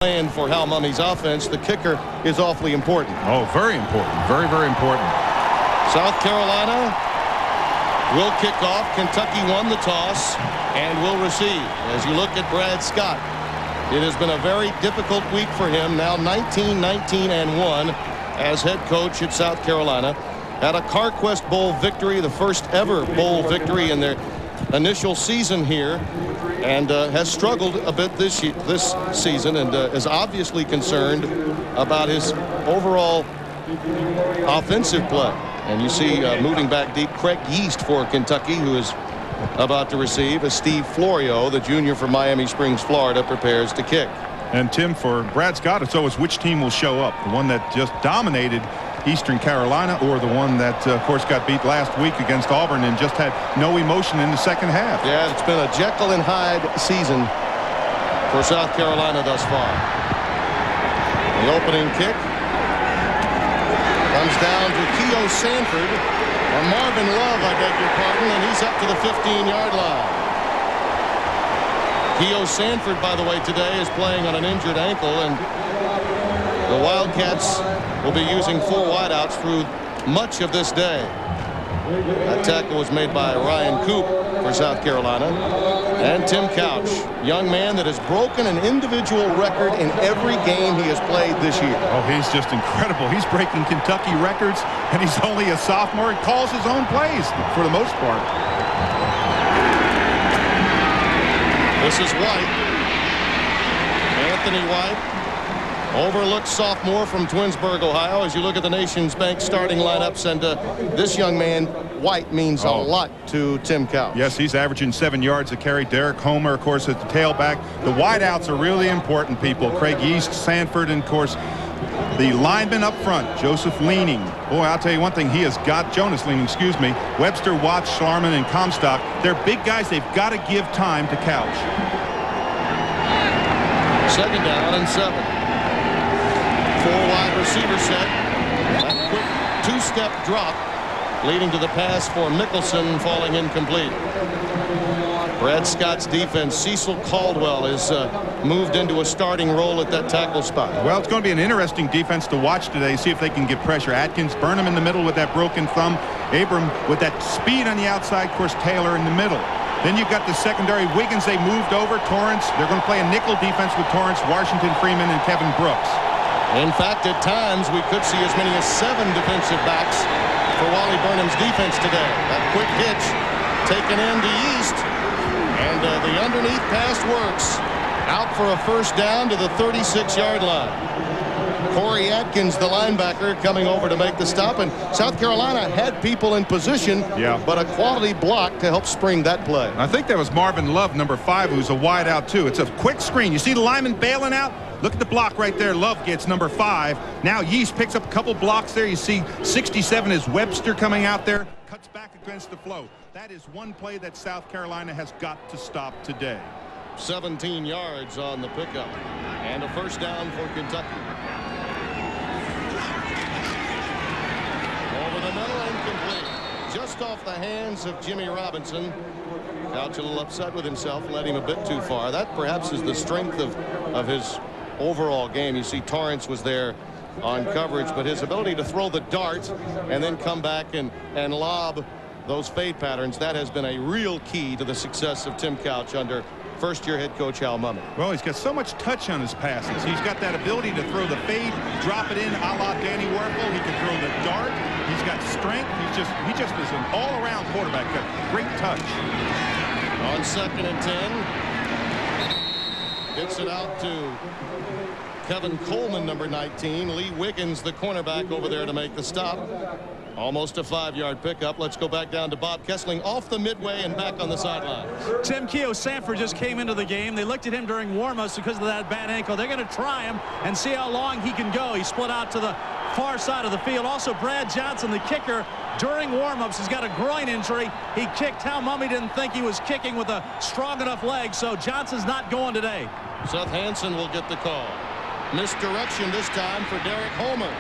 playing for Hal Mummy's offense, the kicker is awfully important. Oh, very important. Very, very important. South Carolina will kick off. Kentucky won the toss and will receive. As you look at Brad Scott, it has been a very difficult week for him. Now 19-19-1 as head coach at South Carolina. Had a CarQuest Bowl victory, the first ever bowl victory in their initial season here, and has struggled a bit this season, and is obviously concerned about his overall offensive play. And you see moving back deep, Craig Yeast for Kentucky, who is about to receive, as Steve Florio, the junior from Miami Springs, Florida, prepares to kick. And Tim, for Brad Scott, it's always which team will show up, the one that just dominated Eastern Carolina or the one that of course got beat last week against Auburn and just had no emotion in the second half. Yeah, it's been a Jekyll and Hyde season for South Carolina thus far. The opening kick comes down to Keo Sanford, or Marvin Love, I beg your pardon, and he's up to the 15-yard line. Keo Sanford, by the way, today is playing on an injured ankle, and the Wildcats will be using four wideouts through much of this day. That tackle was made by Ryan Coop for South Carolina. And Tim Couch, young man that has broken an individual record in every game he has played this year. Oh, he's just incredible. He's breaking Kentucky records, and he's only a sophomore. He calls his own plays for the most part. This is White. Anthony White, overlooked sophomore from Twinsburg, Ohio. As you look at the Nations Bank starting lineups, and this young man, White, means a lot to Tim Couch. Yes, he's averaging 7 yards a carry. Derek Homer, of course, at the tailback. The wideouts are really important, people. Craig Yeast, Sanford, and, of course, the linemen up front, Joseph Leaning. Boy, I'll tell you one thing, he has got Jonas Leaning, excuse me. Webster, Watts, Schlarman, and Comstock. They're big guys. They've got to give time to Couch. Second down and 7. Four-wide receiver set. That quick two-step drop leading to the pass for Mickelson, falling incomplete. Brad Scott's defense, Cecil Caldwell, is moved into a starting role at that tackle spot. Well, it's going to be an interesting defense to watch today, see if they can get pressure. Atkins, Burnham in the middle with that broken thumb. Abram with that speed on the outside. Of course, Taylor in the middle. Then you've got the secondary. Wiggins, they moved over. Torrance, they're going to play a nickel defense with Torrance, Washington Freeman, and Kevin Brooks. In fact, at times, we could see as many as 7 defensive backs for Wally Burnham's defense today. That quick hitch taken in to Yeast, and the underneath pass works. Out for a first down to the 36-yard line. Corey Atkins, the linebacker, coming over to make the stop, and South Carolina had people in position, but a quality block to help spring that play. I think that was Marvin Love, number 5, who's a wideout too. It's a quick screen. You see the lineman bailing out? Look at the block right there. Love gets number 5. Now Yeast picks up a couple blocks there. You see 67 is Webster coming out there. Cuts back against the flow. That is one play that South Carolina has got to stop today. 17 yards on the pickup. And a first down for Kentucky. Over the middle, incomplete. Just off the hands of Jimmy Robinson. Couch a little upset with himself, led him a bit too far. That perhaps is the strength of his overall game. You see Torrance was there on coverage, but his ability to throw the dart and then come back and lob those fade patterns, that has been a real key to the success of Tim Couch under first-year head coach Hal Mumme. Well, he's got so much touch on his passes. He's got that ability to throw the fade, drop it in a la Danny Werfel. He can throw the dart. He's got strength. He just is an all-around quarterback. Got great touch. On 2nd and 10. Gets it out to Kevin Coleman, number 19. Lee Wiggins, the cornerback, over there to make the stop. Almost a 5-yard pickup. Let's go back down to Bob Kessling off the midway and back on the sidelines. Tim, Keo Sanford just came into the game. They looked at him during warm-ups because of that bad ankle. They're going to try him and see how long he can go. He split out to the far side of the field. Also, Brad Johnson, the kicker, during warm-ups, he's got a groin injury. He kicked. Hal Mumme didn't think he was kicking with a strong enough leg, so Johnson's not going today. Seth Hansen will get the call. Misdirection this time for Derek Homer.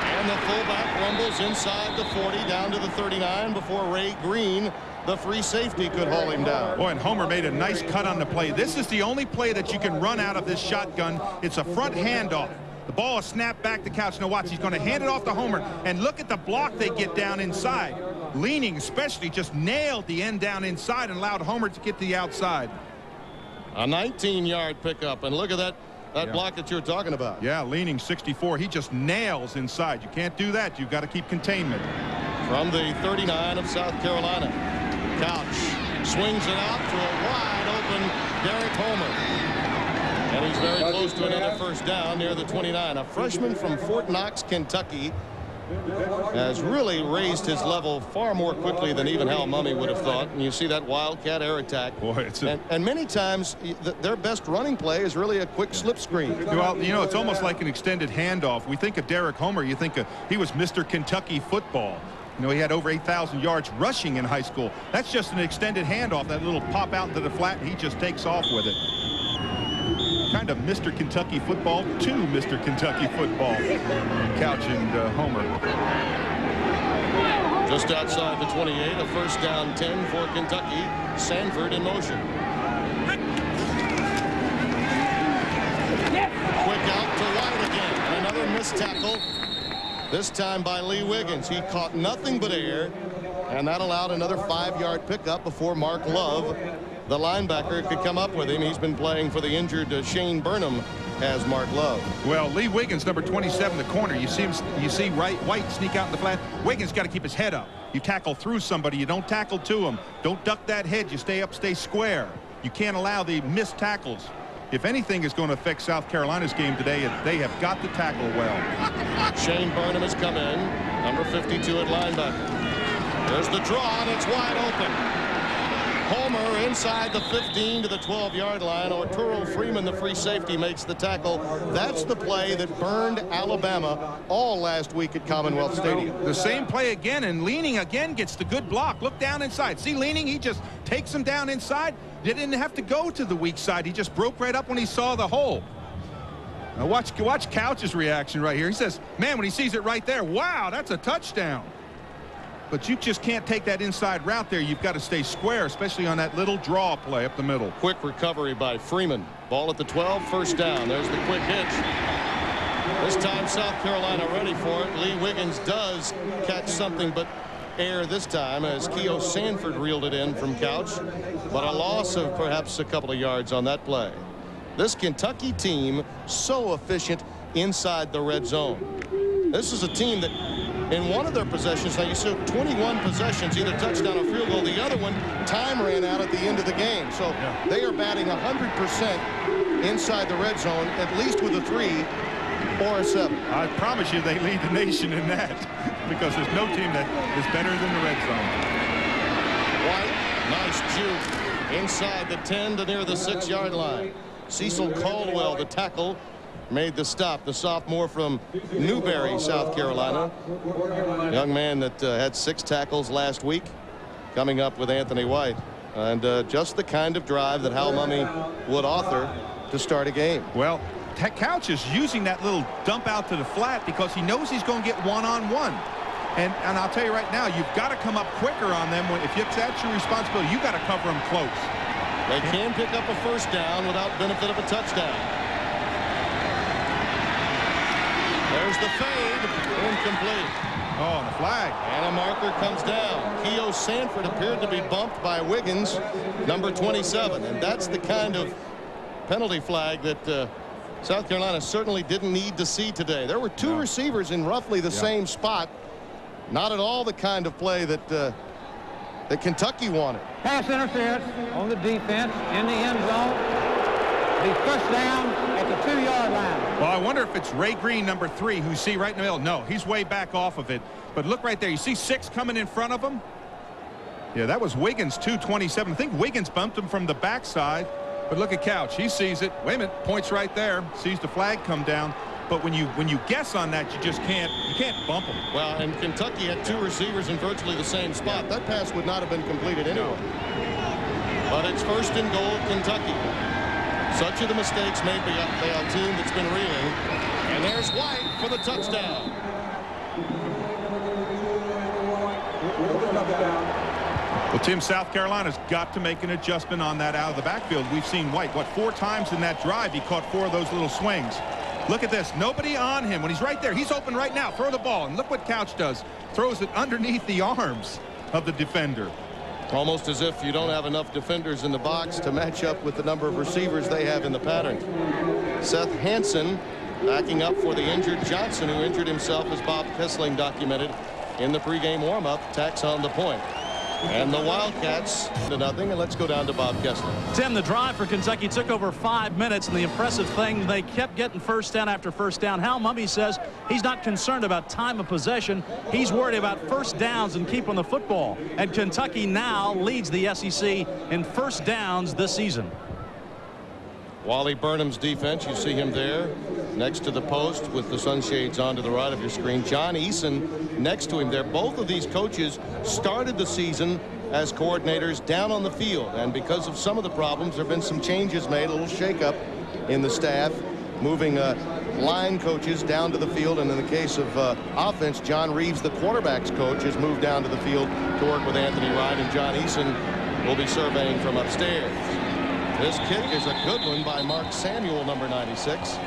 And the fullback rumbles inside the 40 down to the 39 before Ray Green the free safety could haul him down. Boy, and Homer made a nice cut on the play. This is the only play that you can run out of this shotgun. It's a front handoff. The ball is snapped back to Couch. Now watch, he's going to hand it off to Homer. And look at the block they get down inside. Leaning especially just nailed the end down inside and allowed Homer to get to the outside. A 19-yard pickup. And look at that block that you're talking about. Yeah, Leaning 64. He just nails inside. You can't do that. You've got to keep containment. From the 39 of South Carolina, Couch swings it out to a wide-open Derek Homer. And he's very close to another first down near the 29. A freshman from Fort Knox, Kentucky, has really raised his level far more quickly than even Hal Mumme would have thought. And you see that wildcat air attack. Boy, and many times their best running play is really a quick slip screen. Well, you know, it's almost like an extended handoff. We think of Derek Homer, you think he was Mr. Kentucky football. You know, he had over 8,000 yards rushing in high school. That's just an extended handoff, that little pop out into the flat, and he just takes off with it. Kind of Mr. Kentucky football to Mr. Kentucky football. Couch and Homer. Just outside the 28, a first down 10 for Kentucky. Sanford in motion. Quick out to White again. And another missed tackle. This time by Lee Wiggins. He caught nothing but air, and that allowed another 5-yard pickup before Mark Love, the linebacker, could come up with him. He's been playing for the injured Shane Burnham as Mark Love. Well, Lee Wiggins, number 27, the corner. You see White sneak out in the flat. Wiggins got to keep his head up. You tackle through somebody. You don't tackle to him. Don't duck that head. You stay up, stay square. You can't allow the missed tackles. If anything is going to affect South Carolina's game today, they have got to tackle well. Shane Burnham has come in, number 52 at linebacker. There's the draw, and it's wide open. Homer inside the 15 to the 12-yard line. Arturo Freeman, the free safety, makes the tackle. That's the play that burned Alabama all last week at Commonwealth Stadium. The same play again, and Leaning again gets the good block. Look down inside. See Leaning? He just takes him down inside. They didn't have to go to the weak side. He just broke right up when he saw the hole. Now watch Couch's reaction right here. He says, man, when he sees it right there, wow, that's a touchdown. But you just can't take that inside route there. You've got to stay square, especially on that little draw play up the middle. Quick recovery by Freeman. Ball at the 12, first down. There's the quick hitch. This time South Carolina ready for it. Lee Wiggins does catch something but air this time as Keo Sanford reeled it in from Couch. But a loss of perhaps a couple of yards on that play. This Kentucky team so efficient inside the red zone. This is a team that in one of their possessions, now you saw 21 possessions, either touchdown or field goal. The other one, time ran out at the end of the game. So they are batting 100% inside the red zone, at least with a 3 or a 7. I promise you they lead the nation in that because there's no team that is better than the red zone. White, nice juke inside the 10 to near the 6-yard line. Cecil Caldwell, the tackle, made the stop. The sophomore from Newberry, South Carolina. Young man that had 6 tackles last week, coming up with Anthony White. And just the kind of drive that Hal Mumme would author to start a game. Well, Couch is using that little dump out to the flat because he knows he's going to get one-on-one. And I'll tell you right now, you've got to come up quicker on them. If that's your responsibility, you've got to cover them close. They can pick up a first down without benefit of a touchdown. There's the fade, incomplete. Oh, and the flag. And a marker comes down. Keo Sanford appeared to be bumped by Wiggins, number 27. And that's the kind of penalty flag that South Carolina certainly didn't need to see today. There were 2 receivers in roughly the same spot. Not at all the kind of play that that Kentucky wanted. Pass interference on the defense in the end zone. The first down at the 2-yard line. Well, I wonder if it's Ray Green, number 3, who you see right in the middle. No, he's way back off of it. But look right there. You see 6 coming in front of him? Yeah, that was Wiggins, 227. I think Wiggins bumped him from the backside. But look at Couch. He sees it. Wait a minute. Points right there. Sees the flag come down. But when you guess on that, you just can't bump them. Well, and Kentucky had 2 receivers in virtually the same spot. That pass would not have been completed anyway. But it's first and goal, Kentucky. Such are the mistakes made by a team that's been reeling. And there's White for the touchdown. Well, Tim, South Carolina's got to make an adjustment on that out of the backfield. We've seen White, what, 4 times in that drive. He caught 4 of those little swings. Look at this. Nobody on him when he's right there. He's open right now. Throw the ball. And look what Couch does. Throws it underneath the arms of the defender. Almost as if you don't have enough defenders in the box to match up with the number of receivers they have in the pattern. Seth Hansen backing up for the injured Johnson, who injured himself, as Bob Kessling documented in the pregame warm-up. Tacks on the point. And the Wildcats to nothing. And let's go down to Bob Kessling. Tim, the drive for Kentucky took over 5 minutes, and the impressive thing, they kept getting first down after first down. Hal Mumme says he's not concerned about time of possession. He's worried about first downs and keeping the football. And Kentucky now leads the SEC in first downs this season. Wally Burnham's defense, you see him there next to the post with the sunshades on to the right of your screen. John Eason next to him there. Both of these coaches started the season as coordinators down on the field, and because of some of the problems, there have been some changes made, a little shakeup in the staff, moving line coaches down to the field, and in the case of offense, John Reeves, the quarterback's coach, has moved down to the field to work with Anthony Wright, and John Eason will be surveying from upstairs. This kick is a good one by Mark Samuel, number 96.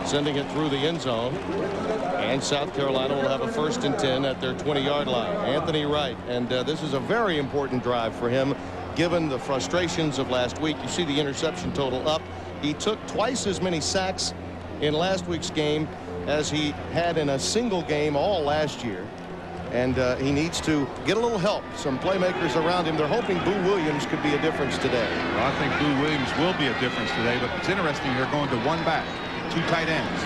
Sending it through the end zone. And South Carolina will have a 1st and 10 at their 20-yard line. Anthony Wright. And this is a very important drive for him, given the frustrations of last week. You see the interception total up. He took twice as many sacks in last week's game as he had in a single game all last year. And he needs to get a little help. Some playmakers around him. They're hoping Boo Williams could be a difference today. Well, I think Boo Williams will be a difference today, but it's interesting they're going to 1 back, 2 tight ends.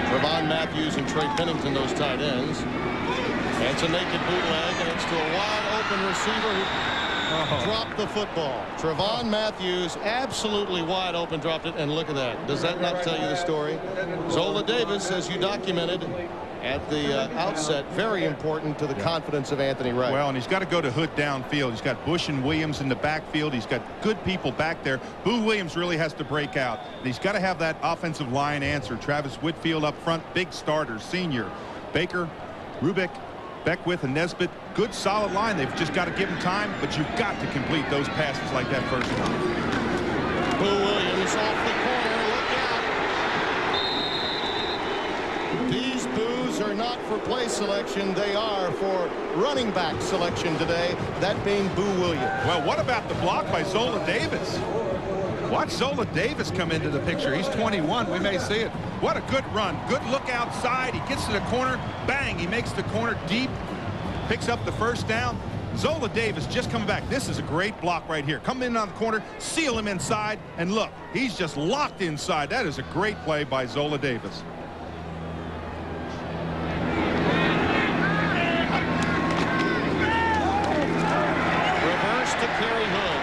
Trevon Matthews and Trey Pennington, those tight ends. And it's a naked bootleg, and it's to a wide open receiver who dropped the football. Trevon Matthews absolutely wide open, dropped it, and look at that. Does that not tell you the story? Zola Davis, as you documented at the outset, very important to the confidence of Anthony Wright. Well, and he's got to go to Hood downfield. He's got Bush and Williams in the backfield. He's got good people back there. Boo Williams really has to break out. And he's got to have that offensive line answer. Travis Whitfield up front, big starters, senior. Baker, Rubick, Beckwith, and Nesbitt. Good, solid line. They've just got to give him time, but you've got to complete those passes like that first time. Boo Williams off the corner. Look out. These boos are not for play selection. They are for running back selection today, that being Boo Williams. Well, what about the block by Zola Davis? Watch Zola Davis come into the picture. He's 21. We may see it. What a good run. Good look outside. He gets to the corner. Bang. He makes the corner deep. Picks up the first down. Zola Davis just coming back. This is a great block right here. Come in on the corner, seal him inside, and look, he's just locked inside. That is a great play by Zola Davis. Reverse to Kerry Hood.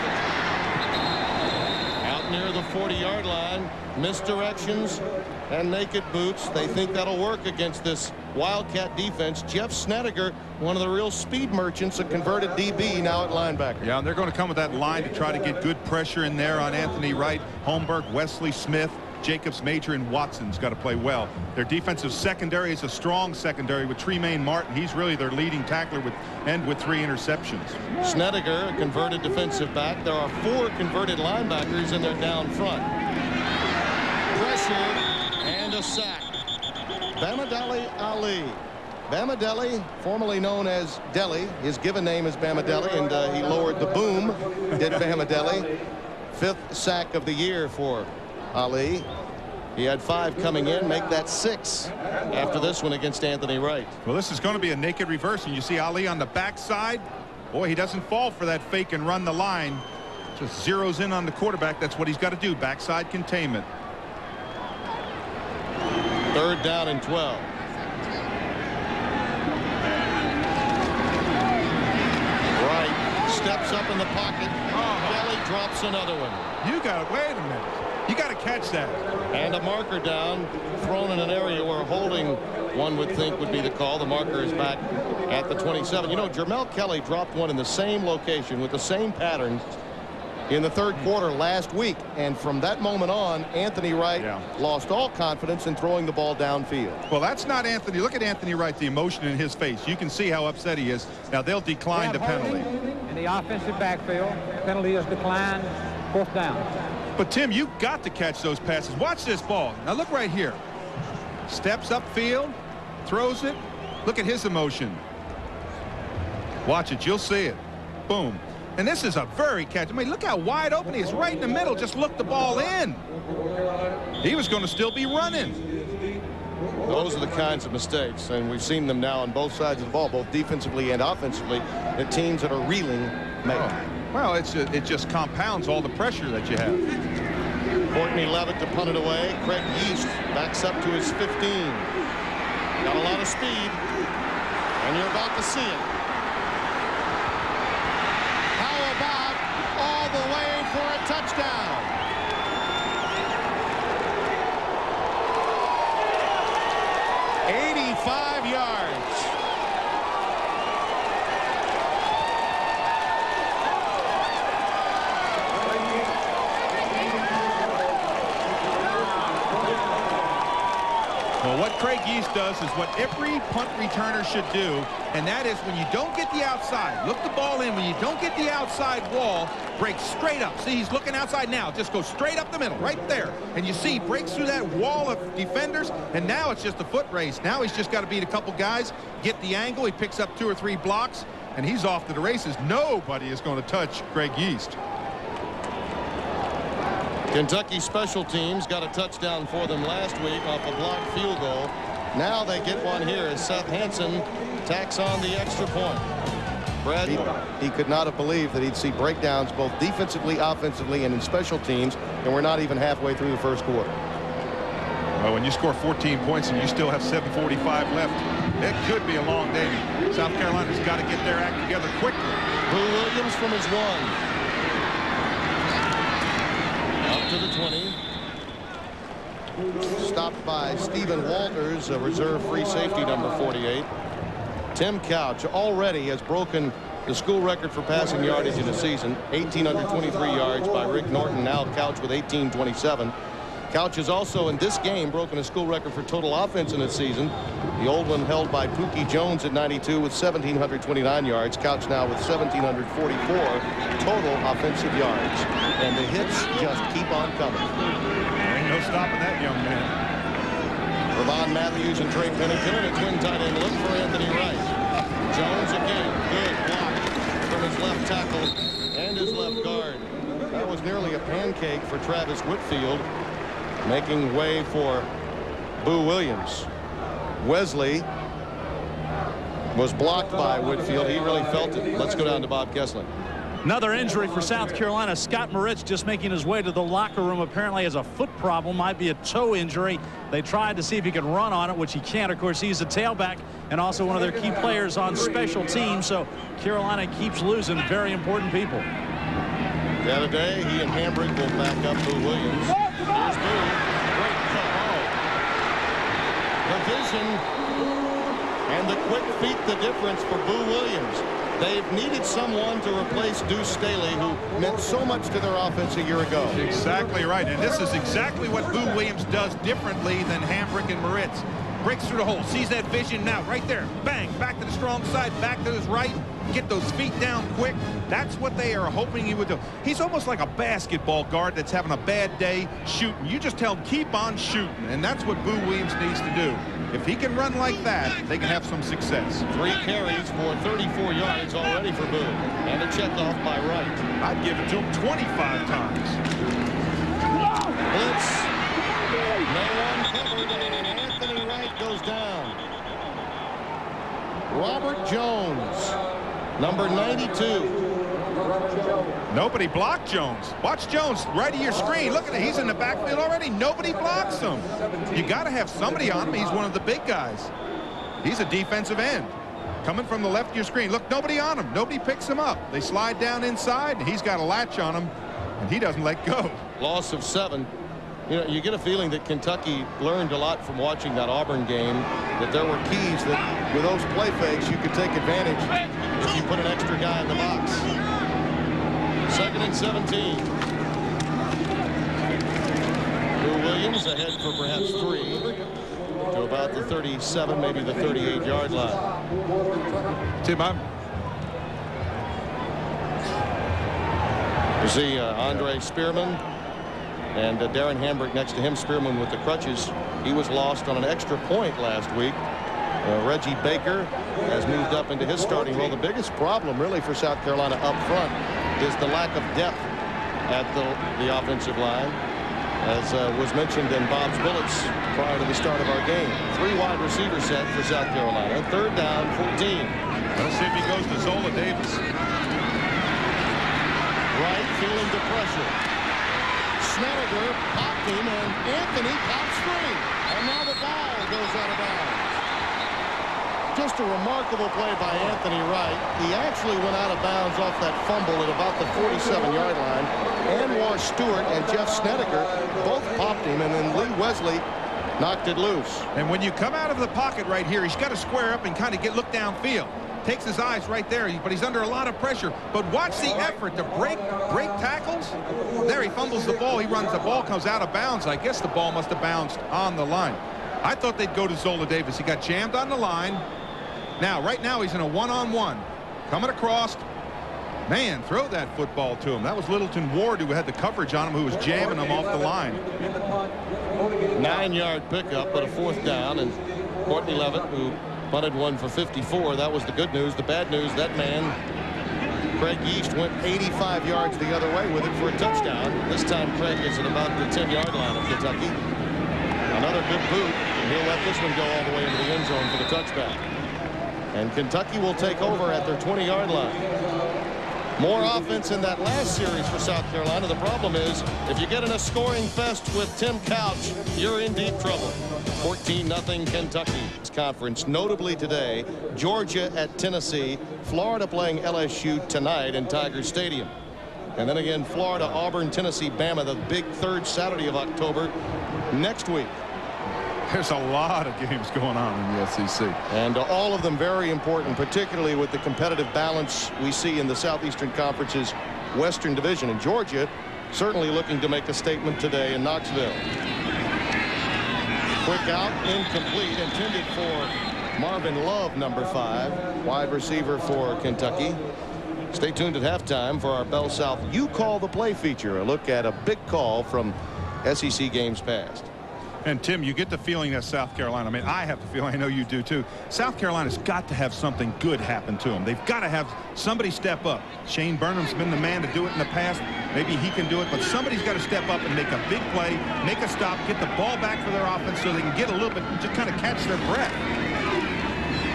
Out near the 40-yard line. Misdirections and naked boots. They think that'll work against this Wildcat defense. Jeff Snedeker, one of the real speed merchants, a converted DB, now at linebacker. Yeah, and they're going to come with that line to try to get good pressure in there on Anthony Wright, Holmberg, Wesley Smith, Jacobs, Major, and Watson's got to play well. Their defensive secondary is a strong secondary with Tremaine Martin. He's really their leading tackler with 3 interceptions. Snedeker, a converted defensive back. There are 4 converted linebackers, and they're down front. Pressure and a sack. Bamadeli Ali. Bamadeli, formerly known as Deli. His given name is Bamadeli, and he lowered the boom, did Bamadeli. 5th sack of the year for Ali. He had 5 coming in, make that 6 after this one against Anthony Wright. Well, this is going to be a naked reverse, and you see Ali on the backside. Boy, he doesn't fall for that fake and run the line. Just zeroes in on the quarterback. That's what he's got to do, backside containment. 3rd down and 12. Wright steps up in the pocket. Deli drops another one. You got to wait a minute. You got to catch that. And a marker down, thrown in an area where holding, one would think, would be the call. The marker is back at the 27. You know, Jermel Kelly dropped one in the same location with the same pattern in the 3rd quarter last week. And from that moment on, Anthony Wright lost all confidence in throwing the ball downfield. Well, that's not Anthony. Look at Anthony Wright, the emotion in his face. You can see how upset he is. Now, they'll decline the penalty. in the offensive backfield. Penalty is declined. 4th down. But, Tim, you got to catch those passes. Watch this ball. Now, look right here. Steps upfield, throws it. Look at his emotion. Watch it. You'll see it. Boom. And this is a very catch. I mean, look how wide open he is. Right in the middle. Just look the ball in. He was going to still be running. Those are the kinds of mistakes, and we've seen them now on both sides of the ball, both defensively and offensively, that teams that are reeling make. Well, it just compounds all the pressure that you have. Courtney Levitt to punt it away. Craig Yeast backs up to his 15. Got a lot of speed, and you're about to see it. How about all the way for a touchdown? 85 yards. Well, what Craig Yeast does is what every punt returner should do, and that is when you don't get the outside, look the ball in. When you don't get the outside wall, break straight up. See, he's looking outside now. Just go straight up the middle, right there. And you see, he breaks through that wall of defenders, and now it's just a foot race. Now he's just got to beat a couple guys, get the angle. He picks up 2 or 3 blocks, and he's off to the races. Nobody is going to touch Craig Yeast. Kentucky special teams got a touchdown for them last week off a blocked field goal. Now they get one here as Seth Hansen tacks on the extra point. Brad, he could not have believed that he'd see breakdowns both defensively, offensively, and in special teams, and we're not even halfway through the first quarter. Well, when you score 14 points and you still have 7:45 left, it could be a long day. South Carolina's got to get their act together quickly. Boo Williams from his 1. Up to the 20. Stopped by Stephen Walters, a reserve free safety, number 48. Tim Couch already has broken the school record for passing yardage in a season. 1,823 yards by Rick Norton. Now Couch with 1,827. Couch has also in this game broken a school record for total offense in a season. The old one held by Pookie Jones at 92 with 1,729 yards. Couch now with 1,744 total offensive yards. And the hits just keep on coming. There ain't no stopping that young man. Ravon Matthews and Trey Pennington and a twin tight end look for Anthony Wright. Jones again. Good block from his left tackle and his left guard. That was nearly a pancake for Travis Whitfield, making way for Boo Williams. Wesley was blocked by Whitfield. He really felt it. Let's go down to Bob Kessler. Another injury for South Carolina. Scott Moritz just making his way to the locker room. Apparently has a foot problem. Might be a toe injury. They tried to see if he could run on it, which he can't. Of course, he's a tailback and also one of their key players on special teams. So Carolina keeps losing very important people. The other day, he and Hambrick will back up Boo Williams. Here's Boo. Great cut. The vision and the quick feet, the difference for Boo Williams. They've needed someone to replace Deuce Staley, who meant so much to their offense a year ago. Exactly right. And this is exactly what Boo Williams does differently than Hambrick and Moritz. Breaks through the hole, sees that vision now, right there. Bang, back to the strong side, back to his right. Get those feet down quick. That's what they are hoping he would do. He's almost like a basketball guard that's having a bad day shooting. You just tell him, keep on shooting. And that's what Boo Williams needs to do. If he can run like that, they can have some success. 3 carries for 34 yards already for Boo. And a check off by Wright. I'd give it to him 25 times. Blitz. No one covered, and Anthony Wright goes down. Robert Jones, number 92. Nobody blocked Jones. Watch Jones right at your screen. Look at it. He's in the backfield already. Nobody blocks him. You got to have somebody on him. He's one of the big guys. He's a defensive end. Coming from the left of your screen. Look, nobody on him. Nobody picks him up. They slide down inside, and he's got a latch on him, and he doesn't let go. Loss of 7. You know, you get a feeling that Kentucky learned a lot from watching that Auburn game, that there were keys that with those play fakes you could take advantage if you put an extra guy in the box. 2nd and 17. Boo Williams ahead for perhaps 3 to about the 37, maybe the 38-yard line. Tim, You see Andre Spearman and Darren Hambrick next to him. Spearman with the crutches. He was lost on an extra point last week. Reggie Baker has moved up into his starting role. The biggest problem really for South Carolina up front is the lack of depth at the offensive line, as was mentioned in Bob's Bullets prior to the start of our game. 3 wide receiver set for South Carolina. 3rd down, 14. Let's see if he goes to Zola Davis. Wright feeling the pressure. Snedeker popped him, and Anthony pops free. And now the ball goes out of bounds. Just a remarkable play by Anthony Wright. He actually went out of bounds off that fumble at about the 47-yard line. Anwar Stewart and Jeff Snedeker both popped him, and then Lee Wesley knocked it loose. And when you come out of the pocket right here, he's got to square up and kind of look downfield. Takes his eyes right there, but he's under a lot of pressure. But watch the effort to break tackles. There he fumbles the ball. He runs. The ball comes out of bounds. I guess the ball must have bounced on the line. I thought they'd go to Zola Davis. He got jammed on the line. Now, right now, he's in a one-on-one. Coming across. Man, throw that football to him. That was Littleton Ward who had the coverage on him, who was jamming him off the line. 9-yard pickup, but a 4th down, and Courtney Levitt, who punted one for 54. That was the good news. The bad news, that man, Craig Yeast, went 85 yards the other way with it for a touchdown. This time Craig is at about the 10-yard line of Kentucky. Another good boot, and he'll let this one go all the way into the end zone for the touchback. And Kentucky will take over at their 20-yard line. More offense in that last series for South Carolina. The problem is, if you get in a scoring fest with Tim Couch, you're in deep trouble. 14-0 Kentucky. Conference. Notably today, Georgia at Tennessee, Florida playing LSU tonight in Tiger Stadium. And then again, Florida, Auburn, Tennessee, Bama, the big 3rd Saturday of October next week. There's a lot of games going on in the SEC. And all of them very important, particularly with the competitive balance we see in the Southeastern Conference's Western Division. And Georgia certainly looking to make a statement today in Knoxville. Quick out, incomplete, intended for Marvin Love, number 5, wide receiver for Kentucky. Stay tuned at halftime for our Bell South You Call the Play feature, a look at a big call from SEC games past. And Tim, you get the feeling that South Carolina, I mean, I have the feeling, I know you do too, South Carolina's got to have something good happen to them. They've got to have somebody step up. Shane Burnham's been the man to do it in the past. Maybe he can do it, but somebody's got to step up and make a big play, make a stop, get the ball back for their offense so they can get a little bit, just kind of catch their breath.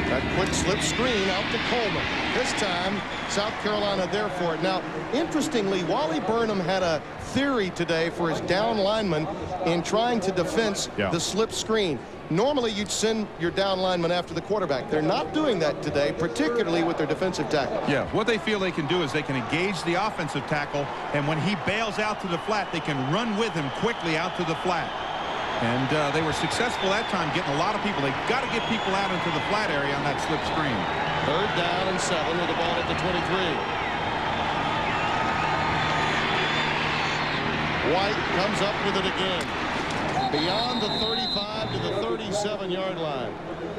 That quick slip screen out to Coleman. This time, South Carolina there for it. Now, interestingly, Wally Burnham had a theory today for his down lineman in trying to defense the slip screen. Normally, you'd send your down lineman after the quarterback. They're not doing that today, particularly with their defensive tackle. Yeah, what they feel they can do is they can engage the offensive tackle, and when he bails out to the flat, they can run with him quickly out to the flat. And they were successful that time getting a lot of people. They've got to get people out into the flat area on that slip screen. 3rd down and 7 with the ball at the 23. White comes up with it again. Beyond the 35 to the 37-yard line.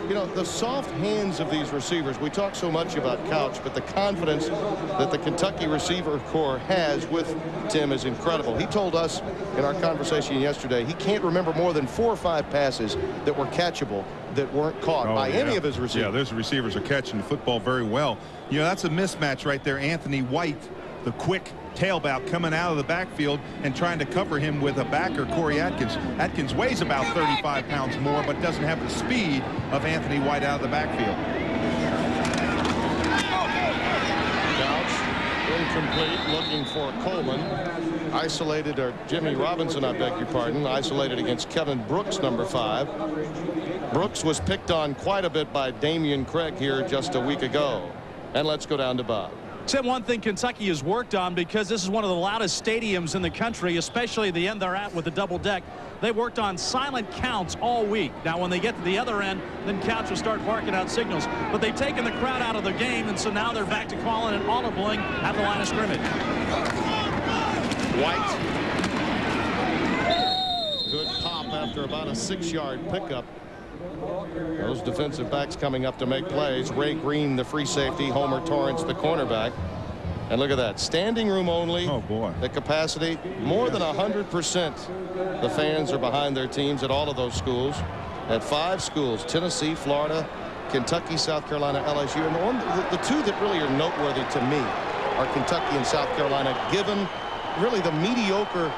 You know, the soft hands of these receivers, we talk so much about Couch, but the confidence that the Kentucky receiver corps has with Tim is incredible. He told us in our conversation yesterday he can't remember more than 4 or 5 passes that were catchable that weren't caught by any of his receivers. Yeah, those receivers are catching the football very well. You know, that's a mismatch right there. Anthony White, the quick tailback coming out of the backfield and trying to cover him with a backer, Corey Atkins. Atkins weighs about 35 pounds more, but doesn't have the speed of Anthony White out of the backfield. Couch incomplete, looking for Coleman. Isolated, or Jimmy Robinson, I beg your pardon, isolated against Kevin Brooks, number 5. Brooks was picked on quite a bit by Damian Craig here just a week ago. And let's go down to Bob. Tim, one thing Kentucky has worked on, because this is one of the loudest stadiums in the country, especially the end they're at with the double deck, they worked on silent counts all week. Now, when they get to the other end, then Couch will start barking out signals. But they've taken the crowd out of the game, and so now they're back to calling and audibling at the line of scrimmage. White. Good pop after about a 6-yard pickup. Those defensive backs coming up to make plays. Ray Green, the free safety. Homer Torrance, the cornerback. And look at that, standing room only. Oh, boy. The capacity, more than 100%. The fans are behind their teams at all of those schools. At 5 schools, Tennessee, Florida, Kentucky, South Carolina, LSU. And the two that really are noteworthy to me are Kentucky and South Carolina, given really the mediocre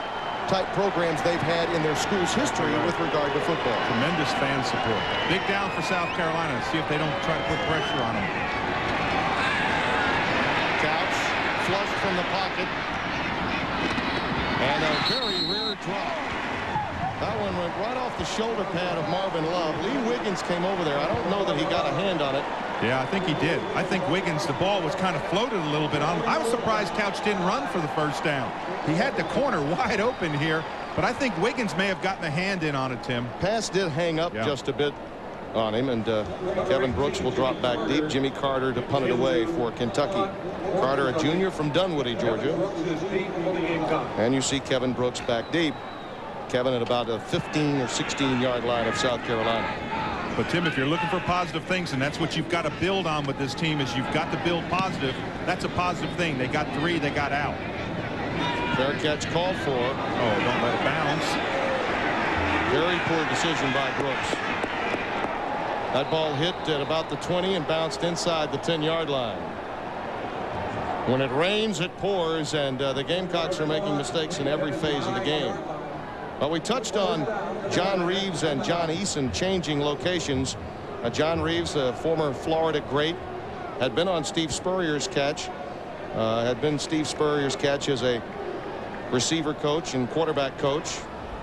type programs they've had in their school's history with regard to football. Tremendous fan support. Big down for South Carolina. See if they don't try to put pressure on them. Couch flushed from the pocket. And a very rare drop. That one went right off the shoulder pad of Marvin Love. Lee Wiggins came over there. I don't know that he got a hand on it. Yeah, I think he did. I think Wiggins, the ball was kind of floated a little bit on him. I was surprised Couch didn't run for the first down. He had the corner wide open here, but I think Wiggins may have gotten a hand in on it, Tim. Pass did hang up just a bit on him, and Kevin Brooks will drop back deep. Jimmy Carter to punt it away for Kentucky. Carter, a junior from Dunwoody, Georgia. And you see Kevin Brooks back deep. Kevin at about a 15 or 16-yard line of South Carolina. But, Tim, if you're looking for positive things, and that's what you've got to build on with this team, is you've got to build positive. That's a positive thing. They got 3, they got out. Fair catch called for. Oh, don't let it bounce. Very poor decision by Brooks. That ball hit at about the 20 and bounced inside the 10-yard line. When it rains, it pours, and the Gamecocks are making mistakes in every phase of the game. Well, we touched on John Reeves and John Eason changing locations. John Reeves, a former Florida great, had been on Steve Spurrier's catch. Had been Steve Spurrier's catch as a receiver coach and quarterback coach.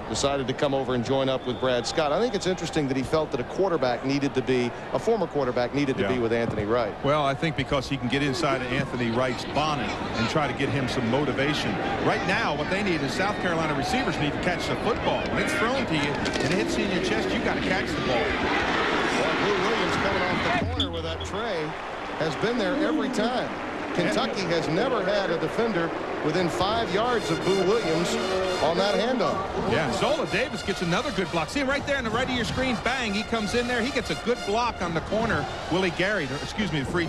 Decided to come over and join up with Brad Scott. I think it's interesting that he felt that a former quarterback needed to be with Anthony Wright. Well, I think because he can get inside of Anthony Wright's bonnet and try to get him some motivation. Right now, what they need is South Carolina receivers need to catch the football. When it's thrown to you and it hits you in your chest, you got to catch the ball. Well, Blue Williams coming off the corner with that tray has been there every time. Kentucky has never had a defender within 5 yards of Boo Williams on that handoff. Yeah, Zola Davis gets another good block. See him right there on the right of your screen. Bang, he comes in there. He gets a good block on the corner. Willie Gary, excuse me, the free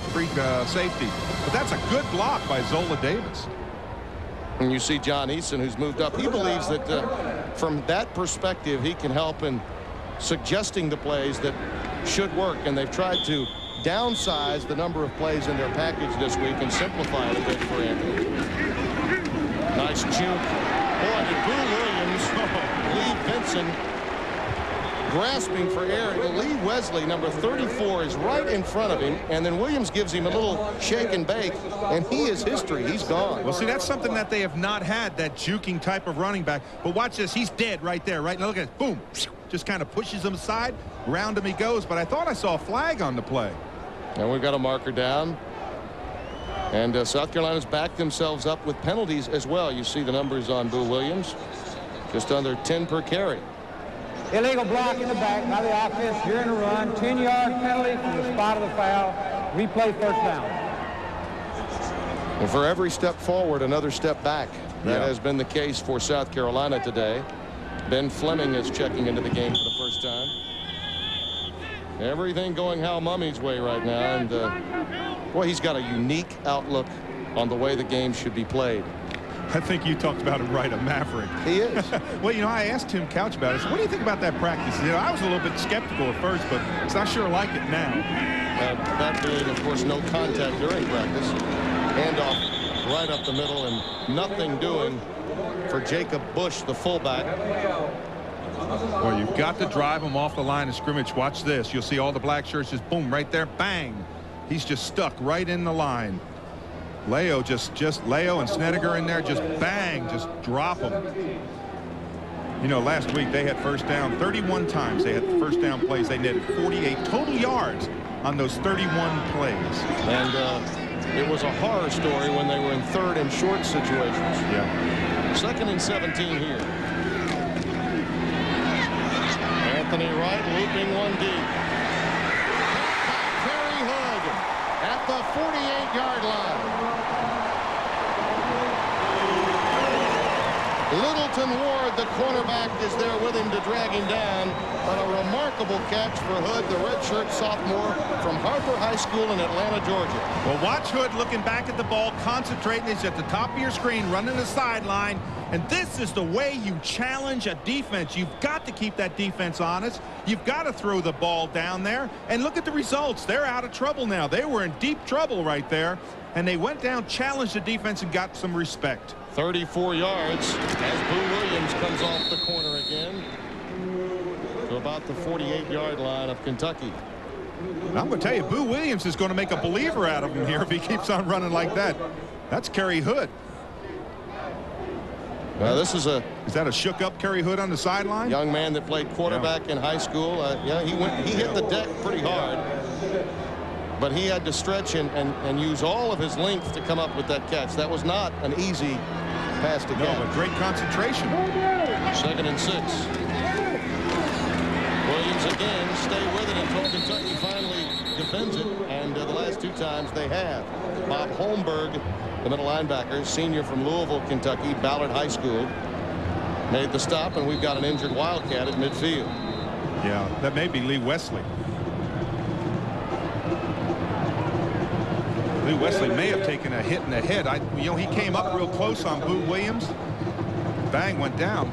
safety. But that's a good block by Zola Davis. And you see John Eason, who's moved up. He believes that from that perspective, he can help in suggesting the plays that should work. And they've tried to downsize the number of plays in their package this week and simplify it a bit for Anthony. Nice juke. Boy, did Boo Williams leave Vincent grasping for air. Lee Wesley, number 34, is right in front of him, and then Williams gives him a little shake and bake, and he is history. He's gone. Well, see, that's something that they have not had, that juking type of running back. But watch this. He's dead right there. Right now, look at it. Boom. Just kind of pushes him aside. Around him he goes. But I thought I saw a flag on the play. And we've got a marker down. And South Carolina's backed themselves up with penalties as well. You see the numbers on Boo Williams. Just under 10 per carry. Illegal block in the back by the offense during the run. 10-yard penalty from the spot of the foul. Replay first down. And for every step forward, another step back. That has been the case for South Carolina today. Ben Fleming is checking into the game for the first time. Everything going Hal Mummy's way right now. And boy, he's got a unique outlook on the way the game should be played. I think you talked about him right, a maverick. He is. Well, you know, I asked Tim Couch about it. I said, what do you think about that practice? You know, I was a little bit skeptical at first, but I sure like it now. That being, of course, no contact during practice. Handoff right up the middle and nothing doing for Jacob Bush, the fullback. Well, you've got to drive him off the line of scrimmage. Watch this. You'll see all the black shirts just boom right there. Bang. He's just stuck right in the line. Leo Leo and Snedeker in there, just bang, just drop them. You know, last week they had first down 31 times. They had first down plays. They netted 48 total yards on those 31 plays. And it was a horror story when they were in third and short situations. Yeah. 2nd and 17 here. Anthony Wright looping one deep. Terry Hood at the 48-yard line. Littleton Ward, the cornerback, is there with him to drag him down. But a remarkable remarkable catch for Hood, the redshirt sophomore from Harper High School in Atlanta, Georgia. Well, watch Hood looking back at the ball, concentrating. He's at the top of your screen, running the sideline. And this is the way you challenge a defense. You've got to keep that defense honest. You've got to throw the ball down there. And look at the results. They're out of trouble now. They were in deep trouble right there. And they went down, challenged the defense, and got some respect. 34 yards as Boo Williams comes off the corner again to about the 48-yard line of Kentucky. I'm going to tell you, Boo Williams is going to make a believer out of him here if he keeps on running like that. That's Kerry Hood. Now this is that a shook-up Kerry Hood on the sideline? Young man that played quarterback in high school. Yeah, he hit the deck pretty hard, but he had to stretch and use all of his length to come up with that catch. That was not an easy pass to catch. No, but great concentration. 2nd and 6. Williams again, stay with it until Kentucky finally defends it, and the last 2 times they have. Bob Holmberg, the middle linebacker, senior from Louisville, Kentucky, Ballard High School, made the stop, and we've got an injured Wildcat at midfield. Yeah, that may be Lee Wesley. Lee Wesley may have taken a hit in the head. He came up real close on Boo Williams. Bang, went down.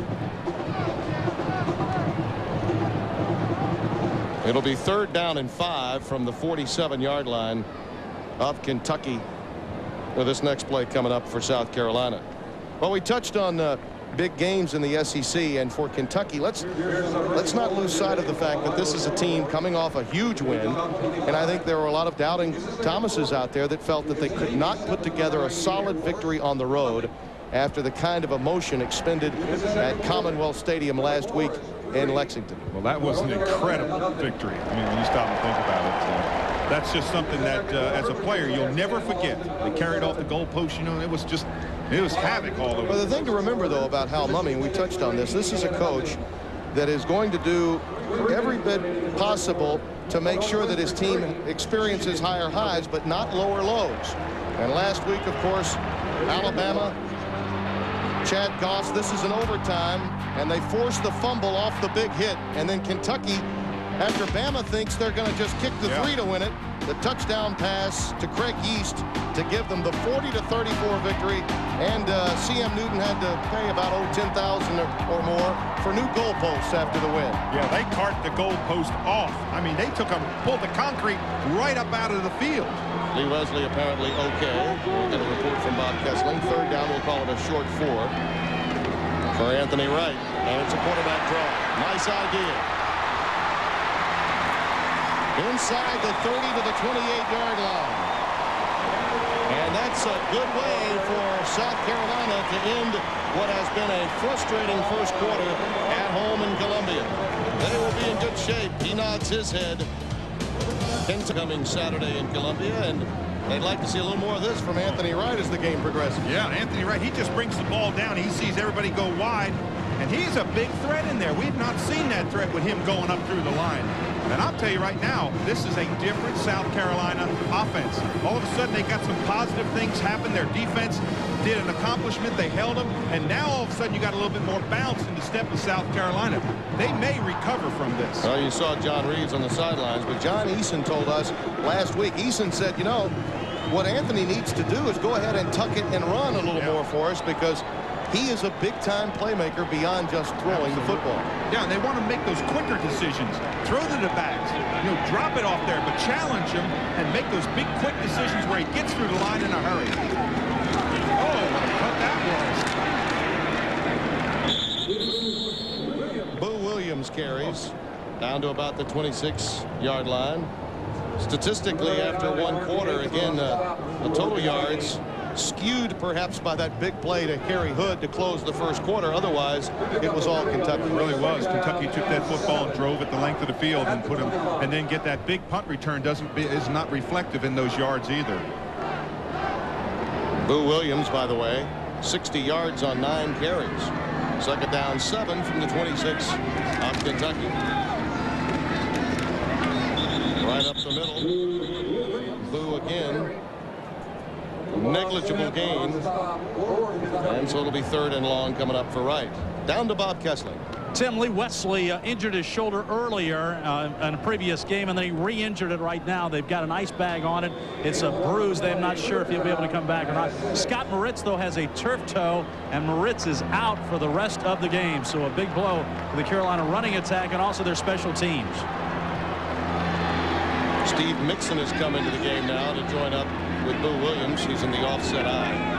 It'll be 3rd down and 5 from the 47-yard line of Kentucky with this next play coming up for South Carolina. Well, we touched on big games in the SEC, and for Kentucky, let's not lose sight of the fact that this is a team coming off a huge win, and I think there were a lot of doubting Thomases out there that felt that they could not put together a solid victory on the road after the kind of emotion expended at Commonwealth Stadium last week in Lexington. Well, that was an incredible victory. I mean, when you stop and think about it, that's just something that as a player you'll never forget. They carried off the goalpost. It was havoc all over. Well, the thing to remember, though, about Hal Mumme, we touched on this is a coach that is going to do every bit possible to make sure that his team experiences higher highs but not lower lows. And last week, of course, Alabama, Chad Goss, this is an overtime, and they force the fumble off the big hit. And then Kentucky, after Bama thinks they're going to just kick the 3 to win it, the touchdown pass to Craig Yeast to give them the 40-34 victory. And C.M. Newton had to pay about $10,000 or more for new goalposts after the win. Yeah, they carted the goalpost off. I mean, they pulled the concrete right up out of the field. Lee Wesley apparently okay. We'll get a report from Bob Kessling. 3rd down, we'll call it a short 4 for Anthony Wright. And it's a quarterback draw. Nice idea. Inside the 30 to the 28-yard line. And that's a good way for South Carolina to end what has been a frustrating first quarter at home in Columbia. They will be in good shape. He nods his head. Coming Saturday in Columbia, and they'd like to see a little more of this from Anthony Wright as the game progresses. Yeah, Anthony Wright, he just brings the ball down. He sees everybody go wide, and he's a big threat in there. We've not seen that threat with him going up through the line. And I'll tell you right now, this is a different South Carolina offense. All of a sudden, they got some positive things happen. Their defense did an accomplishment. They held them. And now, all of a sudden, you got a little bit more bounce in the step of South Carolina. They may recover from this. Well, you saw John Reeves on the sidelines, but John Eason told us last week, Eason said, what Anthony needs to do is go ahead and tuck it and run a little more for us, because he is a big-time playmaker beyond just throwing the football. Yeah, and they want to make those quicker decisions. Throw to the backs, drop it off there, but challenge him and make those big, quick decisions where he gets through the line in a hurry. Oh, what a cut that was. Boo Williams carries down to about the 26-yard line. Statistically, after one quarter, again, the total yards skewed perhaps by that big play to Kerry Hood to close the first quarter. Otherwise, it was all Kentucky. It really was. Kentucky took that football and drove it the length of the field and put him, and then get that big punt return is not reflective in those yards either. Boo Williams, by the way, 60 yards on 9 carries. 2nd down 7 from the 26 of Kentucky. Right up the middle. Boo again. Negligible gain. And so it'll be 3rd and long coming up for Wright. Down to Bob Kessling. Tim, Lee Wesley injured his shoulder earlier in a previous game, and then he re-injured it right now. They've got an ice bag on it. It's a bruise. They're not sure if he'll be able to come back or not. Scott Moritz, though, has a turf toe, and Moritz is out for the rest of the game. So a big blow for the Carolina running attack and also their special teams. Steve Mixon has come into the game now to join up with Boo Williams. He's in the offset eye.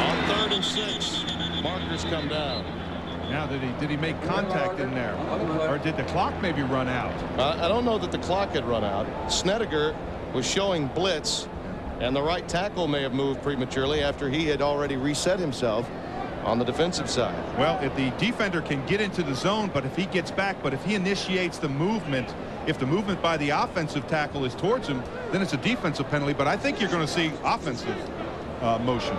On 3rd and 6, markers come down. Now, did he make contact in there, or did the clock maybe run out? I don't know that the clock had run out. Snedeker was showing blitz, and the right tackle may have moved prematurely after he had already reset himself on the defensive side. Well, if the defender can get into the zone, but if he gets back, but if he initiates the movement, if the movement by the offensive tackle is towards him, then it's a defensive penalty. But I think you're going to see offensive motion.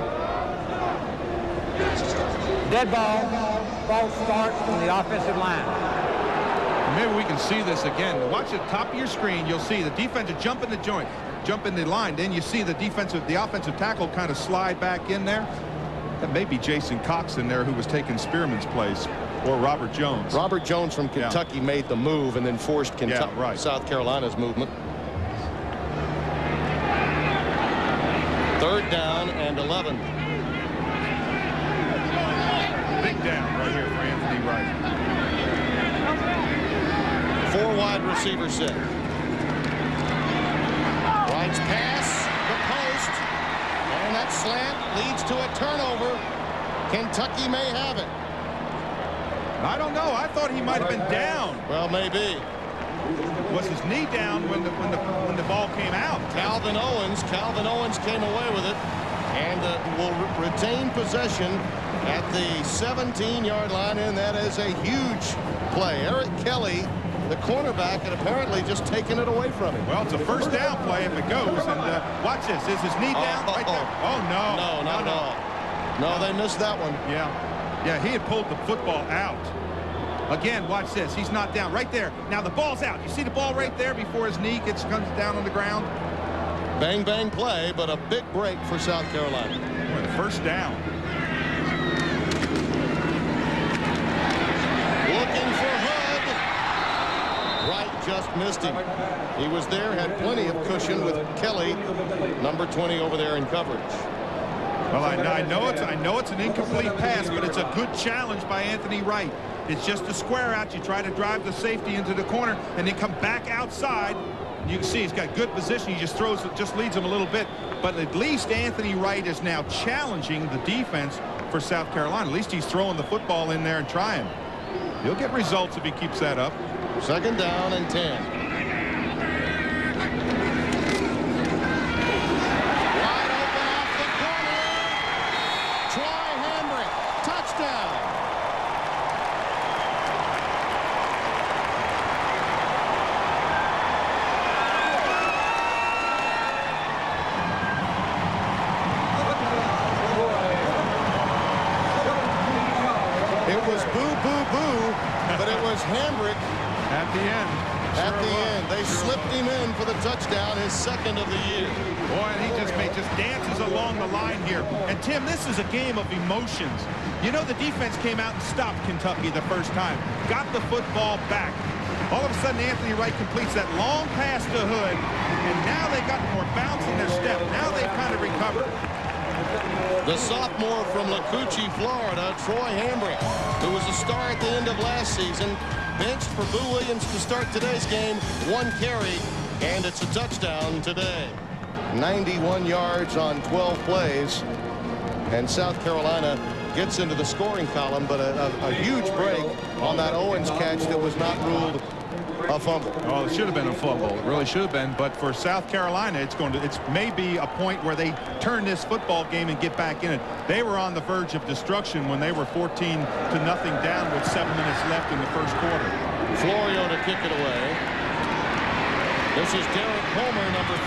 Dead ball. False start from the offensive line. Maybe we can see this again. Watch the top of your screen. You'll see the defender jump in the joint, jump in the line. Then you see the offensive tackle kind of slide back in there. That may be Jason Cox in there, who was taking Spearman's place, or Robert Jones. Robert Jones from Kentucky made the move and then forced South Carolina's movement. 3rd down and 11. Big down right here for Anthony Wright. 4 wide receiver set. Wright's pass, the post, and that slant leads to a turnover. Kentucky may have it. I don't know. I thought he might have been down. Well, maybe. Was his knee down when the ball came out? Calvin Owens came away with it and will retain possession at the 17-yard line, and that is a huge play. Eric Kelly, the cornerback, had apparently just taken it away from him. Well, it's a 1st down play if it goes. And watch this. Is his knee down right there? Oh, no. No, not at all. No, they missed that one. Yeah, he had pulled the football out. Again, watch this. He's not down right there. Now the ball's out. You see the ball right there before his knee comes down on the ground? Bang, bang play, but a big break for South Carolina. 1st down. Looking for Hood. Wright just missed him. He was there, had plenty of cushion with Kelly, number 20, over there in coverage. Well, I know it's an incomplete pass, but it's a good challenge by Anthony Wright. It's just a square out. You try to drive the safety into the corner and then come back outside. You can see he's got good position. He just leads him a little bit. But at least Anthony Wright is now challenging the defense for South Carolina. At least he's throwing the football in there and trying. He'll get results if he keeps that up. 2nd down and 10. Wide open off the corner. Troy Hambrick, touchdown. It was boo, boo, boo, but it was Hambrick At the end. at the end. They slipped him in for the touchdown, his 2nd of the year. Boy, and he just dances along the line here. And, Tim, this is a game of emotions. You know, the defense came out and stopped Kentucky the first time, got the football back. All of a sudden, Anthony Wright completes that long pass to Hood, and now they got more bounce in their step. Now they've kind of recovered. The sophomore from Lacoochee, Florida, Troy Hambrick, who was a star at the end of last season, benched for Boo Williams to start today's game. 1 carry, and it's a touchdown today. 91 yards on 12 plays, and South Carolina gets into the scoring column, but a huge break on that Owens catch that was not ruled a fumble. Oh, it should have been a fumble. It really should have been. But for South Carolina, it's maybe a point where they turn this football game and get back in it. They were on the verge of destruction when they were 14-0 down with 7 minutes left in the 1st quarter. Florio to kick it away. This is Derek Homer, number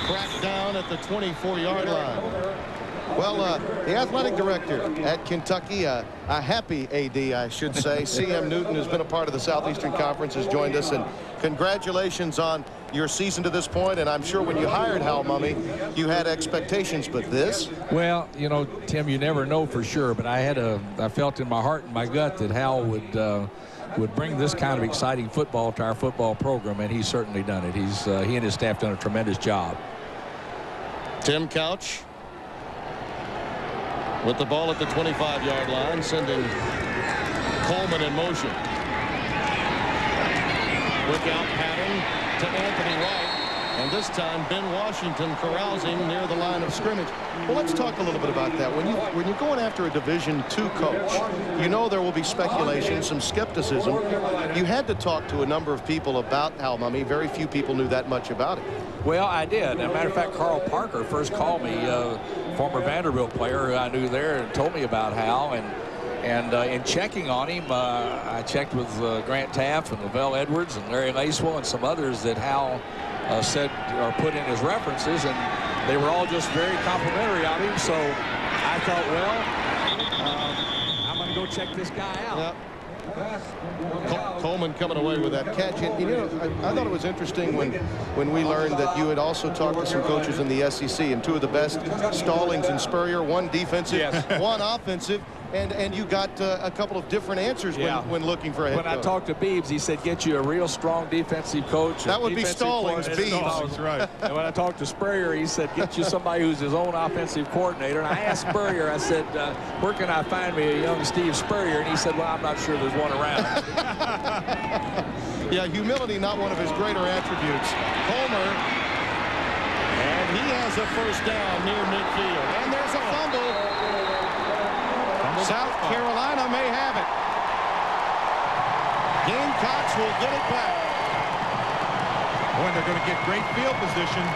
42, cracked down at the 24-yard line. Well, the athletic director at Kentucky, a happy AD, I should say, C.M. Newton, has been a part of the Southeastern Conference, has joined us. And congratulations on your season to this point. And I'm sure when you hired Hal Mumme, you had expectations. But this? Well, you know, Tim, you never know for sure. But I felt in my heart and my gut that Hal would bring this kind of exciting football to our football program, and he's certainly done it. He and his staff done a tremendous job. Tim Couch with the ball at the 25-yard line, sending Coleman in motion. Quick out pattern to Anthony Wright. And this time, Ben Washington carousing near the line of scrimmage. Well, let's talk a little bit about that. When you're going after a Division II coach, you know there will be speculation, some skepticism. You had to talk to a number of people about Hal Mumme. Very few people knew that much about it. Well, I did. As a matter of fact, Carl Parker first called me, former Vanderbilt player who I knew there, and told me about Hal. And in checking on him, I checked with Grant Taft and Lavelle Edwards and Larry Lacewell and some others that Hal said or put in his references, and they were all just very complimentary of him. So I thought, well, I'm going to go check this guy out. Yep. Coleman coming away with that catch. And, you know, I thought it was interesting when we learned that you had also talked to some coaches in the SEC, and two of the best, Stallings and Spurrier, one defensive, yes, one offensive. And you got a couple of different answers when looking for a head coach. When I talked to Beebs, he said, get you a real strong defensive coach. That would be Stallings, Beebs. Right. And when I talked to Spurrier, he said, get you somebody who's his own offensive coordinator. And I asked Spurrier, I said, where can I find me a young Steve Spurrier? And he said, well, I'm not sure there's one around. Yeah, humility, not one of his greater attributes. Homer, and he has a first down near midfield. And there's a fumble. South Carolina may have it. Gamecocks will get it back. Boy, they're going to get great field position.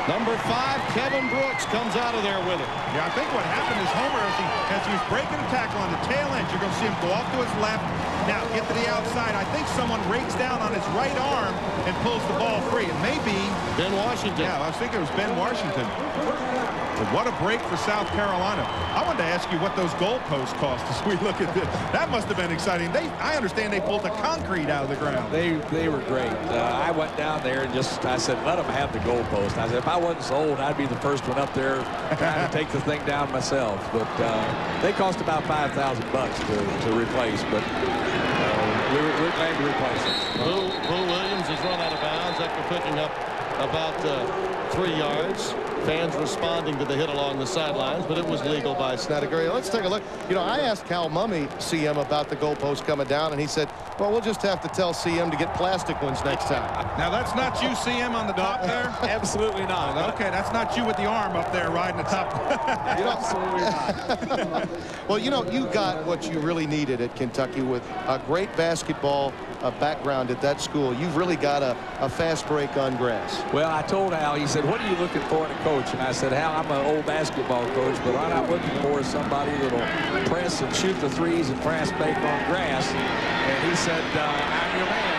Number 5, Kevin Brooks, comes out of there with it. Yeah, I think what happened is Homer, as he was breaking a tackle on the tail end, you're going to see him go off to his left. Now get to the outside. I think someone rakes down on his right arm and pulls the ball free. It may be Ben Washington. Yeah, I was thinking it was Ben Washington. But what a break for South Carolina. I wanted to ask you what those goalposts cost as we look at this. That must have been exciting. I understand they pulled the concrete out of the ground. They were great. I went down there and I said, let them have the goalpost. I said, if I wasn't sold, I'd be the first one up there trying to take the thing down myself. But they cost about $5,000 to replace. But we're glad to replace it. Boo Williams has run out of bounds after picking up about 3 yards. Fans responding to the hit along the sidelines, but it was legal by Snodgrass. Let's take a look. You know, I asked Hal Mumme, CM, about the goalpost coming down, and he said, well, we'll just have to tell CM to get plastic ones next time. Now, that's not you, CM, on the top there? Absolutely not. Okay, that's not you with the arm up there riding the top. Absolutely not. Well, you know, you got what you really needed at Kentucky with a great basketball background at that school. You've really got a fast break on grass. Well, I told Hal, he said, what are you looking for in a coach? And I said, Hal, I'm an old basketball coach, but what I'm looking for is somebody that'll press and shoot the threes and fast break on grass. And he said, I'm your man.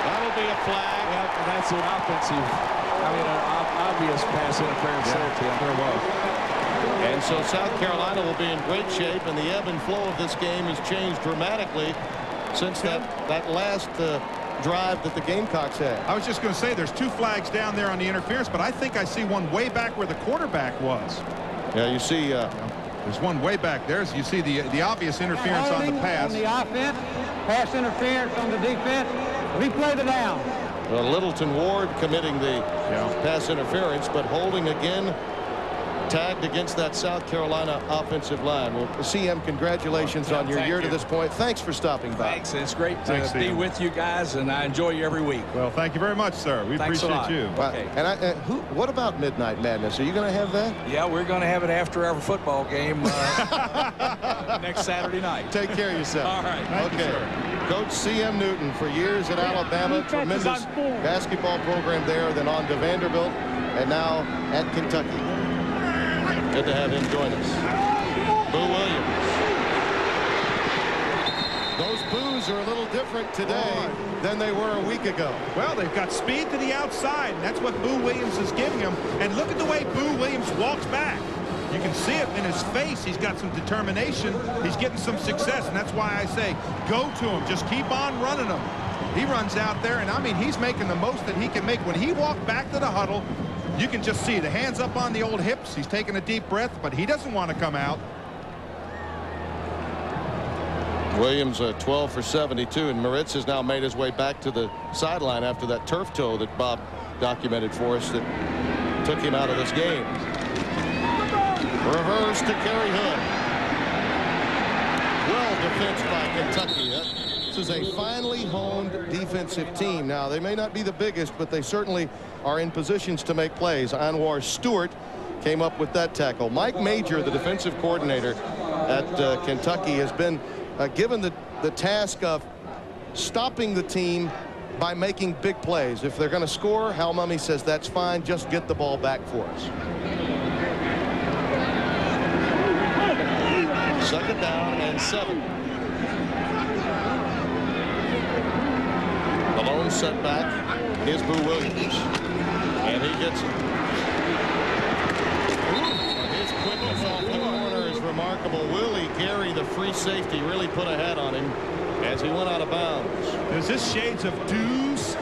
That'll be a flag. Well, and that's an offensive, an obvious pass interference there, Tim. There was. And so South Carolina will be in great shape, and the ebb and flow of this game has changed dramatically since that last drive that the Gamecocks had. I was just going to say there's 2 flags down there on the interference, but I think I see one way back where the quarterback was. Yeah, you see there's one way back there. You see the obvious interference on the pass. On the offense, pass interference on the defense. Replay the down. Littleton Ward committing the pass interference, but holding again, tagged against that South Carolina offensive line. Well, CM, congratulations on your year to this point. Thanks for stopping by. Thanks. It's great to be with you guys, and I enjoy you every week. Well, thank you very much, sir. We appreciate you. Okay. And what about Midnight Madness? Are you going to have that? Yeah, we're going to have it after our football game next Saturday night. Take care of yourself. All right. Thank you, sir. Coach C.M. Newton for years at Alabama, tremendous basketball program there, then on to Vanderbilt, and now at Kentucky. Good to have him join us. Boo Williams. Those boos are a little different today than they were a week ago. Well, they've got speed to the outside, and that's what Boo Williams is giving them. And look at the way Boo Williams walks back. You can see it in his face. He's got some determination. He's getting some success, and that's why I say go to him. Just keep on running him. He runs out there, and I mean, he's making the most that he can make. When he walked back to the huddle, you can just see the hands up on the old hips. He's taking a deep breath, but he doesn't want to come out. Williams 12 for 72, and Moritz has now made his way back to the sideline after that turf toe that Bob documented for us that took him out of this game. Reverse to Kerry Hood. Well defensed by Kentucky. This is a finely honed defensive team. Now, they may not be the biggest, but they certainly are in positions to make plays. Anwar Stewart came up with that tackle. Mike Major, the defensive coordinator at Kentucky, has been given the task of stopping the team by making big plays. If they're going to score, Hal Mumme says that's fine. Just get the ball back for us. Second down and 7. The lone setback is Boo Williams, and he gets it. His quickness off the corner is remarkable. Willie Gary, the free safety, really put a head on him as he went out of bounds. There's this shades of deuce.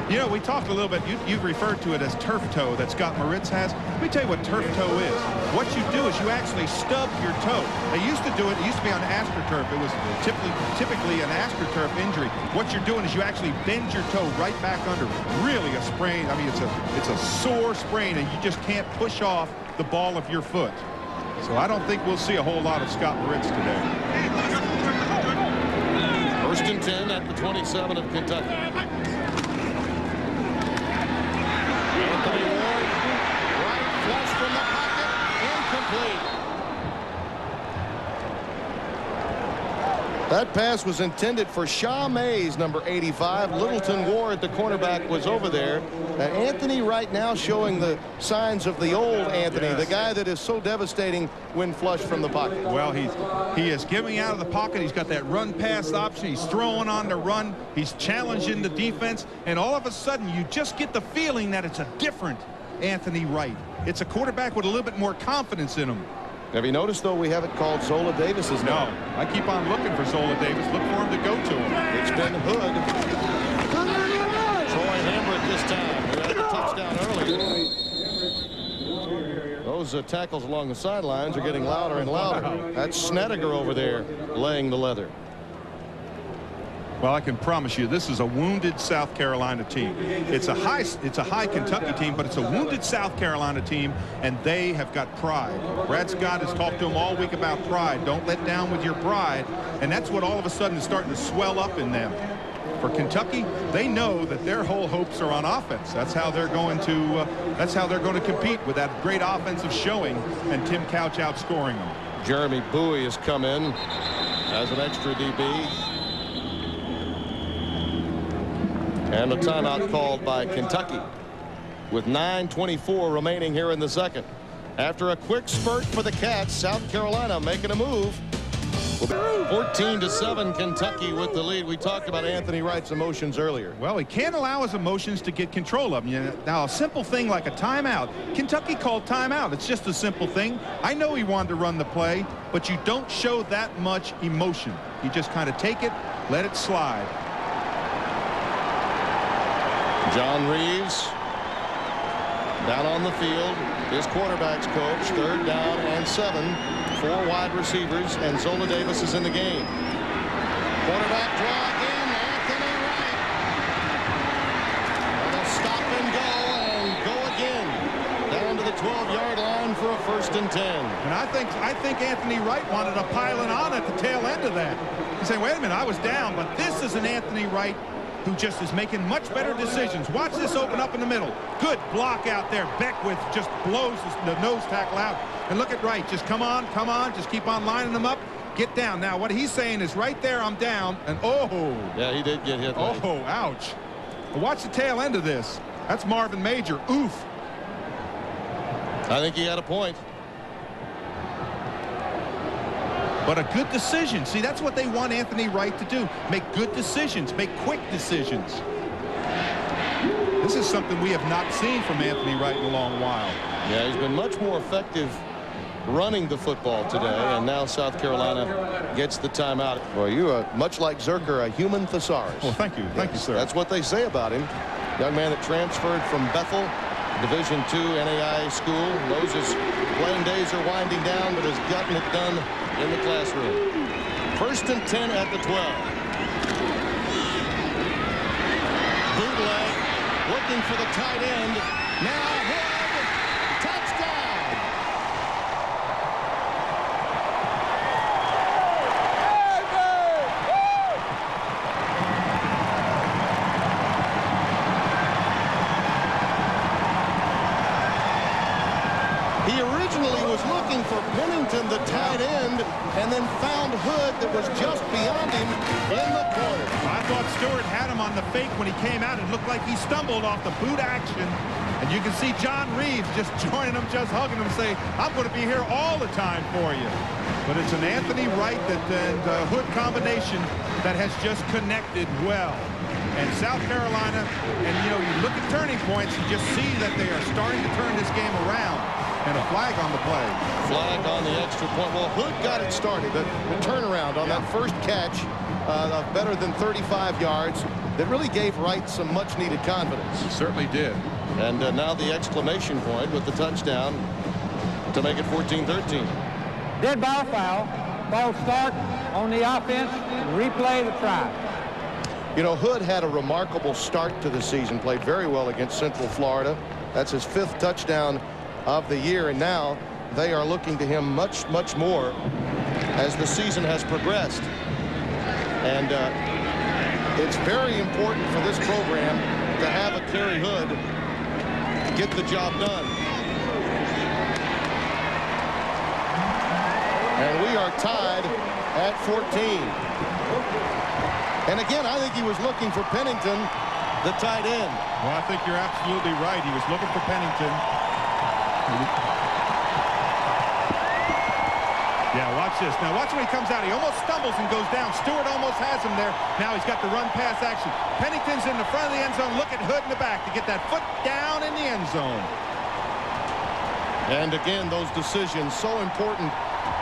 You know, we talked a little bit. You've referred to it as turf toe that Scott Moritz has. Let me tell you what turf toe is. What you do is you actually stub your toe. They used to do it. It used to be on AstroTurf. It was typically an AstroTurf injury. What you're doing is you actually bend your toe right back under. Really a sprain. I mean, it's a sore sprain, and you just can't push off the ball of your foot. So I don't think we'll see a whole lot of Scott Moritz today. First and 10 at the 27 of Kentucky. Anthony Ward, right flush from the pocket, incomplete. That pass was intended for Shaw Mays, number 85. Littleton Ward, the cornerback, was over there. Anthony right now showing the signs of the old Anthony, yes. The guy that is so devastating when flush from the pocket. Well, he is giving out of the pocket. He's got that run-pass option. He's throwing on the run. He's challenging the defense. And all of a sudden, you just get the feeling that it's a different Anthony Wright. It's a quarterback with a little bit more confidence in him. Have you noticed, though, we haven't called Zola Davis's name? No, I keep on looking for Zola Davis. Look for him to go to him. It's been Hood. Troy Hambrick this time, who had a touchdown earlier. Those tackles along the sidelines are getting louder and louder. That's Snedeker over there laying the leather. Well, I can promise you this is a wounded South Carolina team. It's a high Kentucky team, but it's a wounded South Carolina team, and they have got pride. Brad Scott has talked to them all week about pride. Don't let down with your pride, and that's what all of a sudden is starting to swell up in them. For Kentucky, they know that their whole hopes are on offense. That's how they're going to compete with that great offensive showing, and Tim Couch outscoring them. Jeremy Bowie has come in as an extra DB. And a timeout called by Kentucky with 9:24 remaining here in the second. After a quick spurt for the Cats, South Carolina making a move. 14-7 Kentucky with the lead. We talked about Anthony Wright's emotions earlier. Well, he can't allow his emotions to get control of him. Now, a simple thing like a timeout. Kentucky called timeout. It's just a simple thing. I know he wanted to run the play, but you don't show that much emotion. You just kind of take it, let it slide. John Reeves down on the field. His quarterback's coach. Third down and 7. 4 wide receivers, and Zola Davis is in the game. Quarterback draw again. Anthony Wright. And they'll stop and go again. Down to the 12-yard line for a first and 10. And I think Anthony Wright wanted to pile it on at the tail end of that. He's saying, wait a minute, I was down, but this is an Anthony Wright who just is making much better decisions. Watch this open up in the middle. Good block out there. Beckwith just blows the nose tackle out. And look at Wright. Just come on. Just keep on lining them up. Get down. Now, what he's saying is right there, I'm down. And oh. Yeah, he did get hit. Oh, ouch. Watch the tail end of this. That's Marvin Major. Oof. I think he had a point. But a good decision. See, that's what they want Anthony Wright to do. Make good decisions. Make quick decisions. This is something we have not seen from Anthony Wright in a long while. Yeah, he's been much more effective running the football today, and now South Carolina gets the timeout. Well, you are, much like Zerker, a human thesaurus. Well, thank you. Thank you, sir. That's what they say about him. Young man that transferred from Bethel, Division II NAIA school, knows his playing days are winding down, but has gotten it done in the classroom. 1st and 10 at the 12. Bootleg, looking for the tight end. Now Hood, touchdown. He originally was looking for Pennington, the tight end, and then found Hood that was just beyond him in the corner. I thought Stewart had him on the fake when he came out. It looked like he stumbled off the boot action. And you can see John Reeves just joining him, just hugging him, say, I'm going to be here all the time for you. But it's an Anthony Wright and Hood combination that has just connected well. And South Carolina, and you know, you look at turning points, you just see that they are starting to turn this game around. And a flag on the play. Flag on the extra point. Well, Hood got it started. The turnaround on that first catch of better than 35 yards that really gave Wright some much-needed confidence. He certainly did. And now the exclamation point with the touchdown to make it 14-13. Dead ball foul. Ball start on the offense. Replay the try. You know, Hood had a remarkable start to the season. Played very well against Central Florida. That's his 5th touchdown of the year, and now they are looking to him much more as the season has progressed. And it's very important for this program to have a Kerry Hood get the job done. And we are tied at 14. And again, I think he was looking for Pennington, the tight end. Well, I think you're absolutely right. He was looking for Pennington. Yeah, watch this. Now watch when he comes out. He almost stumbles and goes down. Stewart almost has him there. Now he's got the run pass action. Pennington's in the front of the end zone. Look at Hood in the back to get that foot down in the end zone. And again, those decisions so important.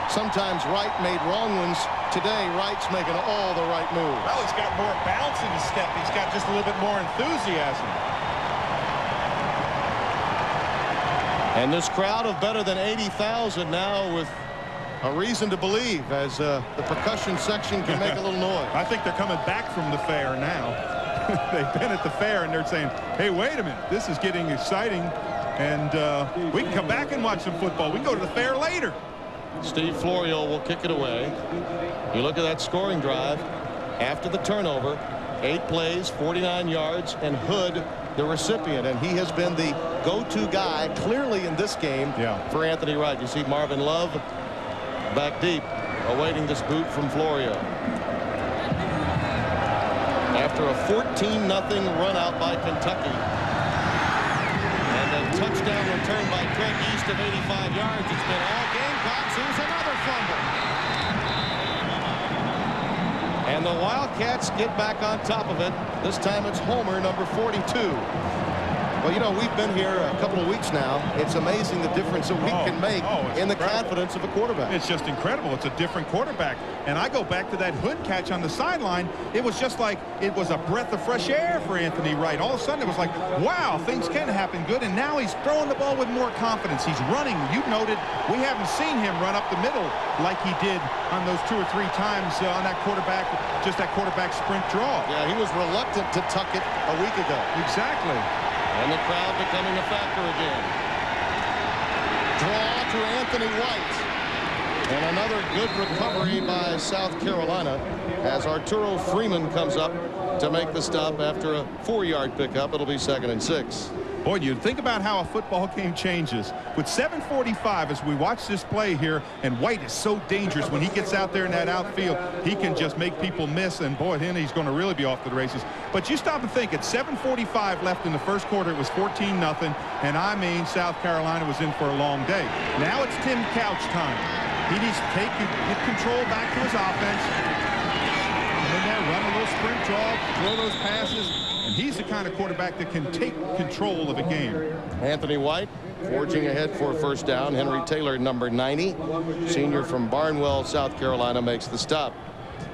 Sometimes Wright made wrong ones. Today, Wright's making all the right moves. Well, he's got more bounce in his step. He's got just a little bit more enthusiasm. And this crowd of better than 80,000 now with a reason to believe as the percussion section can make a little noise. I think they're coming back from the fair now. They've been at the fair and they're saying, hey, wait a minute, this is getting exciting. And we can come back and watch some football. We can go to the fair later. Steve Florio will kick it away. You look at that scoring drive after the turnover, 8 plays, 49 yards, and Hood the recipient, and he has been the go-to guy clearly in this game for Anthony Wright. You see Marvin Love back deep awaiting this boot from Florio. After a 14-0 run out by Kentucky and a touchdown return by Craig East of 85 yards, it's been all Gamecocks. Here's another fumble. And the Wildcats get back on top of it. This time it's Homer, number 42. Well, you know, we've been here a couple of weeks now. It's amazing the difference a week can make in the confidence of a quarterback. It's just incredible. It's a different quarterback. And I go back to that Hood catch on the sideline. It was just like it was a breath of fresh air for Anthony Wright. All of a sudden, it was like, wow, things can happen good. And now he's throwing the ball with more confidence. He's running. You noted we haven't seen him run up the middle like he did on those 2 or 3 times on that quarterback, just that quarterback sprint draw. Yeah, he was reluctant to tuck it a week ago. Exactly. And the crowd becoming a factor again. Draw to Anthony Wright. And another good recovery by South Carolina as Arturo Freeman comes up to make the stop after a 4-yard pickup. It'll be 2nd and 6. Boy, you think about how a football game changes. With 7:45 as we watch this play here, and White is so dangerous when he gets out there in that outfield. He can just make people miss, and boy, then he's going to really be off to the races. But you stop and think, at 7:45 left in the first quarter, it was 14-0, and I mean South Carolina was in for a long day. Now it's Tim Couch time. He needs to get control back to his offense. And in there, run a little sprint draw, throw those passes, and he's the kind of quarterback that can take control of a game. Anthony White forging ahead for a first down. Henry Taylor, number 90, senior from Barnwell, South Carolina, makes the stop.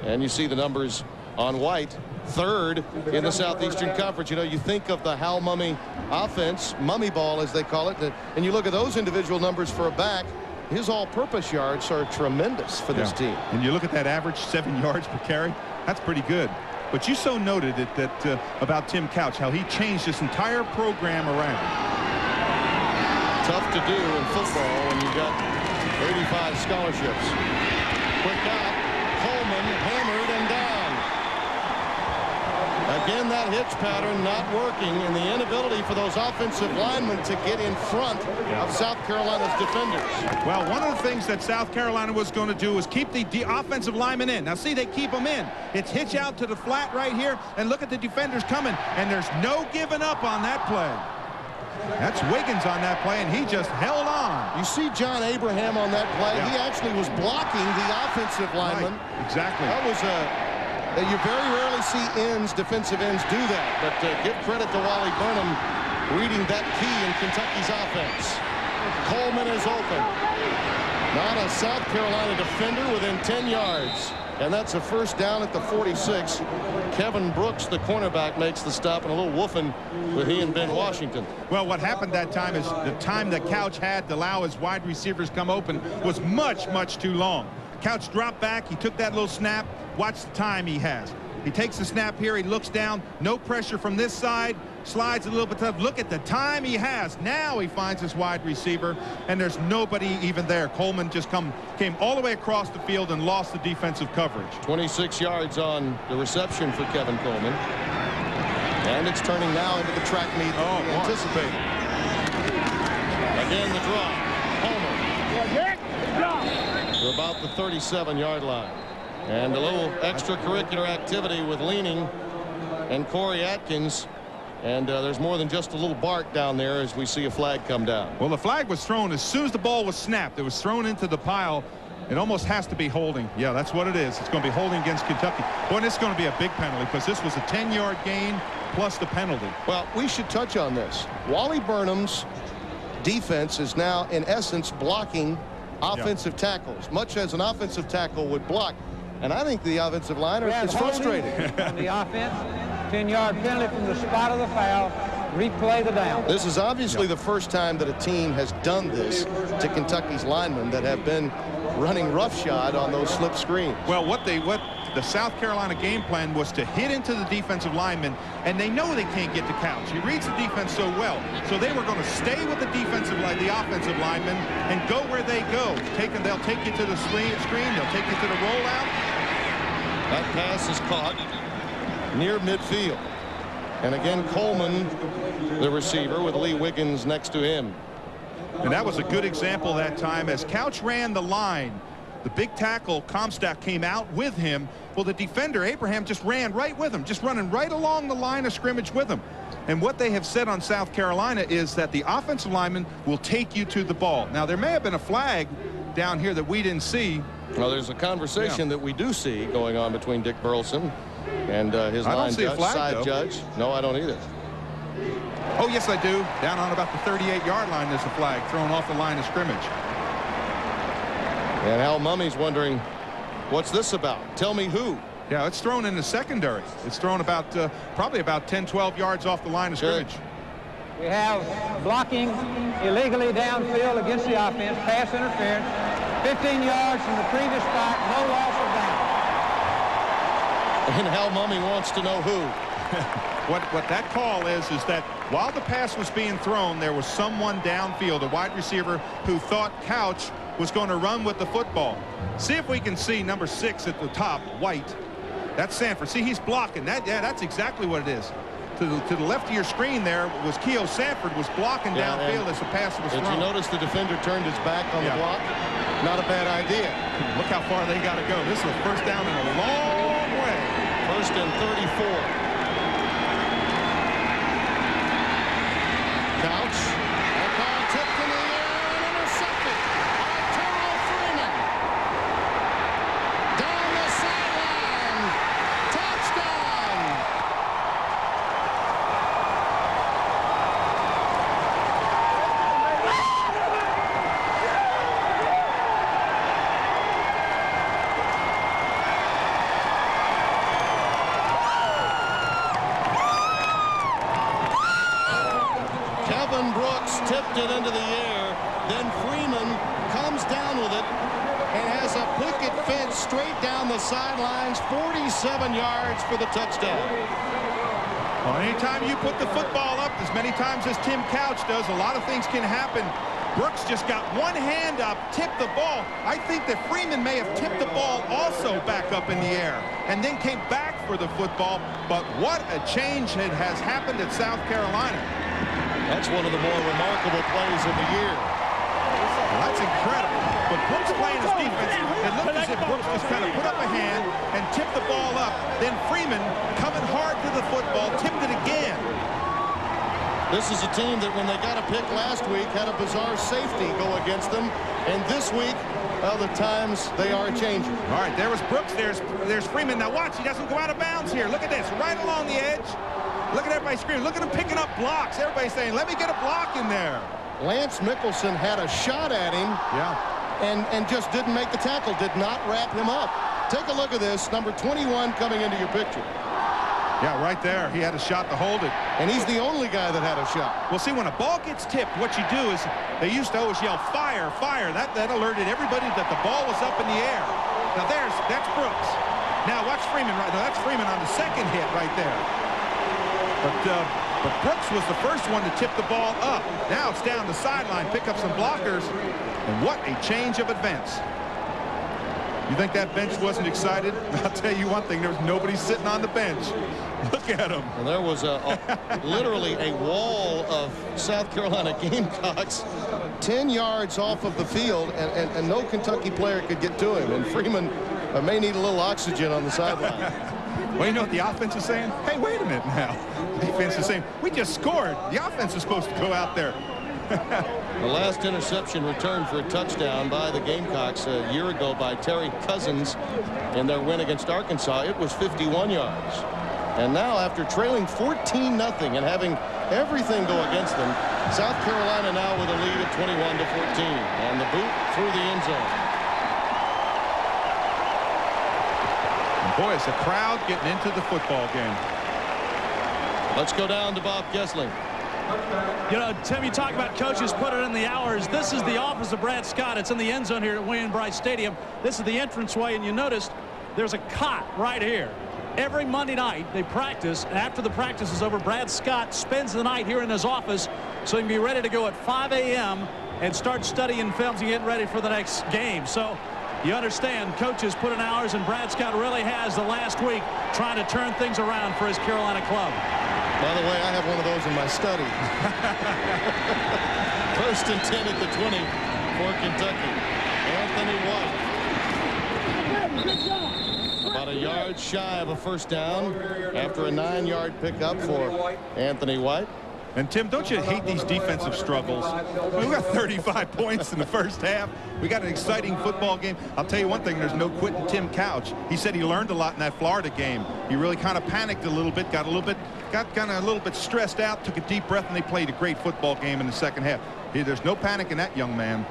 And you see the numbers on White, third in the Southeastern Conference. You know, you think of the Hal Mumme offense, Mumme ball as they call it, and you look at those individual numbers for a back. His all-purpose yards are tremendous for this team. And you look at that average 7 yards per carry, that's pretty good. But you so noted it that about Tim Couch, how he changed this entire program around. Tough to do in football when you've got 35 scholarships. Quick out, Coleman hammered and down. Again, that hitch pattern not working, and the inability for those offensive linemen to get in front of South Carolina's defenders. Well, one of the things that South Carolina was going to do was keep the offensive linemen in. Now, see, they keep them in. It's hitch out to the flat right here, and look at the defenders coming, and there's no giving up on that play. That's Wiggins on that play, and he just held on. You see John Abraham on that play. Yeah. He actually was blocking the offensive lineman. Right. Exactly. That was you very rarely see defensive ends do that, but give credit to Wally Burnham reading that key in Kentucky's offense. Coleman is open. Not a South Carolina defender within 10 yards. And that's a first down at the 46. Kevin Brooks, the cornerback, makes the stop, and a little woofing with he and Ben Washington. Well, what happened that time is the time that Couch had to allow his wide receivers come open was much, much too long. Couch dropped back. He took that little snap. Watch the time he has. He takes the snap here. He looks down. No pressure from this side. Slides a little bit tough. Look at the time he has. Now he finds his wide receiver, and there's nobody even there. Coleman just came all the way across the field and lost the defensive coverage. 26 yards on the reception for Kevin Coleman. And it's turning now into the track meet that we anticipated. Again, the draw. Homer. To about the 37-yard line. And a little extracurricular activity with Leaning and Corey Atkins. And there's more than just a little bark down there as we see a flag come down. Well, the flag was thrown as soon as the ball was snapped. It was thrown into the pile. It almost has to be holding. Yeah, that's what it is. It's going to be holding against Kentucky. Boy, and it's going to be a big penalty because this was a 10-yard gain plus the penalty. Well, we should touch on this. Wally Burnham's defense is now, in essence, blocking offensive tackles, much as an offensive tackle would block. And I think the offensive line is frustrated. On the offense, 10-yard penalty from the spot of the foul. Replay the down. This is obviously the first time that a team has done this to Kentucky's linemen that have been running roughshod on those slip screens. Well, what the South Carolina game plan was to hit into the defensive linemen, and they know they can't get to Couch. He reads the defense so well. So they were going to stay with the offensive linemen and go where they go. They'll take you to the screen, they'll take you to the rollout. That pass is caught near midfield. And again, Coleman, the receiver, with Lee Wiggins next to him. And that was a good example that time as Couch ran the line. The big tackle, Comstock, came out with him. Well, the defender, Abraham, just ran right with him, just running right along the line of scrimmage with him. And what they have said on South Carolina is that the offensive lineman will take you to the ball. Now, there may have been a flag down here that we didn't see. Well, there's a conversation that we do see going on between Dick Burleson and his line judge, side judge. No, I don't either. Oh, yes, I do. Down on about the 38-yard line, there's a flag thrown off the line of scrimmage. And Hal Mumme's wondering, what's this about? Tell me who. Yeah, it's thrown in the secondary. It's thrown about probably about 10, 12 yards off the line of scrimmage. We have blocking illegally downfield against the offense, pass interference, 15 yards from the previous spot, no loss of down. And Hal Mumme wants to know who. What that call is that while the pass was being thrown, there was someone downfield, a wide receiver, who thought Couch was going to run with the football. See if we can see number 6 at the top, White. That's Sanford. See, he's blocking. That's exactly what it is. To the left of your screen there was Keo Sanford was blocking downfield as the pass was thrown. Did you notice the defender turned his back on the block? Not a bad idea. Look how far they got to go. This is a first down in a long way. First and 34. Couch. That ball tipped in the air and intercepted by Terrell Freeman. Down the sideline. tipped it into the air. Then Freeman comes down with it and has a picket fence straight down the sidelines, 47 yards for the touchdown. Well, anytime you put the football up as many times as Tim Couch does, a lot of things can happen. Brooks just got one hand up, tipped the ball. I think that Freeman may have tipped the ball also back up in the air and then came back for the football. But what a change has happened at South Carolina. That's one of the more remarkable plays of the year. Well, that's incredible. But Brooks playing his defense, it looked as if Brooks just kind of put up a hand and tipped the ball up. Then Freeman coming hard to the football, tipped it again. This is a team that when they got a pick last week had a bizarre safety go against them. And this week, well, the times they are changing. All right, there was Brooks. There's Freeman. Now watch, he doesn't go out of bounds here. Look at this, right along the edge. Look at everybody screaming. Look at him picking up blocks. Everybody's saying, let me get a block in there. Lance Mickelson had a shot at him. Yeah. And just didn't make the tackle, did not wrap him up. Take a look at this, number 21 coming into your picture. Yeah, right there. He had a shot to hold it. And he's the only guy that had a shot. Well, see, when a ball gets tipped, what you do is they used to always yell, fire, fire. That alerted everybody that the ball was up in the air. Now, that's Brooks. Now, watch Freeman right now. That's Freeman on the second hit right there. But Brooks was the first one to tip the ball up. Now it's down the sideline, pick up some blockers. And what a change of events. You think that bench wasn't excited? I'll tell you one thing, there was nobody sitting on the bench. Look at him. And there was literally a wall of South Carolina Gamecocks 10 yards off of the field, and no Kentucky player could get to him. And Freeman may need a little oxygen on the sideline. Well, you know what the offense is saying? Hey, wait a minute now. The defense is saying, we just scored. The offense is supposed to go out there. The last interception returned for a touchdown by the Gamecocks a year ago by Terry Cousins in their win against Arkansas. It was 51 yards. And now, after trailing 14-0 and having everything go against them, South Carolina now with a lead of 21-14. And the boot through the end zone. And boy, it's a crowd getting into the football game. Let's go down to Bob Kessling. You know, Tim, you talk about coaches put it in the hours. This is the office of Brad Scott. It's in the end zone here at William Bryce Stadium. This is the entranceway, and you notice there's a cot right here. Every Monday night they practice. After the practice is over, Brad Scott spends the night here in his office so he can be ready to go at 5 a.m. and start studying films and getting ready for the next game. So you understand, coaches put in hours, and Brad Scott really has the last week trying to turn things around for his Carolina club. By the way, I have one of those in my study. First and 10 at the 20 for Kentucky. Anthony White. About a yard shy of a first down after a 9-yard pickup for Anthony White. And Tim, don't you hate these defensive struggles? We got 35 points in the first half. We got an exciting football game. I'll tell you one thing, there's no quitting Tim Couch. He said he learned a lot in that Florida game. He really kind of panicked a little bit, got kind of a little bit stressed out, took a deep breath, and they played a great football game in the second half. There's no panic in that young man.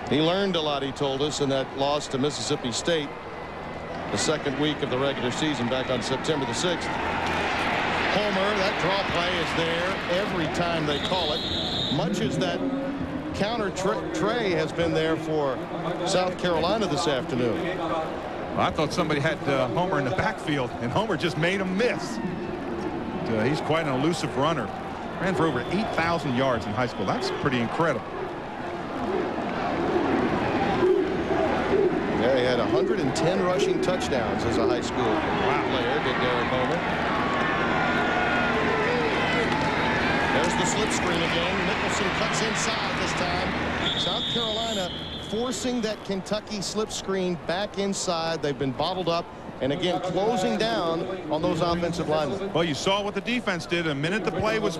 He learned a lot, he told us, in that loss to Mississippi State the second week of the regular season back on September the 6th. Homer, that draw play is there every time they call it, much as that counter tray has been there for South Carolina this afternoon. Well, I thought somebody had Homer in the backfield, and Homer just made him miss. He's quite an elusive runner. Ran for over 8,000 yards in high school. That's pretty incredible. Yeah, he had 110 rushing touchdowns as a high school player, did Derek Homer. There's the slip screen again. Nicholson cuts inside this time. South Carolina forcing that Kentucky slip screen back inside. They've been bottled up. And again, closing down on those offensive linemen. Well, you saw what the defense did. The minute the play was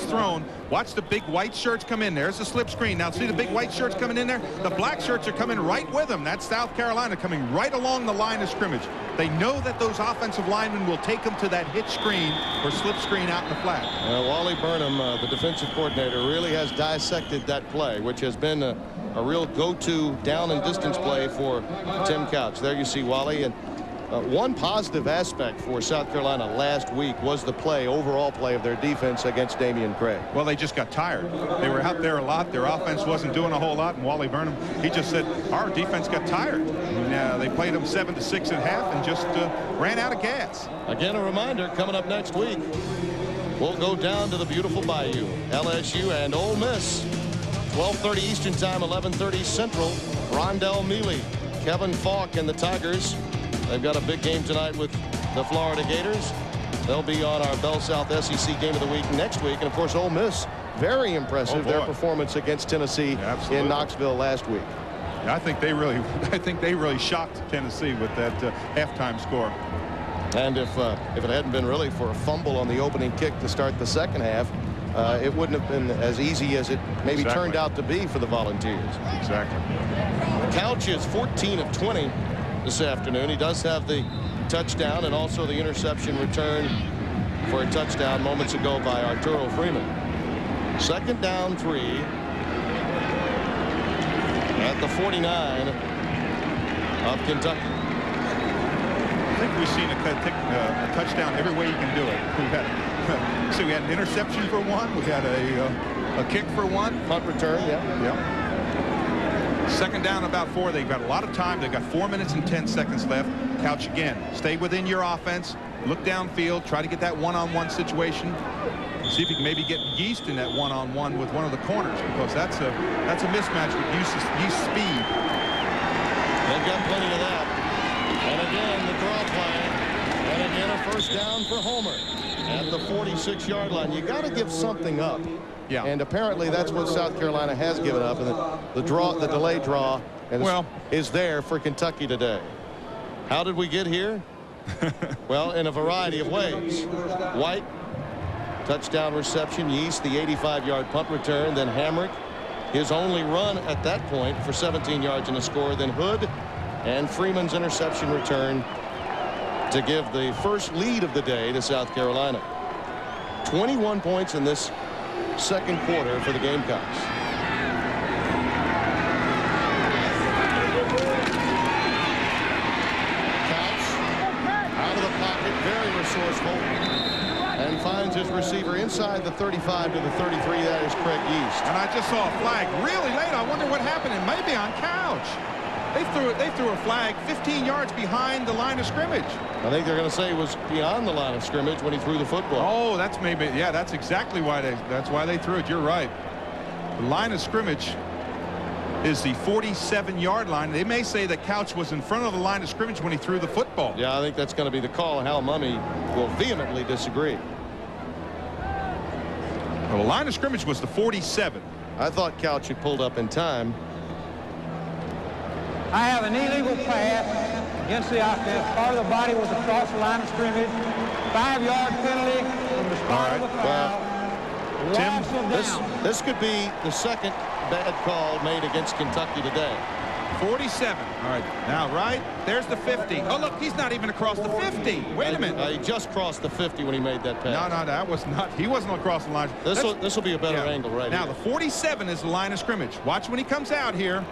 thrown, watch the big white shirts come in. There's the slip screen. Now see the big white shirts coming in there. The black shirts are coming right with them. That's South Carolina coming right along the line of scrimmage. They know that those offensive linemen will take them to that hitch screen or slip screen out in the flat. Wally Burnham, the defensive coordinator, really has dissected that play, which has been a real go-to down and distance play for Tim Couch. There you see Wally, and One positive aspect for South Carolina last week was the overall play of their defense against Damian Craig. Well, they just got tired. They were out there a lot. Their offense wasn't doing a whole lot. And Wally Burnham, he just said, our defense got tired. And, they played them 7-6 at half and just ran out of gas. Again, a reminder, coming up next week, we'll go down to the beautiful Bayou. LSU and Ole Miss. 12:30 Eastern Time, 11:30 Central. Rondell Mealy, Kevin Falk, and the Tigers. They've got a big game tonight with the Florida Gators. They'll be on our Bell South SEC Game of the Week next week. And, of course, Ole Miss, very impressive, their performance against Tennessee in Knoxville last week. I think they really shocked Tennessee with that halftime score. And if it hadn't been really for a fumble on the opening kick to start the second half, it wouldn't have been as easy as it maybe turned out to be for the Volunteers. Exactly. Couch is 14 of 20 this afternoon. He does have the touchdown and also the interception return for a touchdown moments ago by Arturo Freeman. 2nd down 3 at the 49 of Kentucky. I think we've seen a touchdown every way you can do it. So we had an interception for one. We had a kick for one. Punt return, yeah. 2nd down about 4. They've got a lot of time. They've got 4 minutes and 10 seconds left. Couch again. Stay within your offense. Look downfield. Try to get that one-on-one situation. See if you can maybe get Yeast in that one-on-one with one of the corners, because that's a mismatch with Yeast's speed. They've got plenty of that. And again, the draw play. And again, a 1st down for Homer at the 46-yard line. You got to give something up. Yeah. And apparently that's what South Carolina has given up. And the delayed draw is there for Kentucky today. How did we get here? Well, in a variety of ways. White, touchdown reception. Yeast, the 85-yard punt return. Then Hamrick, his only run at that point for 17 yards and a score. Then Hood and Freeman's interception return to give the first lead of the day to South Carolina. 21 points in this 2nd quarter for the Gamecocks. Couch out of the pocket, very resourceful, and finds his receiver inside the 35 to the 33. That is Craig Yeast. And I just saw a flag really late. I wonder what happened. It may be on Couch. They threw a flag 15 yards behind the line of scrimmage. I think they're going to say it was beyond the line of scrimmage when he threw the football. Oh, that's exactly why they threw it. You're right. The line of scrimmage is the 47-yard line. They may say that Couch was in front of the line of scrimmage when he threw the football. Yeah, I think that's going to be the call. Hal Mumme will vehemently disagree. Well, the line of scrimmage was the 47. I thought Couch had pulled up in time. I have an illegal pass against the offense. Part of the body was across the line of scrimmage. 5-yard penalty from the start of the foul. Loss of down. This could be the 2nd bad call made against Kentucky today. 47. All right. Now, right, there's the 50. Oh, look, he's not even across the 50. Wait a minute. He just crossed the 50 when he made that pass. No, that was not. He wasn't across the line. This will be a better angle right now, here. The 47 is the line of scrimmage. Watch when he comes out here.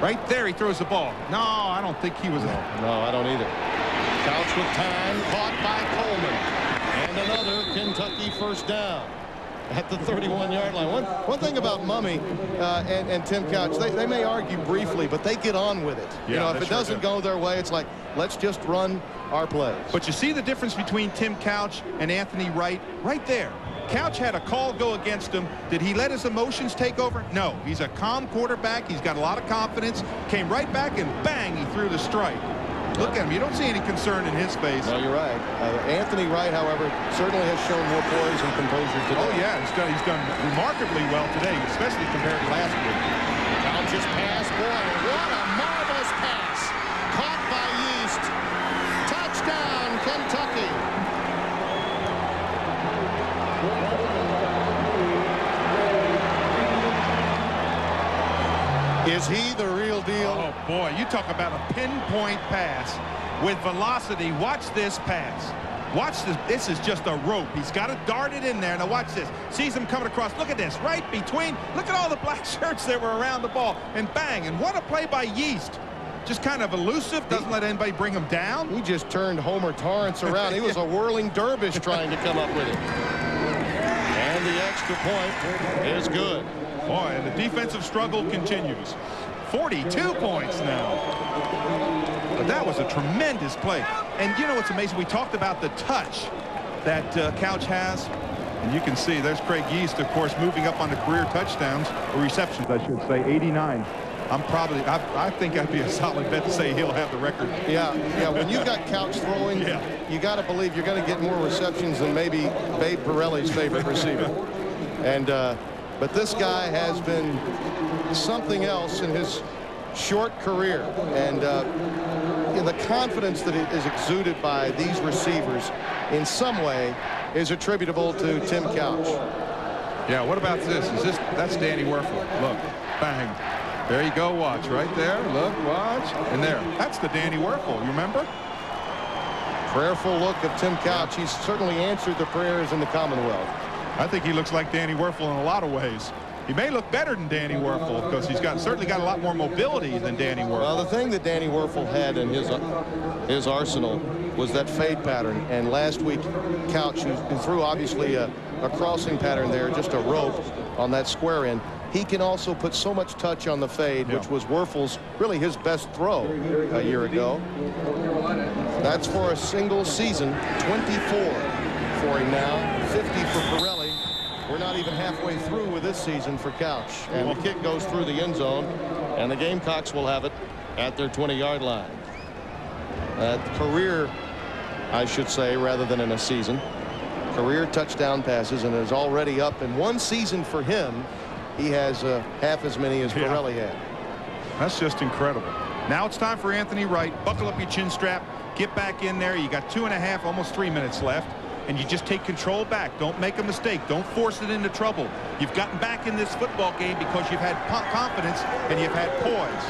Right there, he throws the ball. No, I don't think he was. No, I don't either. Couch with time, caught by Coleman. And another Kentucky 1st down at the 31-yard line. One thing about Mumme and Tim Couch, they may argue briefly, but they get on with it. Yeah, if it doesn't go their way, it's like, let's just run our plays. But you see the difference between Tim Couch and Anthony Wright right there. Couch had a call go against him. Did he let his emotions take over? No. He's a calm quarterback. He's got a lot of confidence. Came right back and bang, he threw the strike. Look at him. You don't see any concern in his face. No, you're right. Anthony Wright, however, certainly has shown more poise and composure today. Oh, yeah. He's done remarkably well today, especially compared to last week. Couch's pass. Boy, what a marvelous pass. Caught by Yeast. Touchdown, Kentucky. Is he the real deal? Oh, boy, you talk about a pinpoint pass with velocity. Watch this pass. Watch this. This is just a rope. He's got to dart it in there. Now watch this. Sees him coming across. Look at this. Right between. Look at all the black shirts that were around the ball. And bang. And what a play by Yeast. just kind of elusive, doesn't let anybody bring him down. He just turned Homer Torrance around. He was a whirling dervish trying to come up with it. And the extra point is good. Boy, and the defensive struggle continues. 42 points now. But that was a tremendous play. And you know what's amazing? We talked about the touch that Couch has. And you can see there's Craig Yeast, of course, moving up on the career touchdowns, or receptions, I should say, 89. I think I'd be a solid bet to say he'll have the record. Yeah, when you've got Couch throwing, you got to believe you're going to get more receptions than maybe Babe Pirelli's favorite receiver. And but this guy has been something else in his short career. And the confidence that is exuded by these receivers in some way is attributable to Tim Couch. Yeah, what about this? That's Danny Werfel. Look, bang. There you go, watch right there. Look, watch. And there. That's the Danny Werfel, you remember? Prayerful look of Tim Couch. He's certainly answered the prayers in the Commonwealth. I think he looks like Danny Werfel in a lot of ways. He may look better than Danny Werfel because he's certainly got a lot more mobility than Danny Werfel. Well, the thing that Danny Werfel had in his arsenal was that fade pattern. And last week, Couch, who threw obviously a crossing pattern there, just a rope on that square end. He can also put so much touch on the fade, which was Werfel's really his best throw a year ago. That's for a single season, 24 for him now, 50 for Pirelli. We're not even halfway through with this season for Couch. And the kick goes through the end zone, and the Gamecocks will have it at their 20-yard line. Career, I should say, rather than in a season. Career touchdown passes, and is already up in one season for him. He has half as many as Pirelli had. That's just incredible. Now it's time for Anthony Wright. Buckle up your chin strap. Get back in there. You got 2.5, almost 3 minutes left. And you just take control back. Don't make a mistake. Don't force it into trouble. You've gotten back in this football game because you've had confidence and you've had poise.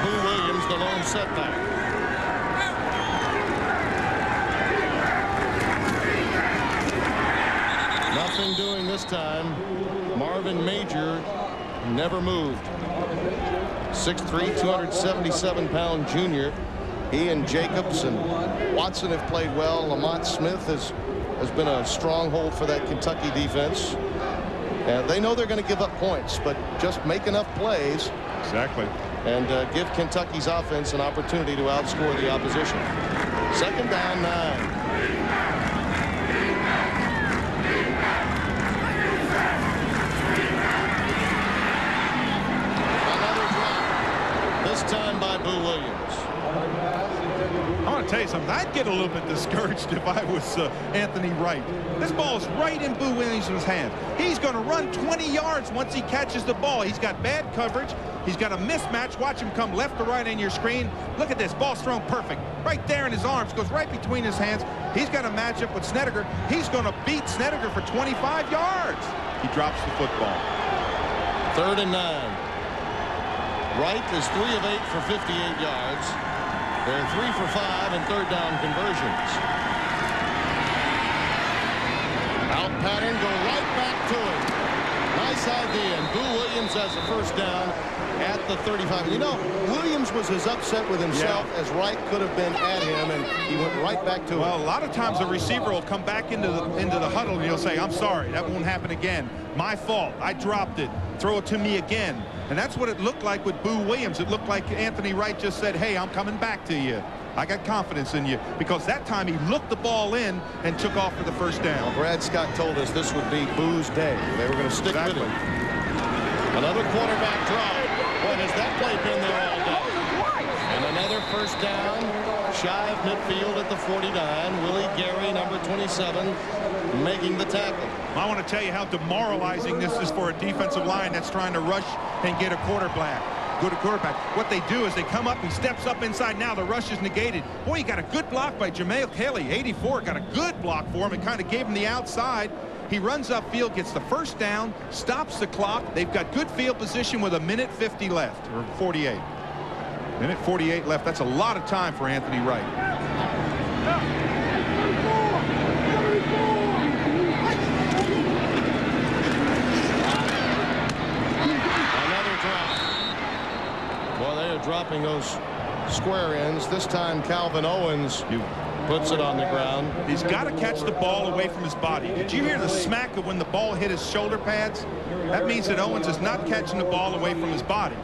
Boo Williams, the lone setback. Nothing doing this time. Marvin Major never moved. 6'3", 277-pound junior. He and Jacobs and Watson have played well. Lamont Smith has been a stronghold for that Kentucky defense. And they know they're going to give up points, but just make enough plays. Exactly. And give Kentucky's offense an opportunity to outscore the opposition. Second down, 9. Time by Boo Williams. I want to tell you something. I'd get a little bit discouraged if I was Anthony Wright. This ball is right in Boo Williams' hands. He's going to run 20 yards once he catches the ball. He's got bad coverage. He's got a mismatch. Watch him come left to right on your screen. Look at this. Ball's thrown perfect. Right there in his arms. Goes right between his hands. He's got a matchup with Snedeker. He's going to beat Snedeker for 25 yards. He drops the football. 3rd and 9. Wright is 3 of 8 for 58 yards. They're 3 for 5 in third down conversions. Out pattern, go right back to it. Nice idea, and Boo Williams has the first down at the 35. You know, Williams was as upset with himself as Wright could have been at him, and he went right back to it. Well, a lot of times a receiver will come back into the huddle and he'll say, I'm sorry, that won't happen again. My fault. I dropped it. Throw it to me again. And that's what it looked like with Boo Williams. It looked like Anthony Wright just said, hey, I'm coming back to you. I got confidence in you. Because that time he looked the ball in and took off for the first down. Well, Brad Scott told us this would be Boo's day. They were going to stick with him. Another quarterback drive. Boy, has that play been there all day. And another first down, shy of midfield at the 49. Willie Gary, number 27, making the tackle. I want to tell you how demoralizing this is for a defensive line that's trying to rush and get a quarterback. What they do is they come up, he steps up inside. Now the rush is negated. Boy, you got a good block by Jamel Kelly. 84 got a good block for him. It kind of gave him the outside. He runs upfield, gets the first down, stops the clock. They've got good field position with 1:50 left, or 48. 1:48 left. That's a lot of time for Anthony Wright. dropping those square ends. This time Calvin Owens puts it on the ground. He's got to catch the ball away from his body. Did you hear the smack of when the ball hit his shoulder pads? That means that Owens is not catching the ball away from his body.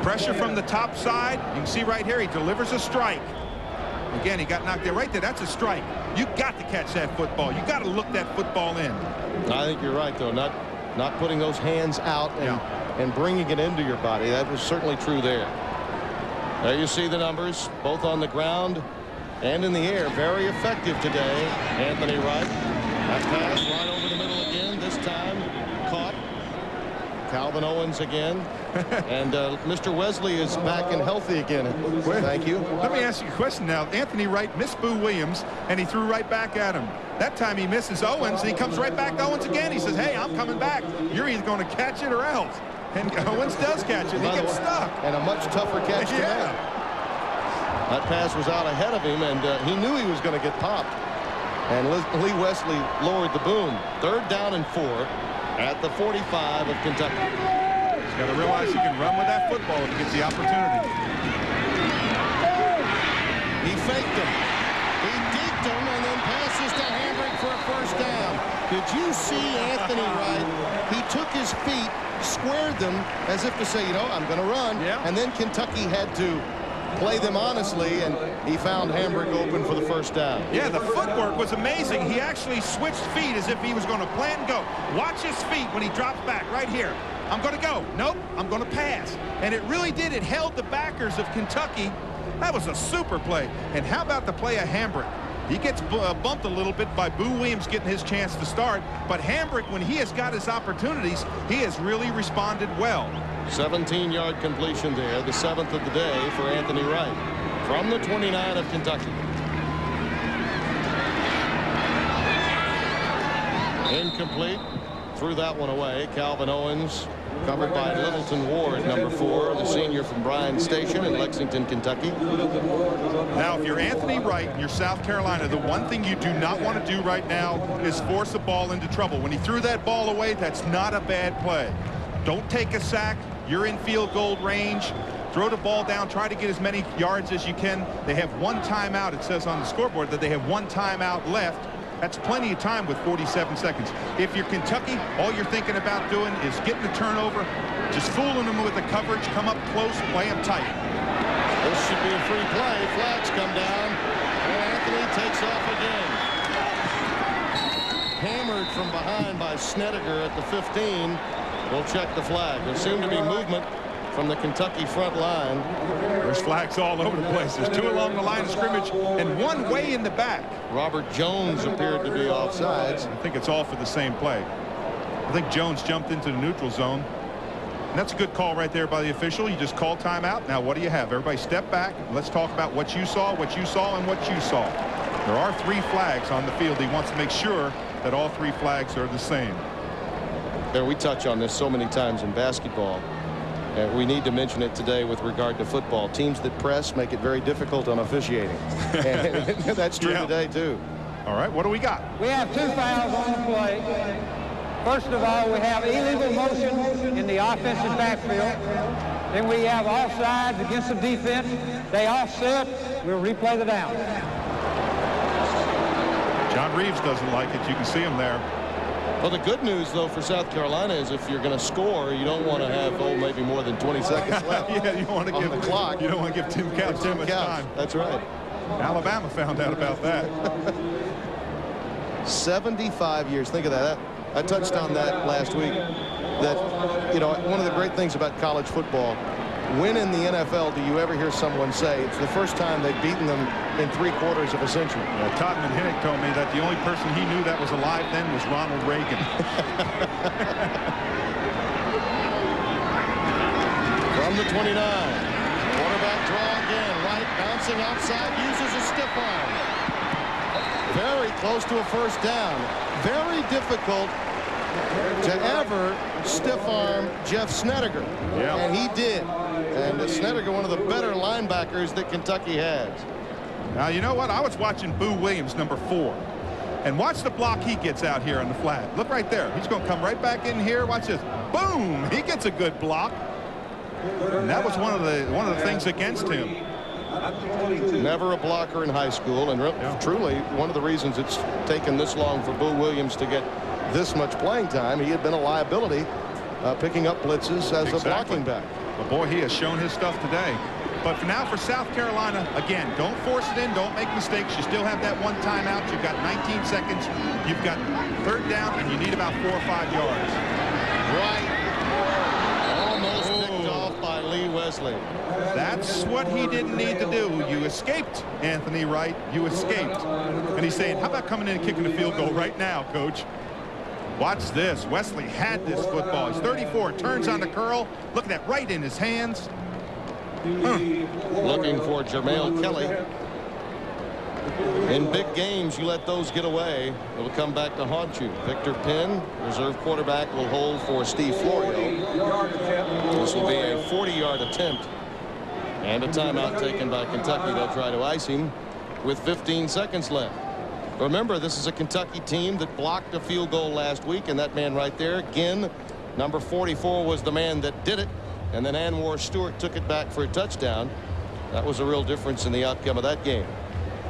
Pressure from the top side. You can see right here he delivers a strike. Again, he got knocked there. Right there, that's a strike. You got to catch that football. You got to look that football in. I think you're right, though. Not putting those hands out and bringing it into your body. That was certainly true there. There you see the numbers, both on the ground and in the air. Very effective today. Anthony Wright. That pass right over the middle again. This time caught. Calvin Owens again. And Mr. Wesley is back and healthy again. Thank you. Let me ask you a question now. Anthony Wright missed Boo Williams, and he threw right back at him. That time he misses Owens, and he comes right back to Owens again. He says, hey, I'm coming back. You're either going to catch it or else. And Owens does catch it. He gets stuck. And a much tougher catch to make. That pass was out ahead of him, and he knew he was going to get popped. And Lee Wesley lowered the boom. 3rd down and 4 at the 45 of Kentucky. He's got to realize he can run with that football if he gets the opportunity. He faked him. He deked him and then passes to Hambrick for a 1st down. Did you see Anthony Wright? He took his feet, squared them as if to say, you know, I'm going to run. Yeah. And then Kentucky had to play them honestly, and he found Hambrick open for the 1st down. Yeah, the footwork was amazing. He actually switched feet as if he was going to plant and go. Watch his feet when he drops back right here. I'm going to go. Nope, I'm going to pass. And it really did. It held the backers of Kentucky. That was a super play. And how about the play of Hambrick? He gets bumped a little bit by Boo Williams getting his chance to start. But Hambrick, when he has got his opportunities, he has really responded well. 17-yard completion there, the 7th of the day for Anthony Wright from the 29 of Kentucky. Incomplete. Threw that one away. Calvin Owens covered by Littleton Ward, number 4, the senior from Bryan Station in Lexington, Kentucky. Now, if you're Anthony Wright and you're South Carolina, the one thing you do not want to do right now is force a ball into trouble. When he threw that ball away, that's not a bad play. Don't take a sack. You're in field goal range. Throw the ball down. Try to get as many yards as you can. They have 1 timeout. It says on the scoreboard that they have 1 timeout left. That's plenty of time with 47 seconds. If you're Kentucky, all you're thinking about doing is getting the turnover, just fooling them with the coverage, come up close, play them tight. This should be a free play. Flags come down, and Anthony takes off again. Hammered from behind by Snedeker at the 15. We'll check the flag. There seemed to be movement from the Kentucky front line. There's flags all over the place. There's 2 along the line of scrimmage and 1 way in the back. Robert Jones appeared to be offsides. I think it's all for the same play. I think Jones jumped into the neutral zone. And that's a good call right there by the official. You just call timeout. Now what do you have? Everybody step back. Let's talk about what you saw, and what you saw. There are 3 flags on the field. He wants to make sure that all 3 flags are the same. There, we touch on this so many times in basketball. We need to mention it today with regard to football. Teams that press make it very difficult on officiating. And that's true today, too. All right, what do we got? We have 2 fouls on the play. First of all, we have illegal motion in the offensive backfield. Then we have offsides against the defense. They offset. We'll replay the down. John Reeves doesn't like it. You can see him there. Well, the good news, though, for South Carolina is if you're going to score, you don't want to have, maybe more than 20 seconds left. Yeah, you don't want to give the clock. You don't want to give Tim Couch too much time. That's right. Alabama found out about that. 75 years. Think of that. I touched on that last week. That, one of the great things about college football, when in the NFL do you ever hear someone say it's the first time they've beaten them in 3/4 of a century? Yeah, Todman Hinnick told me that the only person he knew that was alive then was Ronald Reagan. From the 29, quarterback draw again. Wright bouncing outside, uses a stiff arm. Very close to a 1st down. Very difficult to ever stiff arm Jeff Snedeker. Yeah. And he did. And Snedeker, one of the better linebackers that Kentucky has. Now, you know what? I was watching Boo Williams, number 4. And watch the block he gets out here on the flat. Look right there. He's going to come right back in here. Watch this. Boom! He gets a good block. And that was one of the things against him. Never a blocker in high school, and truly one of the reasons it's taken this long for Boo Williams to get this much playing time. He had been a liability picking up blitzes as a blocking back. But boy, he has shown his stuff today. But for now, for South Carolina, again, don't force it in. Don't make mistakes. You still have that one timeout. You've got 19 seconds. You've got 3rd down, and you need about 4 or 5 yards. Right. Almost picked off by Lee Wesley. That's what he didn't need to do. You escaped, Anthony Wright. You escaped. And he's saying, how about coming in and kicking the field goal right now, Coach? Watch this. Wesley had this football. He's 34. Turns on the curl. Look at that, right in his hands. Looking for Jermail Kelly. In big games, you let those get away, it'll come back to haunt you. Victor Penn, reserve quarterback, will hold for Steve Florio. This will be a 40-yard attempt. And a timeout taken by Kentucky. They'll try to ice him with 15 seconds left. Remember, this is a Kentucky team that blocked a field goal last week, and that man right there, Ginn, number 44, was the man that did it. And then Anwar Stewart took it back for a touchdown. That was a real difference in the outcome of that game.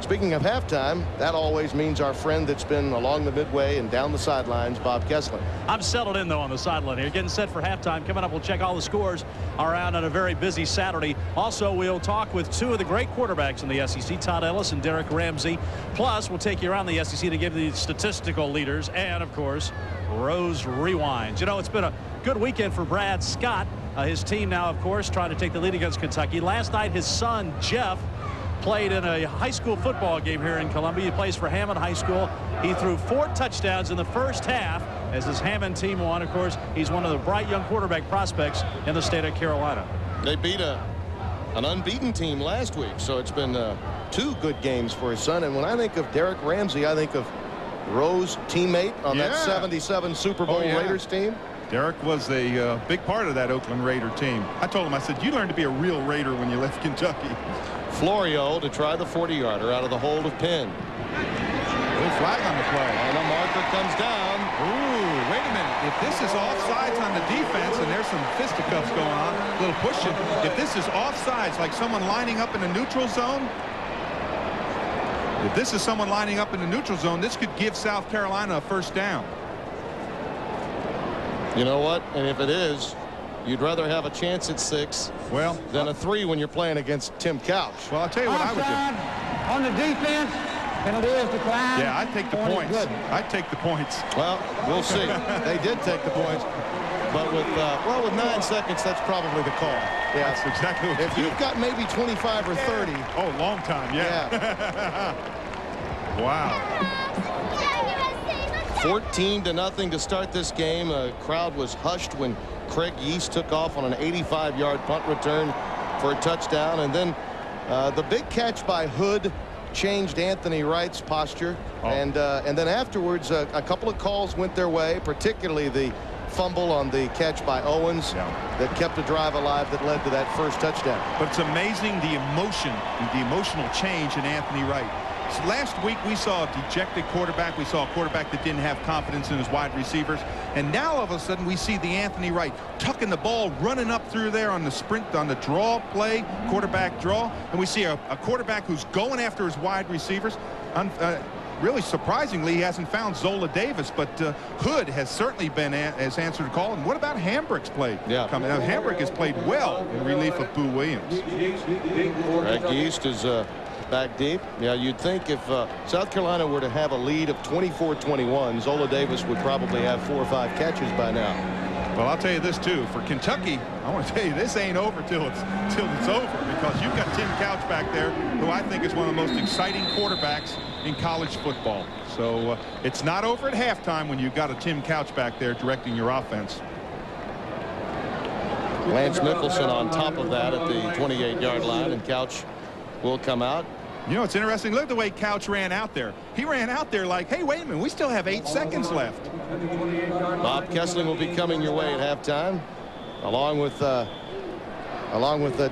Speaking of halftime, that always means our friend that's been along the midway and down the sidelines, Bob Kessler. I'm settled in, though, on the sideline here. Getting set for halftime. Coming up, we'll check all the scores around on a very busy Saturday. Also, we'll talk with 2 of the great quarterbacks in the SEC, Todd Ellis and Derek Ramsey. Plus, we'll take you around the SEC to give the statistical leaders and, of course, Rose Rewinds. You know, it's been a good weekend for Brad Scott. His team now, of course, trying to take the lead against Kentucky. Last night, his son, Jeff, played in a high school football game here in Columbia. He plays for Hammond High School. He threw 4 touchdowns in the first half as his Hammond team won. Of course, he's one of the bright young quarterback prospects in the state of Carolina. They beat an unbeaten team last week, so it's been 2 good games for his son. And when I think of Derek Ramsey, I think of Rose, teammate on that 77 Super Bowl Raiders team. Derek was a big part of that Oakland Raider team. I told him, I said, you learned to be a real Raider when you left Kentucky. Florio to try the 40-yarder out of the hold of Penn. Little flag on the play. And a marker comes down. Ooh, wait a minute. If this is offsides on the defense, and there's some fisticuffs going on, a little pushing. If this is offsides, like someone lining up in the neutral zone, if this is someone lining up in the neutral zone, this could give South Carolina a 1st down. You know what? And if it is, you'd rather have a chance at 6 than a 3 when you're playing against Tim Couch. Well, I'll tell you what I would do. On the defense, penalty is declined. Yeah, I'd take the points. I'd take the points. Well, we'll see. They did take the points. But with 9 seconds, that's probably the call. Yeah, that's exactly what if you've got maybe 25 or 30. Oh, long time, yeah. Wow. 14-0 to start this game. A crowd was hushed when Craig Yeast took off on an 85-yard punt return for a touchdown. And then the big catch by Hood changed Anthony Wright's posture. And then afterwards, a couple of calls went their way, particularly the fumble on the catch by Owens that kept a drive alive that led to that first touchdown. But it's amazing the emotion, the emotional change in Anthony Wright. So last week we saw a dejected quarterback. We saw a quarterback that didn't have confidence in his wide receivers. And now all of a sudden we see the Anthony Wright tucking the ball, running up through there on the sprint, on the draw play, quarterback draw. And we see a quarterback who's going after his wide receivers. Really surprisingly, he hasn't found Zola Davis, but Hood has certainly has answered the call. And what about Hambrick's play? Yeah. Hambrick has played well in relief of Boo Williams. Craig Yeast is back deep. Yeah, you'd think if South Carolina were to have a lead of 24-21, Zola Davis would probably have 4 or 5 catches by now. Well, I'll tell you this too. For Kentucky, I want to tell you this ain't over till it's over, because you've got Tim Couch back there, who I think is one of the most exciting quarterbacks in college football. So it's not over at halftime when you've got a Tim Couch back there directing your offense. Lance Mickelson on top of that at the 28-yard line, and Couch will come out. You know, it's interesting. Look at the way Couch ran out there. He ran out there like, hey, wait a minute, we still have 8 seconds left. Bob Kessling will be coming your way at halftime, along with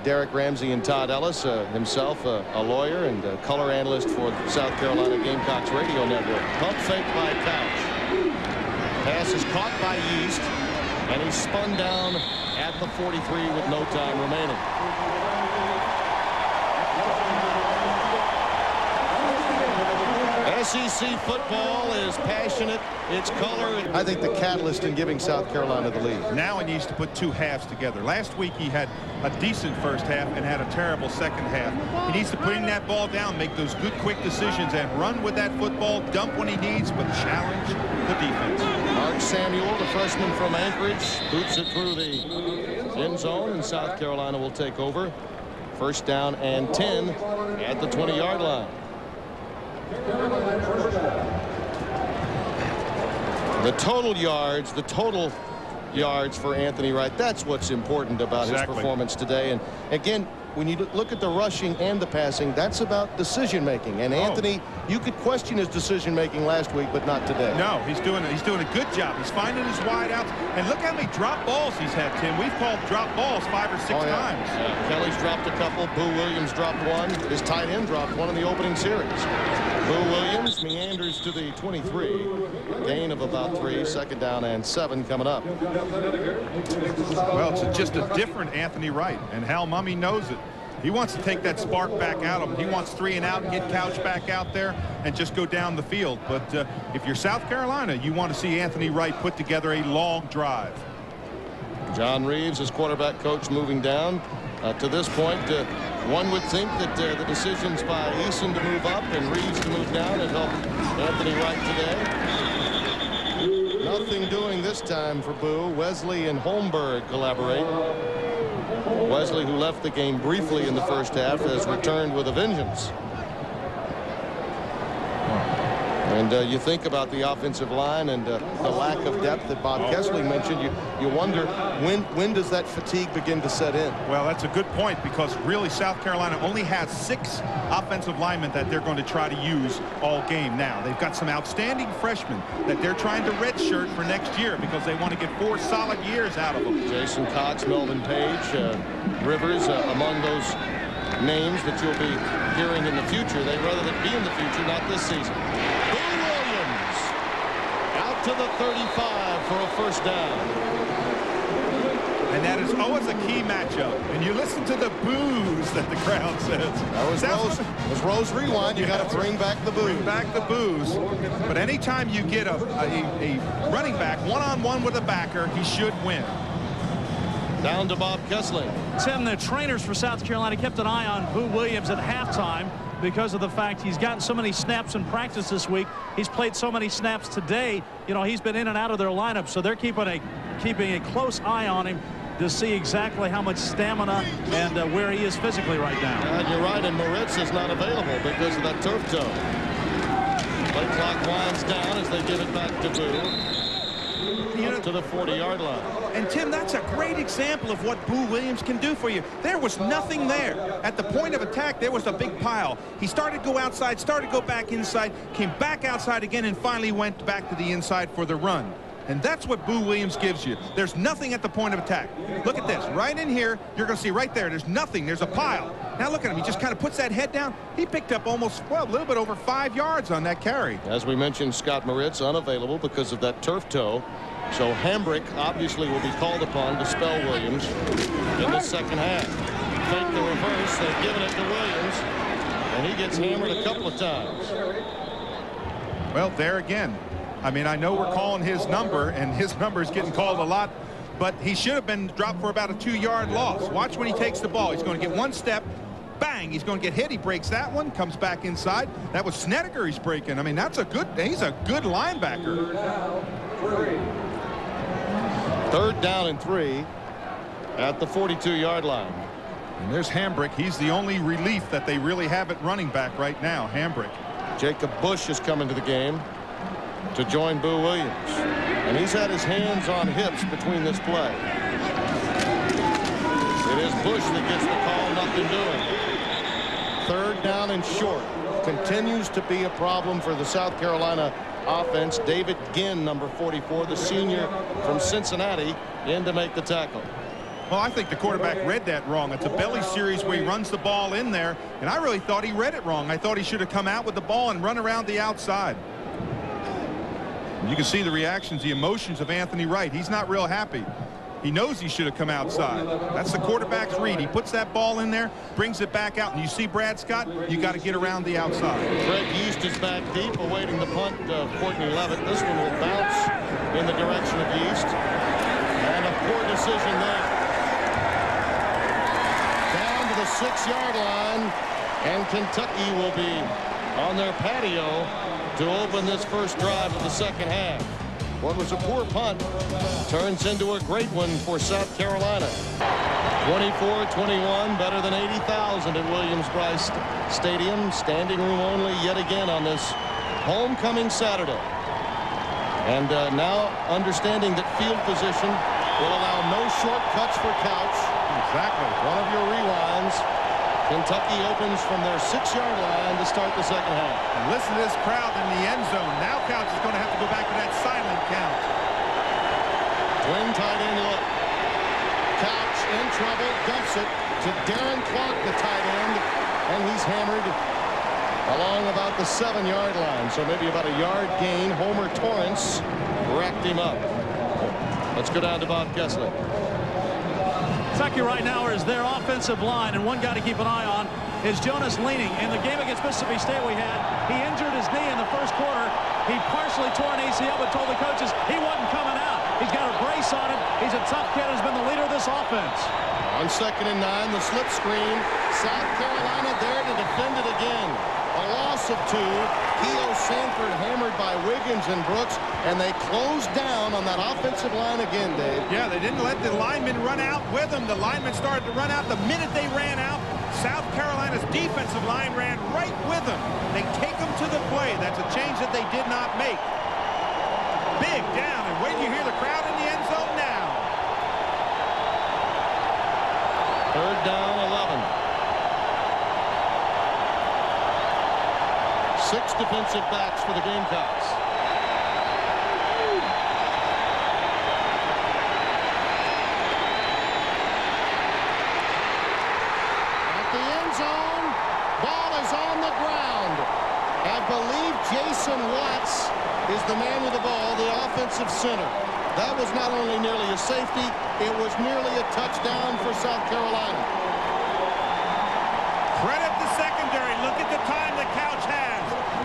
Derek Ramsey and Todd Ellis, himself a lawyer and a color analyst for the South Carolina Gamecocks radio network. Pump fake by Couch. Pass is caught by Yeast, And he's spun down at the 43 with no time remaining. SEC football is passionate. It's color. I think the catalyst in giving South Carolina the lead. Now he needs to put two halves together. Last week he had a decent first half and had a terrible second half. He needs to bring that ball down, make those good quick decisions, and run with that football, dump when he needs, but challenge the defense. Mark Samuel, the freshman from Anchorage, boots it through the end zone, and South Carolina will take over. First down and 10 at the 20-yard line. The total yards for Anthony Wright. That's what's important about his performance today. And again, when you look at the rushing and the passing, that's about decision making. And Anthony, you could question his decision making last week, but not today. No, he's doing a good job. He's finding his wide outs. And look how many drop balls he's had, Tim. We've called drop balls 5 or 6 times. Yeah. Kelly's dropped a couple. Boo Williams dropped one. His tight end dropped one in the opening series. Boo Williams meanders to the 23. Gain of about 3. Second down and 7 coming up. Well, it's just a different Anthony Wright, and Hal Mumme knows it. He wants to take that spark back out of him. He wants 3 and out and get Couch back out there and just go down the field. But if you're South Carolina, you want to see Anthony Wright put together a long drive. John Reeves, his quarterback coach, moving down. To this point, one would think that the decisions by Eason to move up and Reeves to move down have helped Anthony Wright today. Nothing doing this time for Boo. Wesley and Holmberg collaborate. Wesley, who left the game briefly in the first half, has returned with a vengeance. And you think about the offensive line and the lack of depth that Bob Kessley mentioned. You wonder when does that fatigue begin to set in? Well, that's a good point, because really South Carolina only has 6 offensive linemen that they're going to try to use all game now. They've got some outstanding freshmen that they're trying to redshirt for next year because they want to get 4 solid years out of them. Jason Cox, Melvin Page, Rivers among those names that you'll be hearing in the future. They'd rather than be in the future, not this season. To the 35 for a first down. And that is always a key matchup. And you listen to the boos that the crowd says. That was Rose Rewind. You got to bring back the boos. Bring back the boos. But anytime you get a running back one-on-one with a backer, he should win. Down to Bob Kessley. Tim, the trainers for South Carolina kept an eye on Boo Williams at halftime because of the fact he's gotten so many snaps in practice this week. He's played so many snaps today. You know, he's been in and out of their lineup, so they're keeping a close eye on him to see exactly how much stamina and where he is physically right now. And you're right, and Moritz is not available because of that turf toe. Play clock winds down as they give it back to Boo. Up to the 40-yard line. And Tim, that's a great example of what Boo Williams can do for you. There was nothing there. At the point of attack, there was a big pile. He started to go outside, started to go back inside, came back outside again, and finally went back to the inside for the run. And that's what Boo Williams gives you. There's nothing at the point of attack. Look at this. Right in here, you're going to see right there, there's nothing. There's a pile. Now look at him. He just kind of puts that head down. He picked up almost, well, a little bit over 5 yards on that carry. As we mentioned, Scott Moritz unavailable because of that turf toe. So Hambrick obviously will be called upon to spell Williams in the second half. Fake the reverse. They've given it to Williams, and he gets hammered a couple of times. Well, there again. I mean, I know we're calling his number, and his number is getting called a lot, but he should have been dropped for about a 2-yard loss. Watch when he takes the ball. He's going to get one step. Bang, he's going to get hit. He breaks that one, comes back inside. That was Snedeker he's breaking. I mean, he's a good linebacker. 3rd down and 3 at the 42-yard line. And there's Hambrick. He's the only relief that they really have at running back right now, Hambrick. Jacob Bush is coming to the game to join Boo Williams. And he's had his hands on hips between this play. It is Bush that gets the call, nothing doing. 3rd down and short. Continues to be a problem for the South Carolina offense. David Ginn, number 44, the senior from Cincinnati, in to make the tackle. Well, I think the quarterback read that wrong. It's a belly series where he runs the ball in there, and I really thought he read it wrong. I thought he should have come out with the ball and run around the outside. You can see the reactions, the emotions of Anthony Wright. He's not real happy. He knows he should have come outside. That's the quarterback's read. He puts that ball in there, brings it back out, and you see Brad Scott, you got to get around the outside. Craig Yeast is back deep, awaiting the punt of Courtney Levitt. This one will bounce in the direction of Yeast. And a poor decision there. Down to the 6-yard line, and Kentucky will be on their patio to open this first drive of the second half. What was a poor punt turns into a great one for South Carolina. 24-21, better than 80,000 at Williams-Brice Stadium. Standing room only yet again on this homecoming Saturday. And now understanding that field position will allow no shortcuts for Couch. Exactly. One of your rewinds. Kentucky opens from their 6-yard line to start the second half. And listen to this crowd in the end zone. Now Couch is going to have to go back to that silent count. Twin tight end look. Couch in trouble, dumps it to Darren Clark, the tight end, and he's hammered along about the 7-yard line. So maybe about a yard gain. Homer Torrance wrapped him up. Let's go down to Bob Kessler. Kentucky right now is their offensive line, and one guy to keep an eye on is Jonas Leaning. In the game against Mississippi State we had, he injured his knee in the first quarter. He partially tore an ACL, but told the coaches he wasn't coming out. He's got a brace on him. He's a tough kid, has been the leader of this offense. On 2nd and 9, the slip screen. South Carolina there to defend it again. A loss of 2. Keo Sanford hammered by Wiggins and Brooks, and they closed down on that offensive line again, Dave. Yeah, they didn't let the linemen run out with them. The linemen started to run out. The minute they ran out, South Carolina's defensive line ran right with them. They take them to the play. That's a change that they did not make. Big down, and when you hear the crowd in the end zone now. 3rd down, 11. 6 defensive backs for the Gamecocks. At the end zone, ball is on the ground. I believe Jason Watts is the man with the ball, the offensive center. That was not only nearly a safety, it was nearly a touchdown for South Carolina. Credit the secondary. Look at the time that Couch has.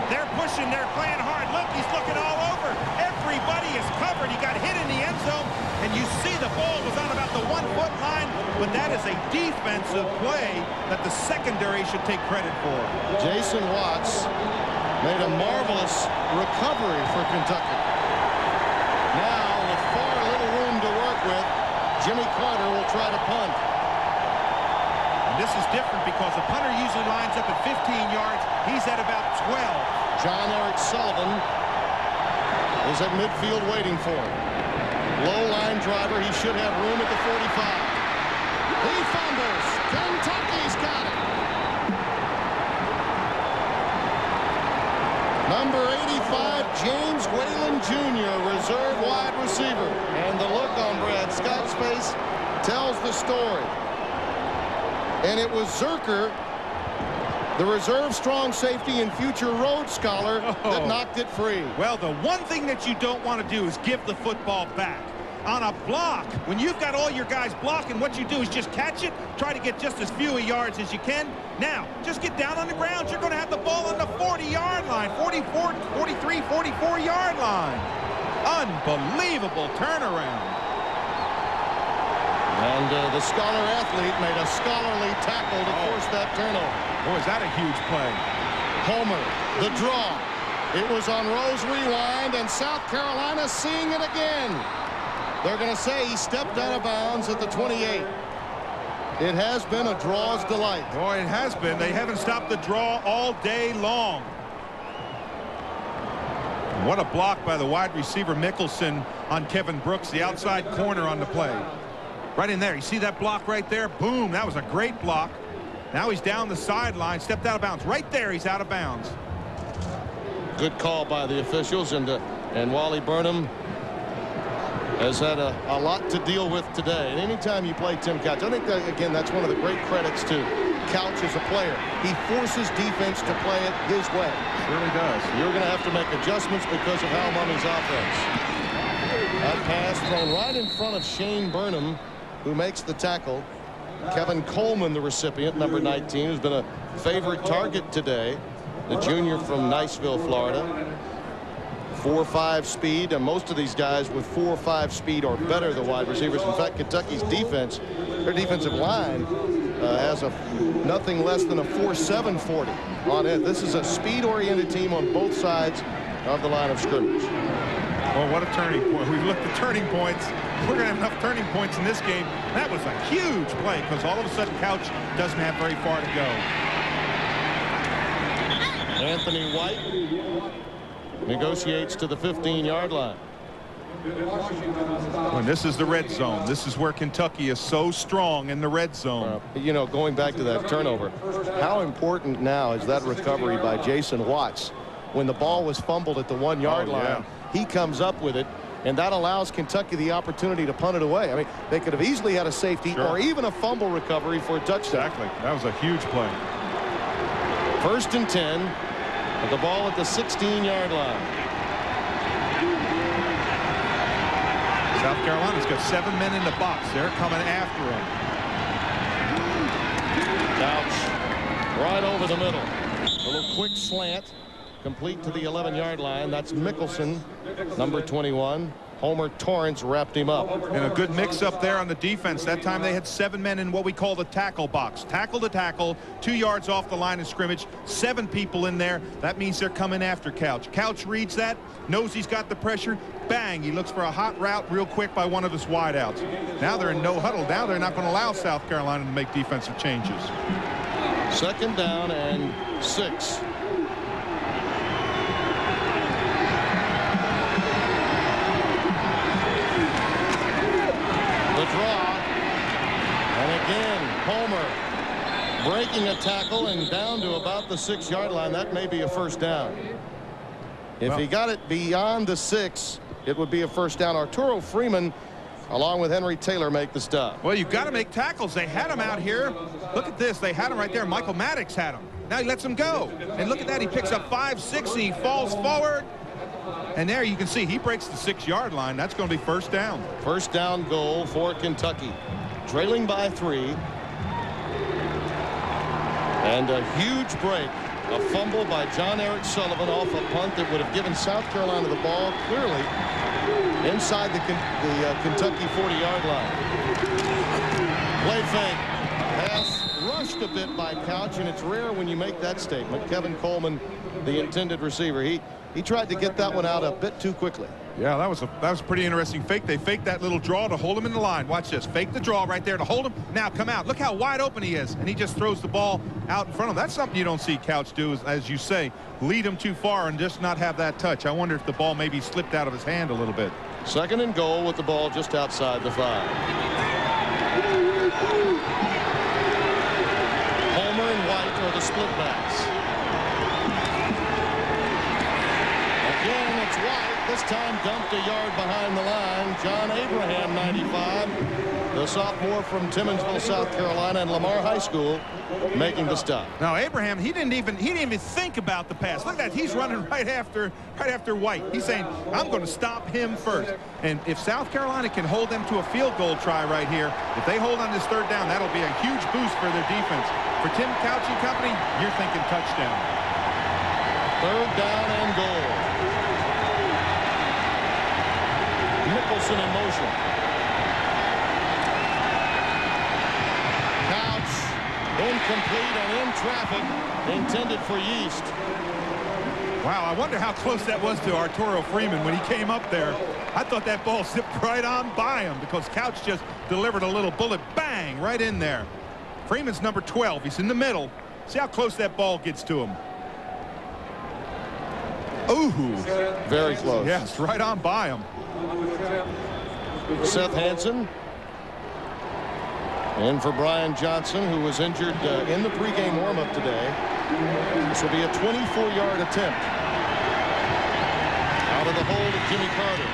They're pushing, they're playing hard. Look, he's looking all over. Everybody is covered. He got hit in the end zone, and you see the ball was on about the 1-foot line, but that is a defensive play that the secondary should take credit for. Jason Watts made a marvelous recovery for Kentucky. Now, with far little room to work with, Jimmy Carter will try to punt. And this is different because the punter usually lines up at 15 yards. He's at about 12. John Eric Sullivan is at midfield waiting for him. Low line driver. He should have room at the 45. He fumbles. Kentucky's got it. Number 85, James Whalen Jr., reserve wide receiver. And the look on Brad Scott's face tells the story. And it was Zerker, the reserve strong safety and future Rhodes Scholar, that knocked it free. Well, the one thing that you don't want to do is give the football back. On a block, when you've got all your guys blocking, what you do is just catch it, try to get just as few yards as you can. Now, just get down on the ground. You're going to have the ball on the 40-yard line, 44, 43, 44-yard line. Unbelievable turnaround. And the Scholar athlete made a scholarly tackle to force that turnover. Boy, is that a huge play. Homer, the draw. It was on Rose rewind, and South Carolina seeing it again. They're going to say he stepped out of bounds at the 28. It has been a draw's delight. Boy, it has been. They haven't stopped the draw all day long. What a block by the wide receiver Mickelson on Kevin Brooks, the outside corner on the play. Right in there. You see that block right there? Boom. That was a great block. Now he's down the sideline, stepped out of bounds. Right there, he's out of bounds. Good call by the officials, and Wally Burnham has had a lot to deal with today. And anytime you play Tim Couch, I think that, again, that's one of the great credits to Couch as a player. He forces defense to play it his way. Really does. You're going to have to make adjustments because of Hal Mumme's offense. That pass thrown right in front of Shane Burnham, who makes the tackle. Kevin Coleman, the recipient, number 19, who's been a favorite target today. The junior from Niceville, Florida. 4.5 speed, and most of these guys with 4.5 speed or better, the wide receivers. In fact, Kentucky's defense, their defensive line, has a nothing less than a 4.7 40 on it. This is a speed-oriented team on both sides of the line of scrimmage. Well, what a turning point. We've looked at turning points. We're going to have enough turning points in this game. That was a huge play because all of a sudden Couch doesn't have very far to go. Anthony White negotiates to the 15-yard line. When this is the red zone, this is where Kentucky is so strong in the red zone. You know, going back to that turnover, how important now is that recovery by Jason Watts? When the ball was fumbled at the 1-yard line, he comes up with it, and that allows Kentucky the opportunity to punt it away. I mean, they could have easily had a safety or even a fumble recovery for a touchdown. Exactly. That was a huge play. 1st and 10, with the ball at the 16-yard line. South Carolina's got 7 men in the box. They're coming after him. Couch right over the middle. A little quick slant, complete to the 11-yard line. That's Mickelson, number 21. Homer Torrance wrapped him up. And a good mix up there on the defense. That time they had 7 men in what we call the tackle box. Tackle to tackle, 2 yards off the line of scrimmage, 7 people in there. That means they're coming after Couch. Couch reads that, knows he's got the pressure. Bang, he looks for a hot route real quick by one of his wideouts. Now they're in no huddle. Now they're not going to allow South Carolina to make defensive changes. 2nd down and 6. The draw, and again Homer breaking a tackle and down to about the 6-yard line. That may be a first down. If he got it beyond the 6, it would be a first down. Arturo Freeman along with Henry Taylor make the stop. Well, you've got to make tackles. They had him out here. Look at this. They had him right there. Michael Maddox had him. Now he lets him go. And look at that. He picks up 5, 6, and he falls forward. And there you can see he breaks the 6-yard line. That's going to be first down. First down goal for Kentucky. Trailing by 3. And a huge break. A fumble by John Eric Sullivan off a punt that would have given South Carolina the ball clearly inside the Kentucky 40-yard line. Play fake. Pass rushed a bit by Couch, and it's rare when you make that statement. Kevin Coleman, the intended receiver, he tried to get that one out a bit too quickly. Yeah, that was a pretty interesting fake. They faked that little draw to hold him in the line. Watch this. Fake the draw right there to hold him. Now come out. Look how wide open he is. And he just throws the ball out in front of him. That's something you don't see Couch do, as you say, lead him too far and just not have that touch. I wonder if the ball maybe slipped out of his hand a little bit. 2nd and goal with the ball just outside the 5. Homer and White are the split backs. Again, it's White. This time dumped a yard behind the line. John Abraham, 95. The sophomore from Timmonsville, South Carolina, and Lamar High School, making the stop. Now Abraham, he didn't even think about the pass. Look at that. He's running right after White. He's saying, I'm going to stop him first. And if South Carolina can hold them to a field goal try right here, if they hold on this 3rd down, that'll be a huge boost for their defense. For Tim Couch and company, you're thinking touchdown. 3rd down and goal. Mickelson in motion. Couch incomplete and in traffic, intended for Yeast. Wow, I wonder how close that was to Arturo Freeman when he came up there. I thought that ball zipped right on by him because Couch just delivered a little bullet, bang, right in there. Freeman's number 12. He's in the middle. See how close that ball gets to him. Ooh. Very close. Yes, right on by him. Seth Hansen in for Brian Johnson, who was injured in the pregame warm-up today. This will be a 24-yard attempt out of the hold of Jimmy Carter.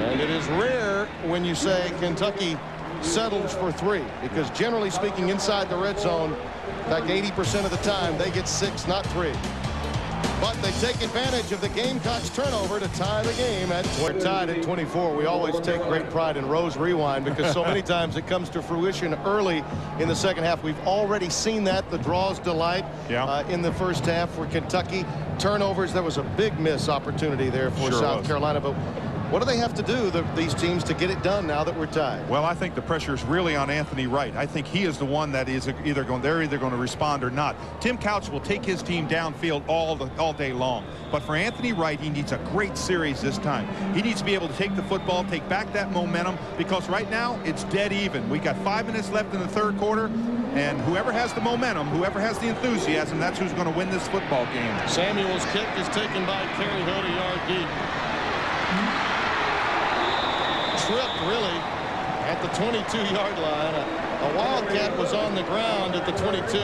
And it is rare when you say Kentucky settles for 3, because generally speaking inside the red zone, in fact 80% of the time they get 6, not 3. But they take advantage of the Gamecocks turnover to tie the game at we're tied at 24. We always take great pride in Rose Rewind because so many times it comes to fruition early in the second half. We've already seen that, the draws delight in the first half for Kentucky. Turnovers, there was a big miss opportunity there for South Carolina, but what do they have to do, these teams, to get it done now that we're tied? Well, I think the pressure is really on Anthony Wright. I think he is the one that is they're either going to respond or not. Tim Couch will take his team downfield all day long. But for Anthony Wright, he needs a great series this time. He needs to be able to take the football, take back that momentum, because right now it's dead even. We got 5 minutes left in the third quarter, and whoever has the momentum, whoever has the enthusiasm, that's who's going to win this football game. Samuel's kick is taken by Kerry Hood, a yard deep. Tripped really at the 22-yard line. A Wildcat was on the ground at the 22,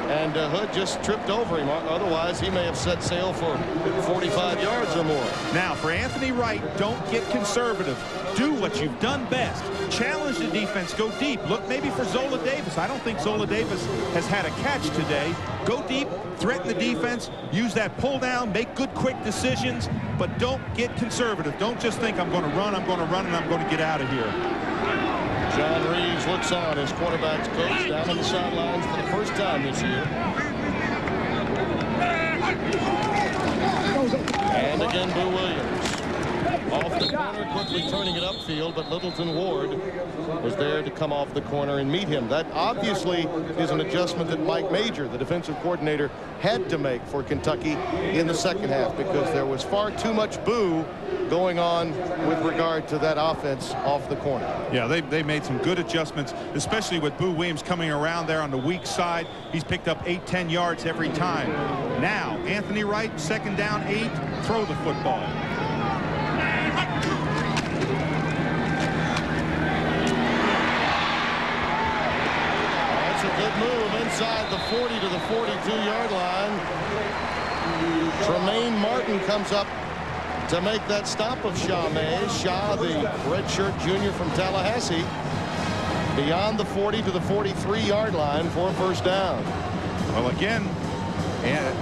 and Hood just tripped over him. Otherwise, he may have set sail for 45 yards or more. Now, for Anthony Wright, don't get conservative. Do what you've done best. Challenge the defense. Go deep. Look maybe for Zola Davis. I don't think Zola Davis has had a catch today. Go deep, threaten the defense, use that pull down, make good quick decisions, but don't get conservative. Don't just think I'm going to run, and I'm going to get out of here. John Reeves looks on as quarterback's coach down on the sidelines for the first time this year. And again, Boo Williams. Off the corner, quickly turning it upfield, but Littleton Ward was there to come off the corner and meet him. That obviously is an adjustment that Mike Major, the defensive coordinator, had to make for Kentucky in the second half, because there was far too much boo going on with regard to that offense off the corner. Yeah, they made some good adjustments, especially with Boo Williams coming around there on the weak side. He's picked up 8-10 yards every time. Now, Anthony Wright, second down, 8, throw the football. Good move inside the 40 to the 42-yard line. Tremaine Martin comes up to make that stop of Shaw Mays. Shaw, the redshirt junior from Tallahassee, beyond the 40 to the 43-yard line for a first down. Well, again, and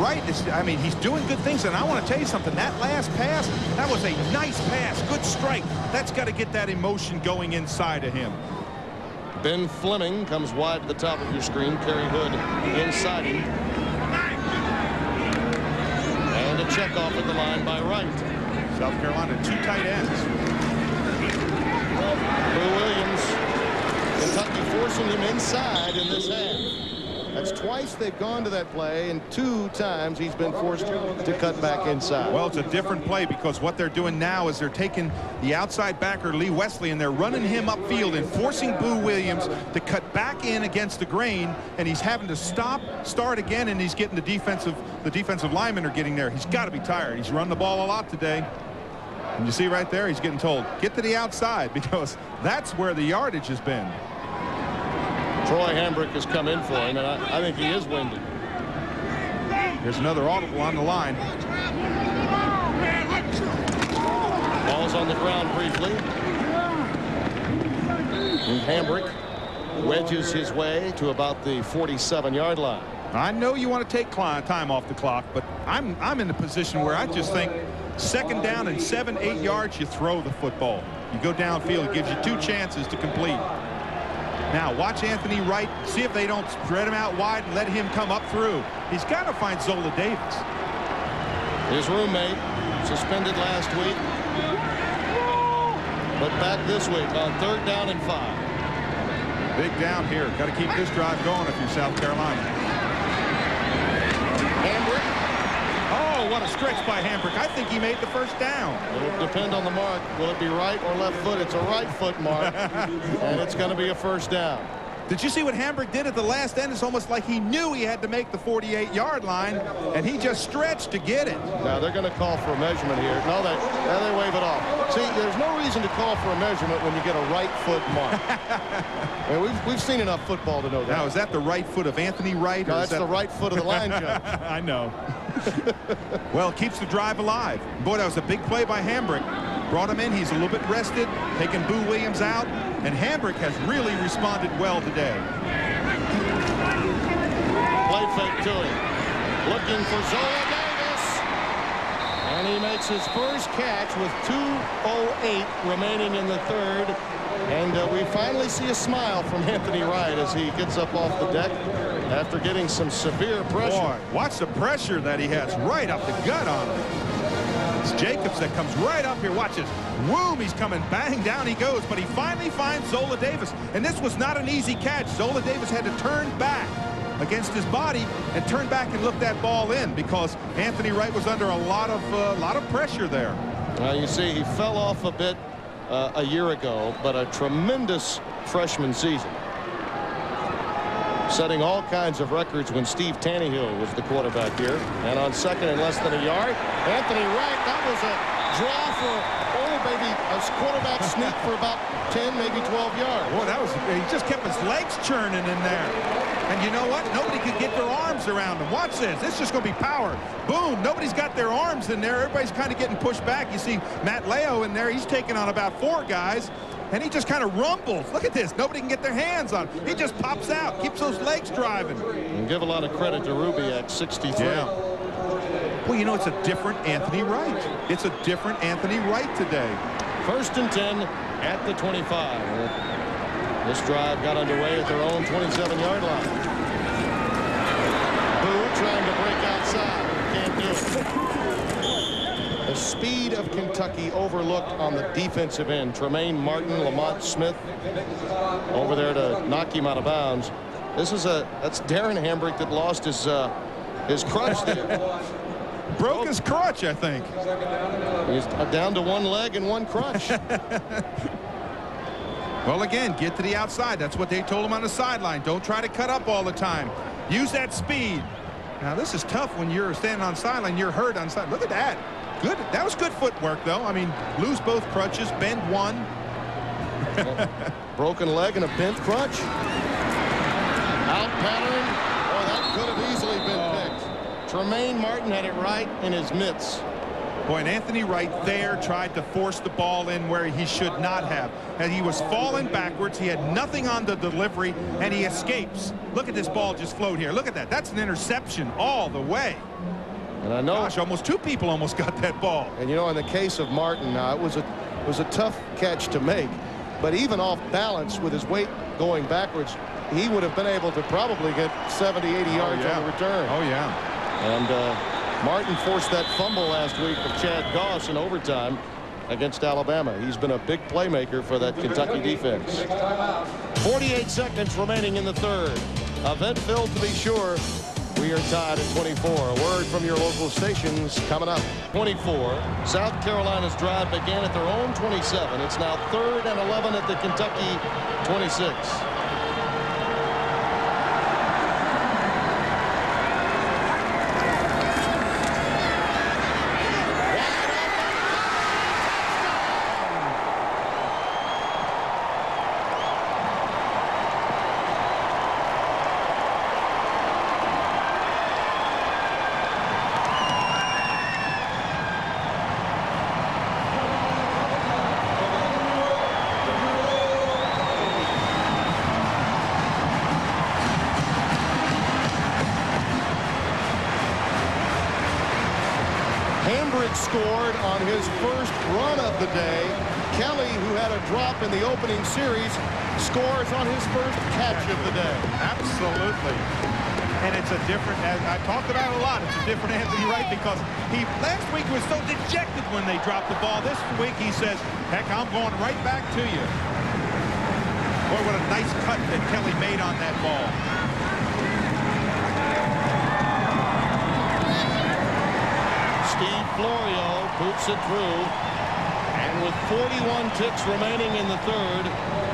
Wright is, I mean, he's doing good things, and I want to tell you something. That last pass, that was a nice pass, good strike. That's got to get that emotion going inside of him. Ben Fleming comes wide at the top of your screen. Kerry Hood inside him. And a check off at the line by Wright. South Carolina, 2 tight ends. Boo Williams, Kentucky forcing him inside in this half. That's twice they've gone to that play, and 2 times he's been forced to cut back inside. Well, it's a different play, because what they're doing now is they're taking the outside backer, Lee Wesley, and they're running him upfield and forcing Boo Williams to cut back in against the grain, and he's having to start again, and he's getting the defensive linemen are getting there. He's got to be tired. He's run the ball a lot today. And you see right there, he's getting told, get to the outside, because that's where the yardage has been. Troy Hambrick has come in for him, and I think he is winded. Here's another audible on the line. Ball's on the ground briefly. And Hambrick wedges his way to about the 47-yard line. I know you want to take time off the clock, but I'm in the position where I just think second down and 7-8 yards, you throw the football. You go downfield, it gives you 2 chances to complete. Now watch Anthony Wright, see if they don't spread him out wide and let him come up through. He's got to find Zola Davis. His roommate suspended last week, but back this week on 3rd down and 5. Big down here. Got to keep this drive going if you're South Carolina. Hambrick. Oh, what a stretch by Hambrick. I think he made the first down. It'll depend on the mark. Will it be right or left foot? It's a right foot mark, and it's going to be a first down. Did you see what Hambrick did at the last end? It's almost like he knew he had to make the 48-yard line, and he just stretched to get it. Now they're going to call for a measurement here. No, they wave it off. See, there's no reason to call for a measurement when you get a right foot mark. I mean, we've seen enough football to know that. Now, is that the right foot of Anthony Wright? No, that's the right foot of the line judge. I know. Well, it keeps the drive alive. Boy, that was a big play by Hambrick. brought him in. He's a little bit rested, taking Boo Williams out, and Hambrick has really responded well today. Play fake to him. Looking for Zola Davis. And he makes his first catch with 2:08 remaining in the third. And we finally see a smile from Anthony Wright as he gets up off the deck after getting some severe pressure. Boy, watch the pressure that he has right up the gut on him. It's Jacobs that comes right up here. Watch this. Boom, he's coming. Bang, down he goes. But he finally finds Zola Davis. And this was not an easy catch. Zola Davis had to turn back against his body and turn back and look that ball in because Anthony Wright was under a lot of pressure there. Now you see he fell off a bit a year ago, but a tremendous freshman season. Setting all kinds of records when Steve Tannehill was the quarterback here. And on second and less than a yard, Anthony Wright, that was a draw for, maybe a quarterback sneak for about 10, maybe 12 yards. Boy, he just kept his legs churning in there. And you know what? Nobody could get their arms around him. Watch this. This is just going to be power. Boom. Nobody's got their arms in there. Everybody's kind of getting pushed back. You see Matt Leo in there. He's taking on about 4 guys. And he just kind of rumbles. Look at this. Nobody can get their hands on him. He just pops out. Keeps those legs driving. And give a lot of credit to Rubiak, 63. Yeah. Well, you know, it's a different Anthony Wright. It's a different Anthony Wright today. 1st and 10 at the 25. This drive got underway at their own 27-yard line. Boo trying to break outside. Can't do it. The speed of Kentucky overlooked on the defensive end. Tremaine Martin, Lamont Smith over there to knock him out of bounds. That's Darren Hambrick that lost his crutch there. Broke his crutch, I think. He's down to 1 leg and 1 crutch. Well, again, get to the outside. That's what they told him on the sideline. Don't try to cut up all the time. Use that speed. Now, this is tough when you're standing on sideline. You're hurt on side. Look at that. Good. That was good footwork, though. I mean, lose both crutches, bend one. Broken leg and a bent crutch. Out pattern. Oh, that could have easily been picked. Tremaine Martin had it right in his mitts. Boy, and Anthony Wright there tried to force the ball in where he should not have. And he was falling backwards. He had nothing on the delivery, and he escapes. Look at this ball just float here. Look at that. That's an interception all the way. And I know, gosh, almost 2 people almost got that ball. And you know, in the case of Martin, it was a tough catch to make. But even off balance with his weight going backwards, he would have been able to probably get 70, 80 yards on the return. Oh, yeah. And Martin forced that fumble last week of Chad Goss in overtime against Alabama. He's been a big playmaker for that Kentucky defense. 48 seconds remaining in the third. Event filled to be sure. We are tied at 24. A word from your local stations coming up. 24. South Carolina's drive began at their own 27. It's now 3rd and 11 at the Kentucky 26. Scored on his first run of the day. Kelly, who had a drop in the opening series, scores on his first catch of the day. Absolutely. And it's a different, as I talked about it a lot, it's a different Anthony Wright because last week was so dejected when they dropped the ball. This week he says, heck, I'm going right back to you. Boy, what a nice cut that Kelly made on that ball. Steve Florio boots it through. And with 41 ticks remaining in the third,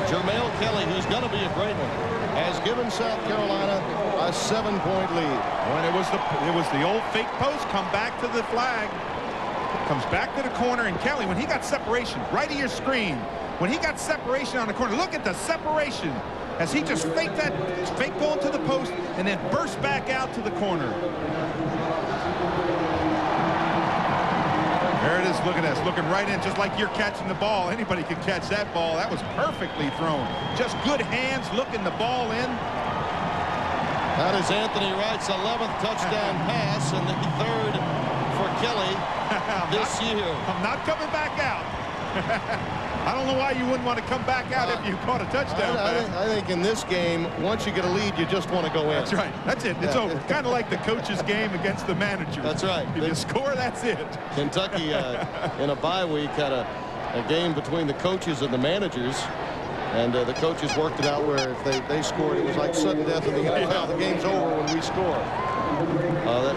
Jermale Kelly, who's going to be a great one, has given South Carolina a 7-point lead. When it was the old fake post, come back to the flag. Comes back to the corner, and Kelly, when he got separation, right of your screen, when he got separation on the corner, look at the separation as he just faked going to the post and then burst back out to the corner. There it is. Look at this. Looking right in, just like you're catching the ball. Anybody can catch that ball. That was perfectly thrown. Just good hands looking the ball in. That is Anthony Wright's 11th touchdown pass and the 3rd for Kelly this year. I'm not coming back out. I don't know why you wouldn't want to come back out if you caught a touchdown pass. I think in this game, once you get a lead, you just want to go in. That's right. That's it. It's over. Kind of like the coach's game against the manager. That's right. If you score, that's it. Kentucky, in a bye week, had a game between the coaches and the managers. And the coaches worked it out where if they scored, it was like sudden death in the NFL. The game's over when we score.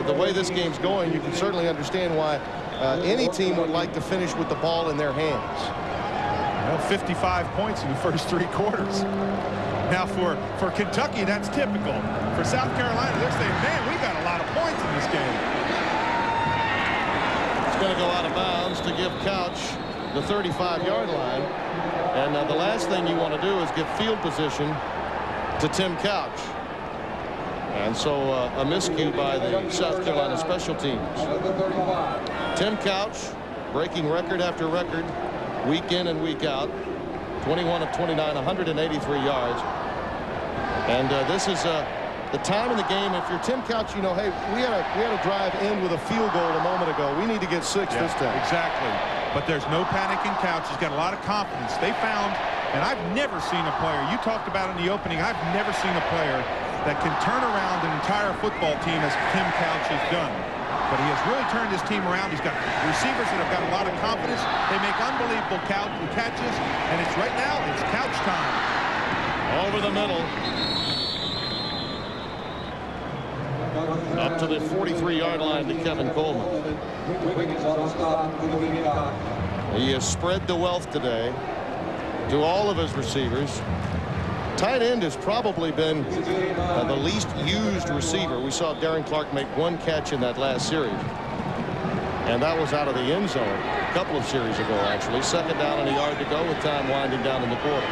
The way this game's going, you can certainly understand why any team would like to finish with the ball in their hands. Well, 55 points in the first 3 quarters. Now for Kentucky, that's typical. For South Carolina, they're saying, man, we got a lot of points in this game. It's going to go out of bounds to give Couch the 35-yard line. And the last thing you want to do is give field position to Tim Couch. And so a miscue by the South Carolina special teams. Tim Couch breaking record after record, week in and week out. 21 of 29, 183 yards. And this is the time in the game. If you're Tim Couch, you know, hey, we had a drive in with a field goal a moment ago. We need to get 6 this time. Exactly. But there's no panic in Couch. He's got a lot of confidence. They found, and I've never seen a player, you talked about in the opening, I've never seen a player that can turn around an entire football team as Tim Couch has done. But he has really turned his team around. He's got receivers that have got a lot of confidence. They make unbelievable catches. And it's right now, it's Couch time. Over the middle. Up to the 43-yard line to Kevin Coleman. He has spread the wealth today to all of his receivers. Tight end has probably been the least used receiver. We saw Darren Clark make 1 catch in that last series. And that was out of the end zone a couple of series ago, actually. 2nd down and a yard to go with time winding down in the quarter.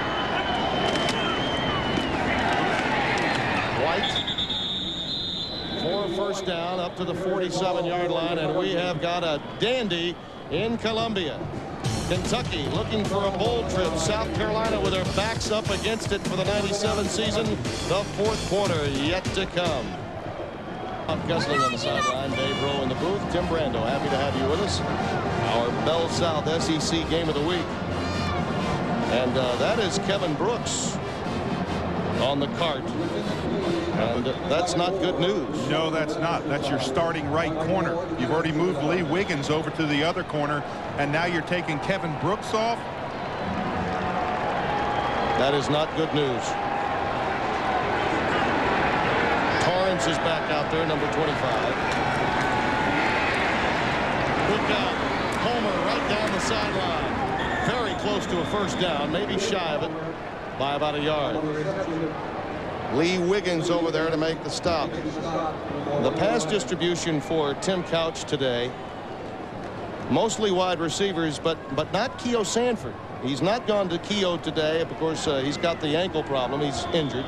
White for a first down up to the 47-yard line, and we have got a dandy in Columbia. Kentucky looking for a bowl trip. South Carolina with their backs up against it for the 97 season. The 4th quarter yet to come. Bob Gusling on the sideline, Dave Rowe in the booth. Tim Brando, happy to have you with us. Our Bell South SEC Game of the Week. And that is Kevin Brooks on the cart. And that's not good news. No, that's not. That's your starting right corner. You've already moved Lee Wiggins over to the other corner, and now you're taking Kevin Brooks off. That is not good news. Torrance is back out there, number 25. Look out. Homer right down the sideline. Very close to a first down, maybe shy of it by about a yard. Lee Wiggins over there to make the stop. The pass distribution for Tim Couch today, mostly wide receivers, but not Keo Sanford. He's not gone to Keo today. Of course, he's got the ankle problem. He's injured.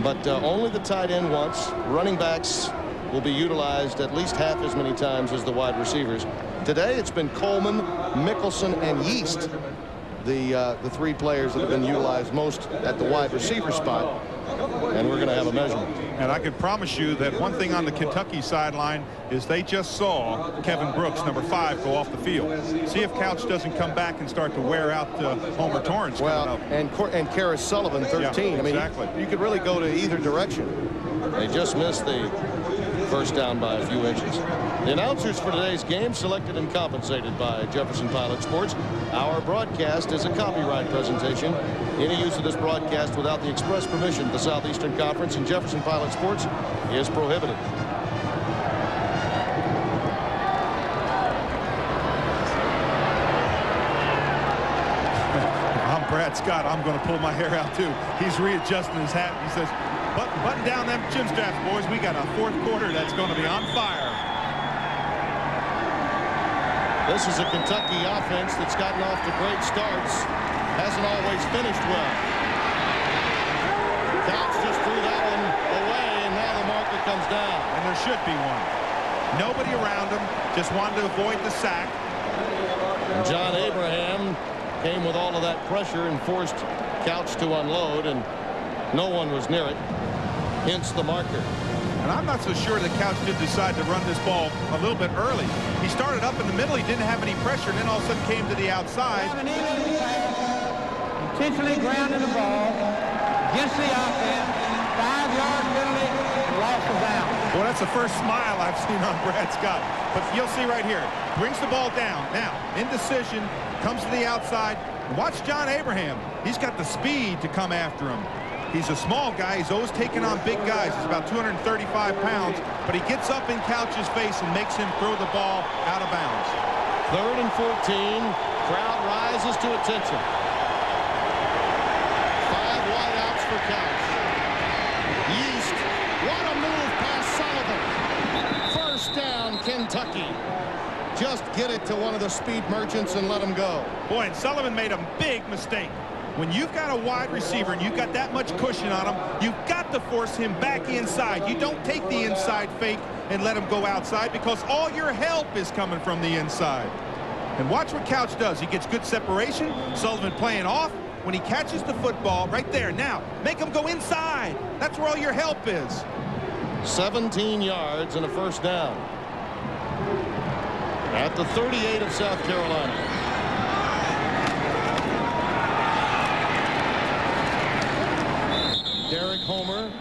But only the tight end once. Running backs will be utilized at least half as many times as the wide receivers. Today it's been Coleman, Mickelson, and Yeast, the 3 players that have been utilized most at the wide receiver spot. And we're going to have a measurement. And I can promise you that one thing on the Kentucky sideline is they just saw Kevin Brooks, number 5, go off the field. See if Couch doesn't come back and start to wear out Homer Torrance. Well, and Karis Sullivan, 13. Yeah, exactly. I mean, you could really go to either direction. They just missed the first down by a few inches. The announcers for today's game selected and compensated by Jefferson Pilot Sports. Our broadcast is a copyright presentation. Any use of this broadcast without the express permission of the Southeastern Conference and Jefferson Pilot Sports is prohibited. I'm Brad Scott. I'm going to pull my hair out too. He's readjusting his hat. He says, button down them chin straps, boys. We got a 4th quarter that's going to be on fire. This is a Kentucky offense that's gotten off to great starts. Hasn't always finished well. Couch just threw that one away, and now the marker comes down. And there should be one. Nobody around him. Just wanted to avoid the sack. And John Abraham came with all of that pressure and forced Couch to unload, and no one was near it. Hence the marker. And I'm not so sure that Couch did decide to run this ball a little bit early. He started up in the middle. He didn't have any pressure, and then all of a sudden came to the outside. Intentionally grounded the ball against the offense. 5-yard penalty, loss of bounds. Well, that's the first smile I've seen on Brad Scott. But you'll see right here. Brings the ball down. Now, indecision, comes to the outside. Watch John Abraham. He's got the speed to come after him. He's a small guy. He's always taking on big guys. He's about 235 pounds. But he gets up in Couch's face and makes him throw the ball out of bounds. 3rd and 14. Crowd rises to attention. 5 wideouts for Couch. Yeast. What a move past Sullivan. First down, Kentucky. Just get it to one of the speed merchants and let him go. Boy, and Sullivan made a big mistake. When you've got a wide receiver and you've got that much cushion on him, you've got to force him back inside. You don't take the inside fake and let him go outside, because all your help is coming from the inside. And watch what Couch does. He gets good separation. Sullivan playing off. When he catches the football right there, now make him go inside. That's where all your help is. 17 yards and a first down. At the 38 of South Carolina. Derek Homer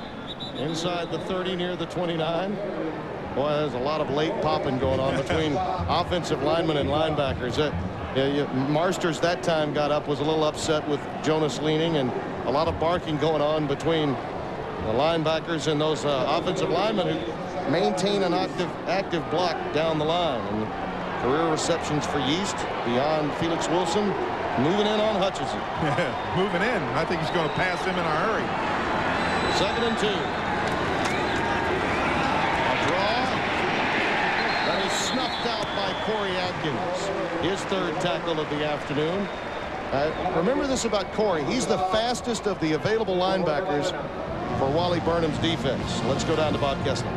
inside the 30 near the 29. Boy, there's a lot of late popping going on between offensive linemen and linebackers. Marsters that time got up, was a little upset with Jonas Leaning, and a lot of barking going on between the linebackers and those offensive linemen who maintain an active block down the line. And career receptions for Yeast beyond Felix Wilson. Moving in on Hutchinson. Moving in. I think he's going to pass him in a hurry. 2nd and 2. A draw that is snuffed out by Corey Atkins. His 3rd tackle of the afternoon. Remember this about Corey. He's the fastest of the available linebackers for Wally Burnham's defense. Let's go down to Bob Kessler.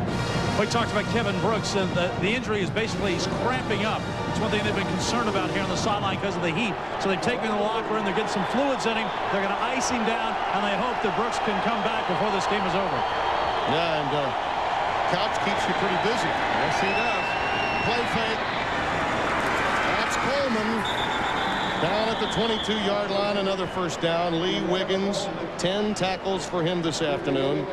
We talked about Kevin Brooks, and the injury is basically he's cramping up. It's one thing they've been concerned about here on the sideline because of the heat. So they've taken him to the locker room. They're getting some fluids in him. They're going to ice him down, and they hope that Brooks can come back before this game is over. Yeah, and Couch keeps you pretty busy. Yes, he does. Play fake. That's Coleman. Down at the 22-yard line, another first down. Lee Wiggins, 10 tackles for him this afternoon.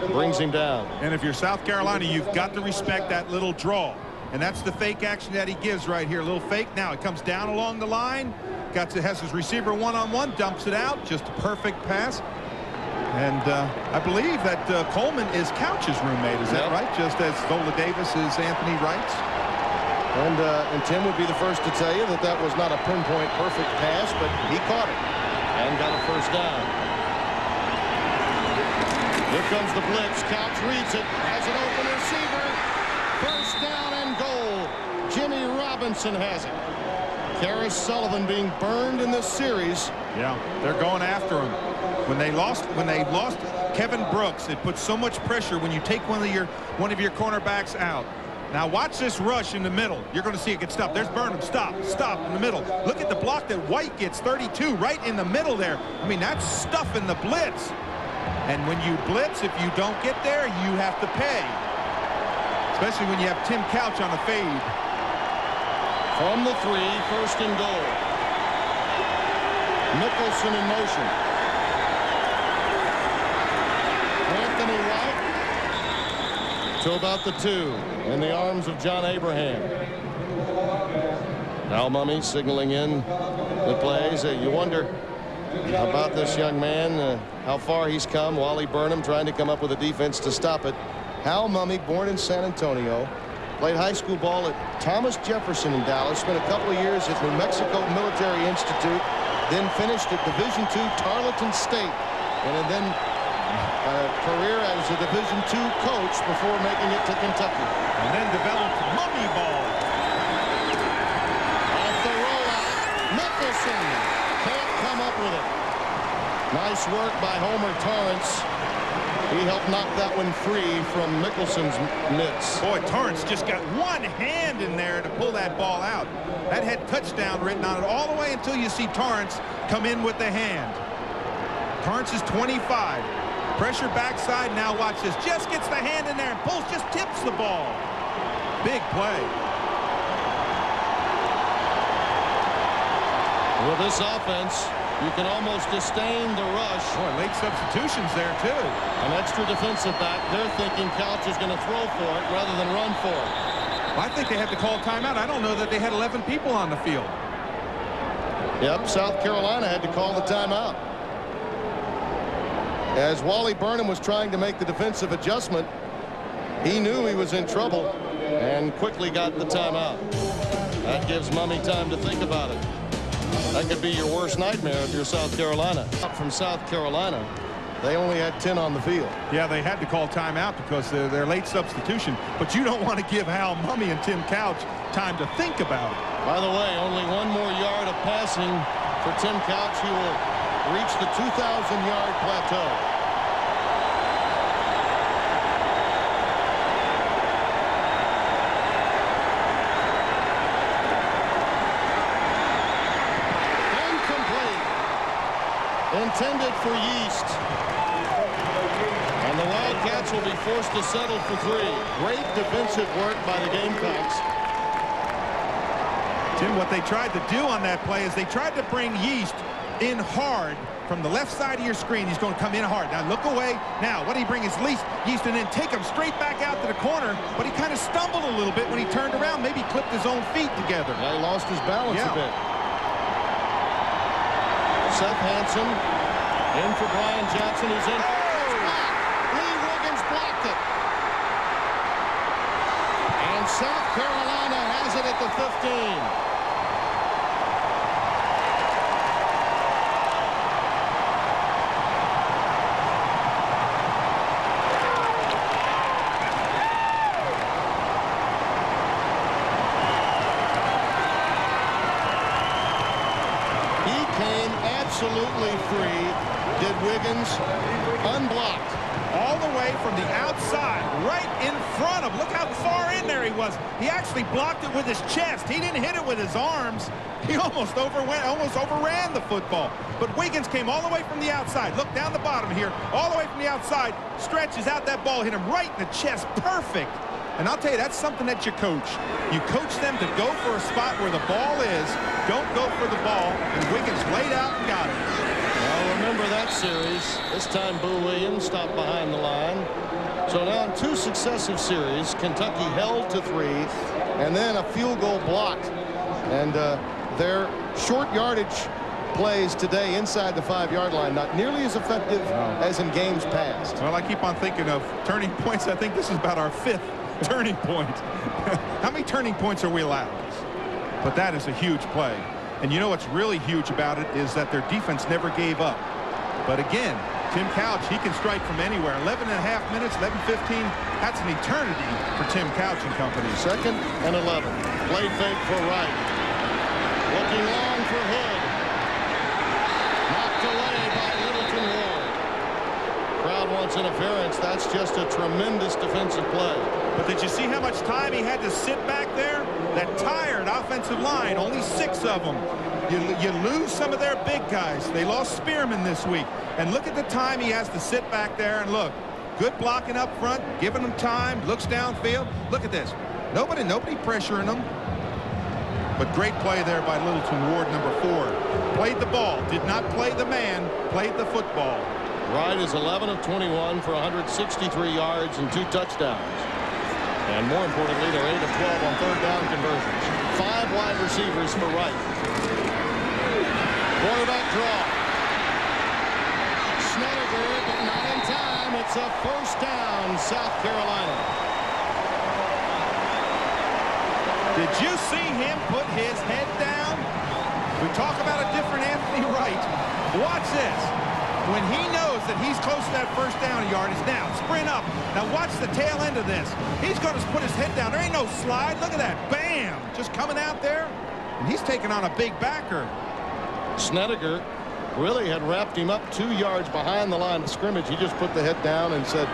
Brings him down. And if you're South Carolina, you've got to respect that little draw. And that's the fake action that he gives right here. A little fake. Now it comes down along the line. Has his receiver one-on-one, dumps it out. Just a perfect pass. And I believe that Coleman is Couch's roommate. Is that right? Just as Zola Davis is Anthony Wright's. And Tim would be the first to tell you that that was not a pinpoint perfect pass, but he caught it and got a first down. Here comes the blitz. Couch reads it. Has an open receiver. First down and goal. Jimmy Robinson has it. Karis Sullivan being burned in this series. Yeah, they're going after him. When they lost Kevin Brooks, it puts so much pressure when you take one of your cornerbacks out. Now watch this rush in the middle. You're going to see it get stopped. There's Burnham. Stop in the middle. Look at the block that White gets, 32, right in the middle there. I mean, that's stuff in the blitz. And when you blitz, if you don't get there, you have to pay. Especially when you have Tim Couch on a fade. From the 3, first and goal. Nicholson in motion. Anthony White to about the 2 in the arms of John Abraham. Al Mummy signaling in the plays. You wonder about this young man, how far he's come. Wally Burnham trying to come up with a defense to stop it. Hal Mummy, born in San Antonio, played high school ball at Thomas Jefferson in Dallas, spent a couple of years at New Mexico Military Institute, then finished at Division II Tarleton State, and then a career as a Division II coach before making it to Kentucky. And then developed Mummy ball. Off the rollout, Nicholson can't come up with it. Nice work by Homer Torrance. He helped knock that one free from Mickelson's mitts. Boy, Torrance just got one hand in there to pull that ball out. That had touchdown written on it all the way until you see Torrance come in with the hand. Torrance is 25. Pressure backside. Now watch this. Just gets the hand in there and pulls, just tips the ball. Big play. With this offense, you can almost disdain the rush. Boy, late substitutions there, too. An extra defensive back. They're thinking Couch is going to throw for it rather than run for it. I think they had to call timeout. I don't know that they had 11 people on the field. Yep, South Carolina had to call the timeout. As Wally Burnham was trying to make the defensive adjustment, he knew he was in trouble and quickly got the timeout. That gives Mummy time to think about it. That could be your worst nightmare if you're South Carolina. From South Carolina, they only had 10 on the field. Yeah, they had to call timeout because they're late substitution. But you don't want to give Hal Mummy and Tim Couch time to think about it. By the way, only one more yard of passing for Tim Couch. He will reach the 2,000-yard plateau. Intended for Yeast. And the Wildcats will be forced to settle for 3. Great defensive work by the Gamecocks. Tim, what they tried to do on that play is they tried to bring Yeast in hard from the left side of your screen. He's going to come in hard. Now look away. Now what do he bring is Yeast and then take him straight back out to the corner. But he kind of stumbled a little bit when he turned around. Maybe clipped his own feet together. Yeah, he lost his balance a bit. Seth Hansen in for Brian Johnson, who's in. Lee Wiggins blocked it. And South Carolina has it at the 15. Absolutely free. Did Wiggins unblocked all the way from the outside right in front of. Look how far in there he was. He actually blocked it with his chest. He didn't hit it with his arms. He almost overran the football. But Wiggins came all the way from the outside. Look down the bottom here, all the way from the outside, stretches out that ball, hit him right in the chest. Perfect. And I'll tell you, that's something that you coach. You coach them to go for a spot where the ball is. Don't go for the ball. And Wiggins laid out and got it. Well, remember that series. This time Boo Williams stopped behind the line. So now in 2 successive series, Kentucky held to 3, and then a field goal blocked. And their short yardage plays today inside the 5-yard line, not nearly as effective as in games past. Well, I keep on thinking of turning points. I think this is about our 5th turning point. How many turning points are we allowed? But that is a huge play. And you know what's really huge about it is that their defense never gave up. But again, Tim Couch, he can strike from anywhere. 11.5 minutes, 11:15. That's an eternity for Tim Couch and company. 2nd and 11. Play fake for Wright. Looking long for Hood. Knocked away by Littleton Ward. Crowd wants interference. That's just a tremendous defensive play. But did you see how much time he had to sit back there? That tired offensive line, only 6 of them. You lose some of their big guys. They lost Spearman this week. And look at the time he has to sit back there and look. Good blocking up front, giving them time, looks downfield. Look at this. Nobody pressuring them. But great play there by Littleton Ward, number 4. Played the ball, did not play the man, played the football. Wright is 11 of 21 for 163 yards and 2 touchdowns. And more importantly, they're 8 of 12 on 3rd down conversions. 5 wide receivers for Wright. Quarterback draw. Snedeker, but not in time. It's a 1st down, South Carolina. Did you see him put his head down? We talk about a different Anthony Wright. Watch this. When he knows that he's close to that 1st down yardage, now sprint up. Now watch the tail end of this. He's going to put his head down. There ain't no slide. Look at that. Bam! Just coming out there. And he's taking on a big backer. Snedeker really had wrapped him up 2 yards behind the line of scrimmage. He just put the head down and said,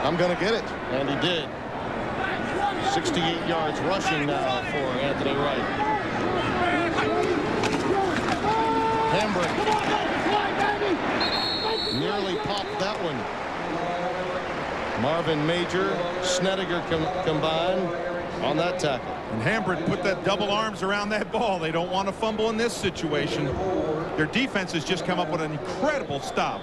I'm going to get it. And he did. 68 yards rushing now for Anthony Wright. Hambrick nearly popped that one. Marvin Major, Snedeker combined on that tackle. And Hambrick put that double arms around that ball. They don't want to fumble in this situation. Their defense has just come up with an incredible stop.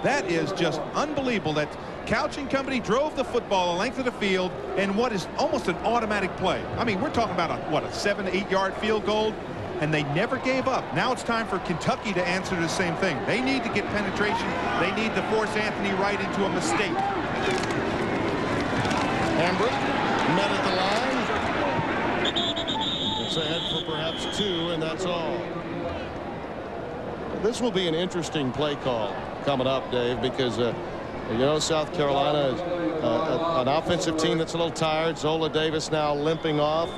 That is just unbelievable that Couch and company drove the football the length of the field in what is almost an automatic play. I mean, we're talking about a 7 to 8 yard field goal, and they never gave up. Now it's time for Kentucky to answer the same thing. They need to get penetration. They need to force Anthony Wright into a mistake. Hambrick met at the line. It's ahead for perhaps 2, and that's all. This will be an interesting play call coming up, Dave, because you know, South Carolina is an offensive team that's a little tired. Zola Davis now limping off.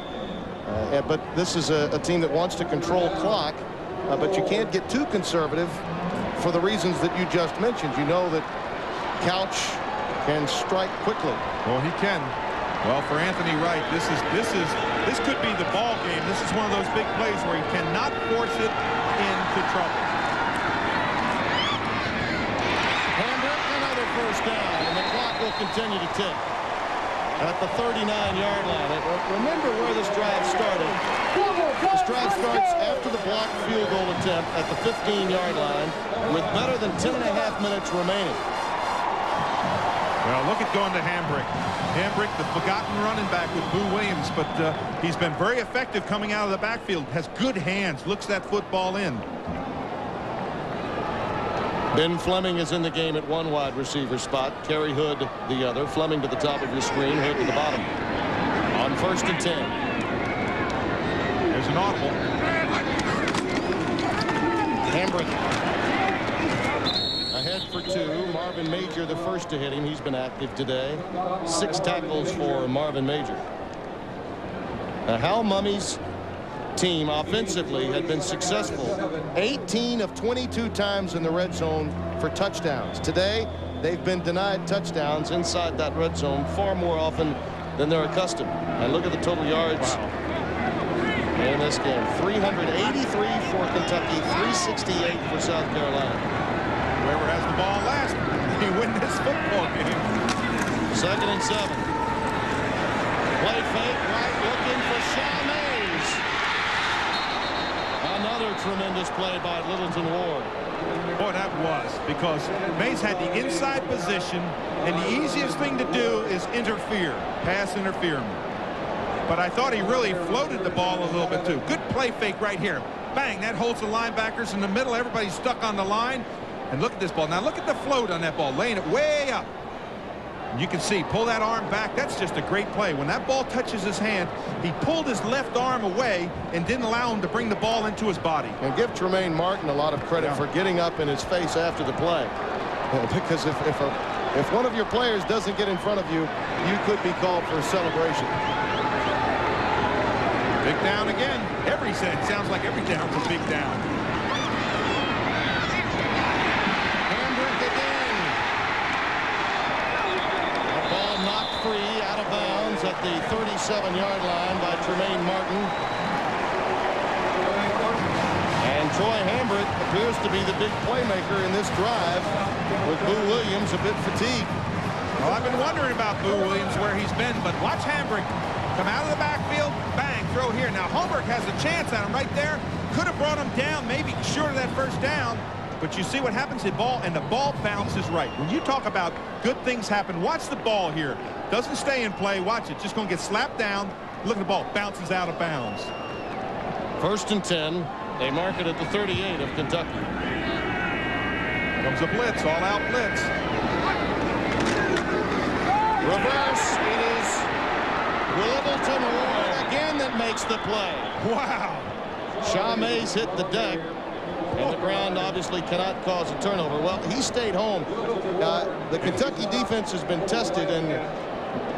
But this is a team that wants to control clock. But you can't get too conservative for the reasons that you just mentioned. You know that Couch can strike quickly. Well, he can. Well, for Anthony Wright, this could be the ball game. This is one of those big plays where he cannot force it into trouble. First down, and the clock will continue to tick at the 39-yard line. Remember where this drive started. This drive starts after the blocked field goal attempt at the 15-yard line with better than 10.5 minutes remaining. Well, look at going to Hambrick. Hambrick, the forgotten running back with Boo Williams, but he's been very effective coming out of the backfield. Has good hands, looks that football in. Ben Fleming is in the game at one wide receiver spot. Kerry Hood the other. Fleming to the top of your screen. Hood to the bottom. On 1st and 10. There's an audible. Hambrick ahead for 2. Marvin Major the first to hit him. He's been active today. 6 tackles for Marvin Major. Now, Hal Mummy's team offensively had been successful 18 of 22 times in the red zone for touchdowns. Today they've been denied touchdowns inside that red zone far more often than they're accustomed. And look at the total yards in this game. 383 for Kentucky, 368 for South Carolina. Whoever has the ball last, he win this football game. 2nd and 7. Play fake, right, looking for Shaw Mays. Another tremendous play by Littleton Ward. Boy, that was, because Mays had the inside position, and the easiest thing to do is interfere, pass interference. But I thought he really floated the ball a little bit too. Good play fake right here. Bang, that holds the linebackers in the middle. Everybody's stuck on the line. And look at this ball. Now look at the float on that ball, laying it way up. You can see, pull that arm back. That's just a great play. When that ball touches his hand, he pulled his left arm away and didn't allow him to bring the ball into his body. And give Tremaine Martin a lot of credit for getting up in his face after the play. Because if one of your players doesn't get in front of you, you could be called for a celebration. Big down again. It sounds like every down's a big down. Free out of bounds at the 37-yard line by Tremaine Martin. And Troy Hambrick appears to be the big playmaker in this drive, with Boo Williams a bit fatigued. Well, I've been wondering about Boo Williams, where he's been, but watch Hambrick come out of the backfield, bang, throw here. Now Hambrick has a chance at him right there. Could have brought him down, maybe short of that first down. But you see what happens, the ball bounces right. When you talk about good things happen, watch the ball here. Doesn't stay in play. Watch it. Just going to get slapped down. Look at the ball. Bounces out of bounds. 1st and 10. They mark it at the 38 of Kentucky. Comes a blitz. All-out blitz. Reverse. It is Littleton Ward again that makes the play. Wow. Shaw Mays hit the deck. And the ground obviously cannot cause a turnover. Well, he stayed home. The Kentucky defense has been tested, and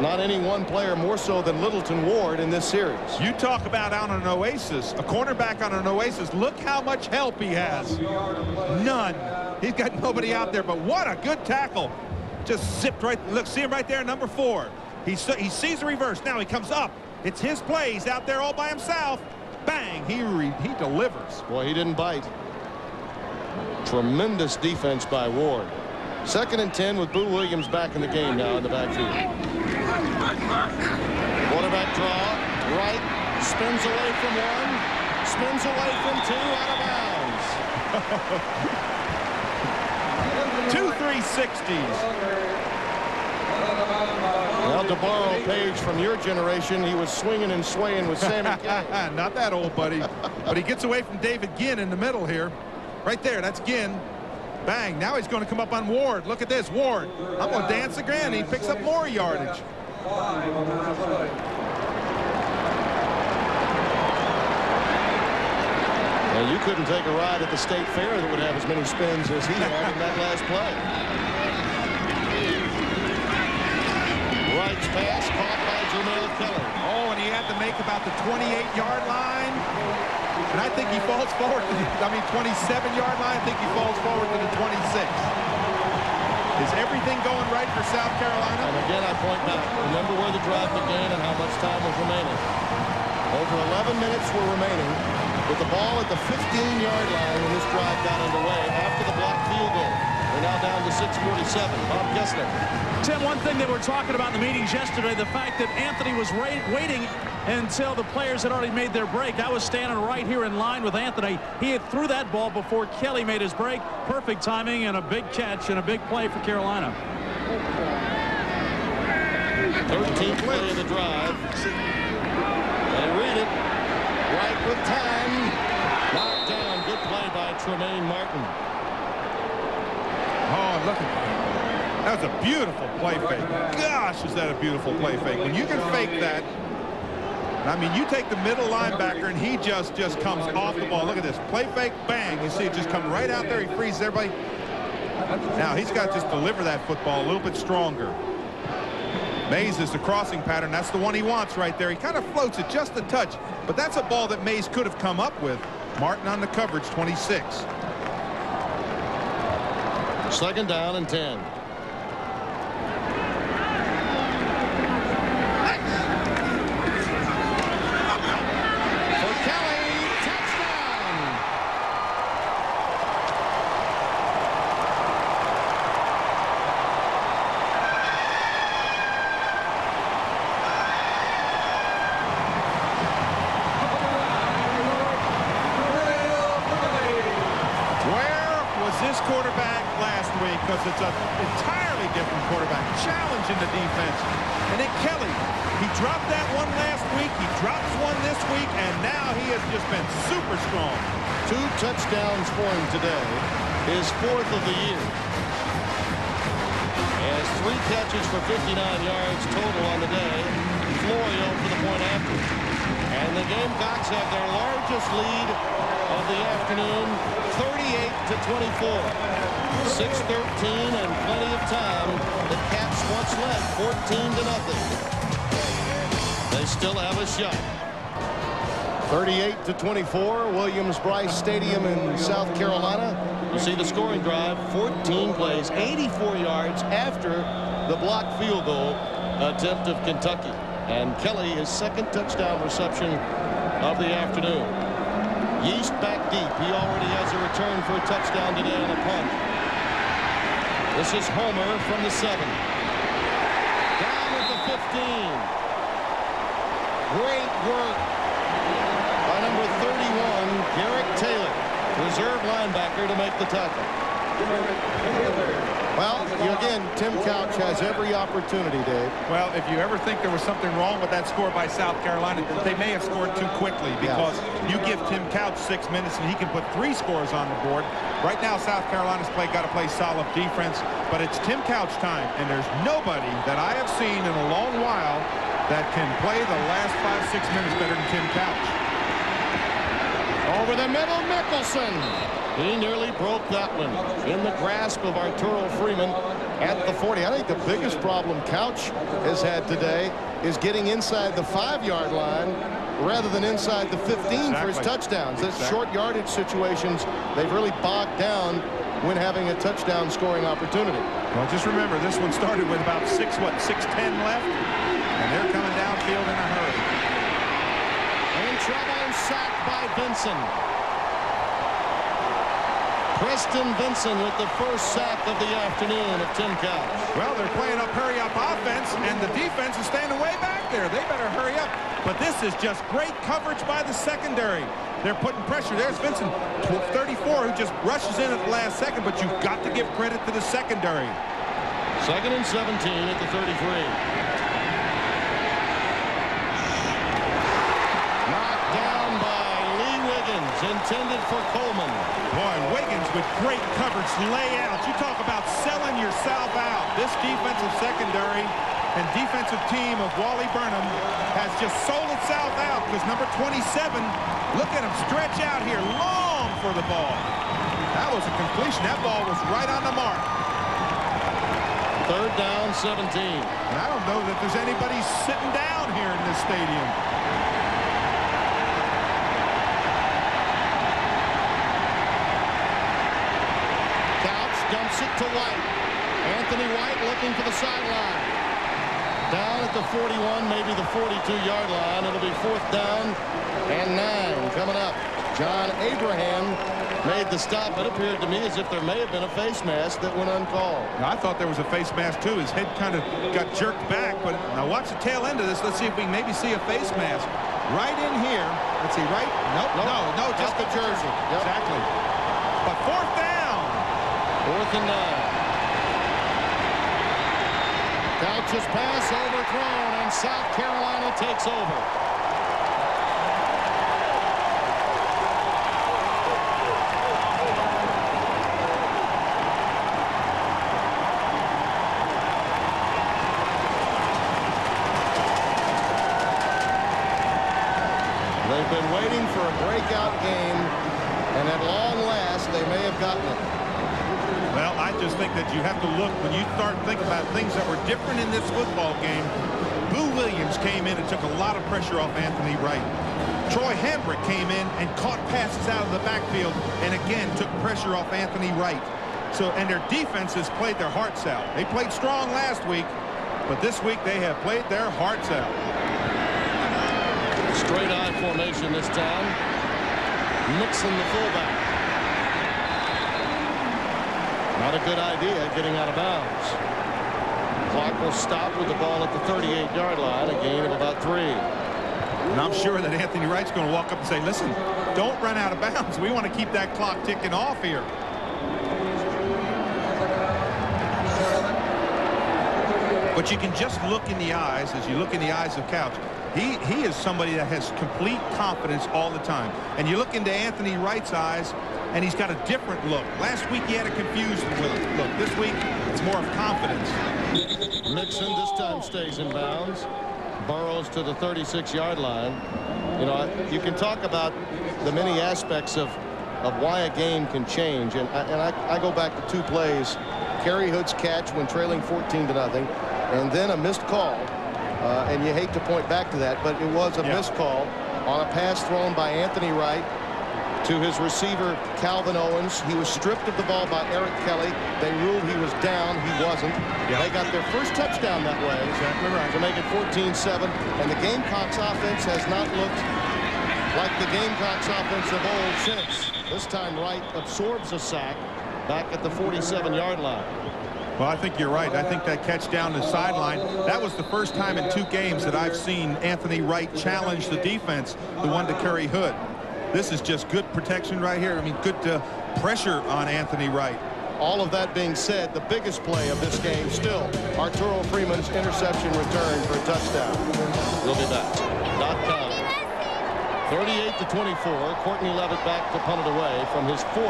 not any one player more so than Littleton Ward in this series. You talk about on an oasis, a cornerback on an oasis. Look how much help he has. None. He's got nobody out there, but what a good tackle. Just zipped right. Look, see him right there, number 4. He sees the reverse. Now he comes up. It's his play. He's out there all by himself. Bang, he delivers. Boy, he didn't bite. Tremendous defense by Ward. 2nd and 10 with Boo Williams back in the game now in the backfield. Quarterback draw, right, spins away from 1, spins away from 2, out of bounds. 2 360s. Now, to borrow a page from your generation, he was swinging and swaying with Sammy Ginn. Not that old, buddy. But he gets away from David Ginn in the middle here. Right there, that's Ginn. Bang, now he's going to come up on Ward. Look at this, Ward. I'm going to dance again. He picks up more yardage. Well, you couldn't take a ride at the State Fair that would have as many spins as he had in that last play. Wright's pass caught by Jamel Keller. Oh, and he had to make about the 28-yard line. And I think he falls forward to the, 27-yard line. I think he falls forward to the 26. Is everything going right for South Carolina? And again, I point back. Remember where the drive began and how much time was remaining. Over 11 minutes were remaining with the ball at the 15-yard line when this drive got underway after the blocked field goal. They're now down to 6:47. Bob Kessler. Tim, one thing they were talking about in the meetings yesterday, the fact that Anthony was waiting until the players had already made their break. I was standing right here in line with Anthony. He had threw that ball before Kelly made his break. Perfect timing and a big catch and a big play for Carolina. 13th play of the drive. They read it. Right with time. Knocked down. Good play by Tremaine Martin. Oh, look at that. That was a beautiful play fake. Gosh, is that a beautiful play fake. When you can fake that, I mean, you take the middle linebacker and he just comes off the ball. Look at this. Play fake, bang. You see it just come right out there. He freezes everybody. Now, he's got to just deliver that football a little bit stronger. Mays is the crossing pattern. That's the one he wants right there. He kind of floats it just a touch, but that's a ball that Mays could have come up with. Martin on the coverage, 26. 2nd down and 10. Because it's an entirely different quarterback, challenging the defense. And then Kelly, he dropped that one last week, he drops one this week, and now he has just been super strong. 2 touchdowns for him today, his 4th of the year. Has 3 catches for 59 yards total on the day. Florio for the point after. And the Gamecocks have their largest lead of the afternoon, 38-24. 6-13 and plenty of time. The Cats once led 14-0. They still have a shot. 38-24, Williams-Brice Stadium in South Carolina. You see the scoring drive, 14 plays, 84 yards after the blocked field goal attempt of Kentucky. And Kelly, his 2nd touchdown reception of the afternoon. Yeast back deep. He already has a return for a touchdown today and a punt. This is Homer from the 7. Down at the 15. Great work by number 31, Garrett Taylor, reserve linebacker, to make the tackle. Well, again, Tim Couch has every opportunity, Dave. Well, if you ever think there was something wrong with that score by South Carolina, they may have scored too quickly, because you give Tim Couch 6 minutes and he can put 3 scores on the board. Right now, South Carolina's got to play solid defense, but it's Tim Couch time, and there's nobody that I have seen in a long while that can play the last 5-6 minutes better than Tim Couch. Over the middle, Mickelson. He nearly broke that one in the grasp of Arturo Freeman at the 40. I think the biggest problem Couch has had today is getting inside the 5-yard line rather than inside the 15 for his touchdowns. Those short yardage situations, they've really bogged down when having a touchdown scoring opportunity. Well, just remember, this one started with about 6'10" left, and they're coming downfield in a hurry. In trouble and sacked by Vinson. Preston Vinson with the first sack of the afternoon of Tim Couch. Well, they're playing up hurry-up offense, and the defense is standing way back there. They better hurry up. But this is just great coverage by the secondary. They're putting pressure. There's Vinson, 34, who just rushes in at the last second, but you've got to give credit to the secondary. 2nd and 17 at the 33. Knocked down by Lee Wiggins, intended for Coleman. Boy, Wiggins with great coverage layout. You talk about selling yourself out. This defensive secondary and defensive team of Wally Burnham has just sold itself out because number 27, look at him stretch out here long for the ball. That was a completion. That ball was right on the mark. 3rd down, 17. And I don't know that there's anybody sitting down here in this stadium. Couch dumps it to White. Anthony White looking for the sideline. Down at the 41, maybe the 42-yard line. It'll be 4th down and 9 coming up. John Abraham made the stop. It appeared to me as if there may have been a face mask that went uncalled. Now, I thought there was a face mask, too. His head kind of got jerked back. But now watch the tail end of this. Let's see if we can maybe see a face mask. Right in here. Let's see, right? Nope. No, just the jersey. Yep. Exactly. But 4th down. 4th and 9. Couch's pass overthrown, and South Carolina takes over. They've been waiting for a breakout game, and at long last, they may have gotten it. Well, I just think that you have to look, when you start thinking about things that were different in this football game, Boo Williams came in and took a lot of pressure off Anthony Wright. Troy Hambrick came in and caught passes out of the backfield and again took pressure off Anthony Wright. So, and their defenses played their hearts out. They played strong last week, but this week they have played their hearts out. Straight eye formation this time. Nixon the fullback. Not a good idea getting out of bounds. Clock will stop with the ball at the 38-yard line, a gain of about 3. And I'm sure that Anthony Wright's going to walk up and say, listen, don't run out of bounds. We want to keep that clock ticking off here. But you can just look in the eyes, as you look in the eyes of Couch. He is somebody that has complete confidence all the time. And you look into Anthony Wright's eyes, and he's got a different look. Last week he had a confused look. This week it's more of confidence. Nixon this time stays in bounds. Burrows to the 36-yard line. You know, you can talk about the many aspects of why a game can change. And I go back to 2 plays. Kerry Hood's catch when trailing 14-0, and then a missed call. And you hate to point back to that, but it was a missed call on a pass thrown by Anthony Wright to his receiver, Calvin Owens. He was stripped of the ball by Eric Kelly. They ruled he was down. He wasn't. They got their first touchdown that way. Exactly right. To make it 14-7. And the Gamecocks offense has not looked like the Gamecocks offense of old since. This time Wright absorbs a sack back at the 47-yard line. Well, I think you're right. I think that catch down the sideline, that was the first time in 2 games that I've seen Anthony Wright challenge the defense, the one to Kerry Hood. This is just good protection right here. I mean, good pressure on Anthony Wright. All of that being said, the biggest play of this game still, Arturo Freeman's interception return for a touchdown. We'll be back. .com. 38-24. Courtney Levitt back to punt it away from his 40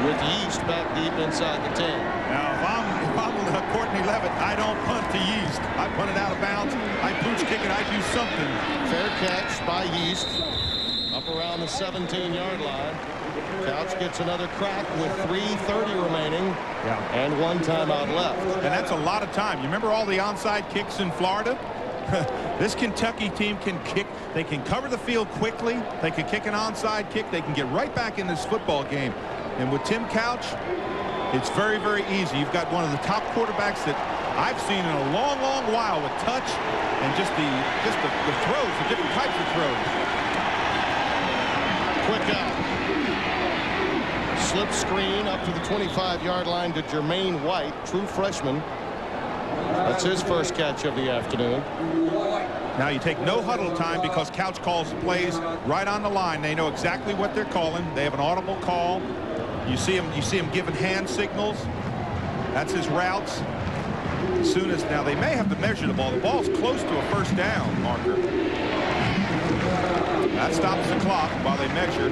with Yeast back deep inside the 10. Now, if I'm Courtney Levitt, I don't punt to Yeast. I punt it out of bounds. I pooch kick it. I do something. Fair catch by Yeast. Up around the 17-yard line. Couch gets another crack with 3:30 remaining. Yeah. and 1 timeout left. And that's a lot of time. You remember all the onside kicks in Florida? This Kentucky team can kick. They can cover the field quickly. They can kick an onside kick. They can get right back in this football game. And with Tim Couch, it's very, very easy. You've got one of the top quarterbacks that I've seen in a long, long while with touch and just the throws, the different types of throws. Quick out. Slip screen up to the 25-yard line to Jermaine White, true freshman. That's his first catch of the afternoon. Now you take no huddle time because Couch calls the plays right on the line. They know exactly what they're calling. They have an audible call. You see him giving hand signals. That's his routes. As soon as now they may have to measure the ball. The ball's close to a first down marker. That stops the clock while they measure.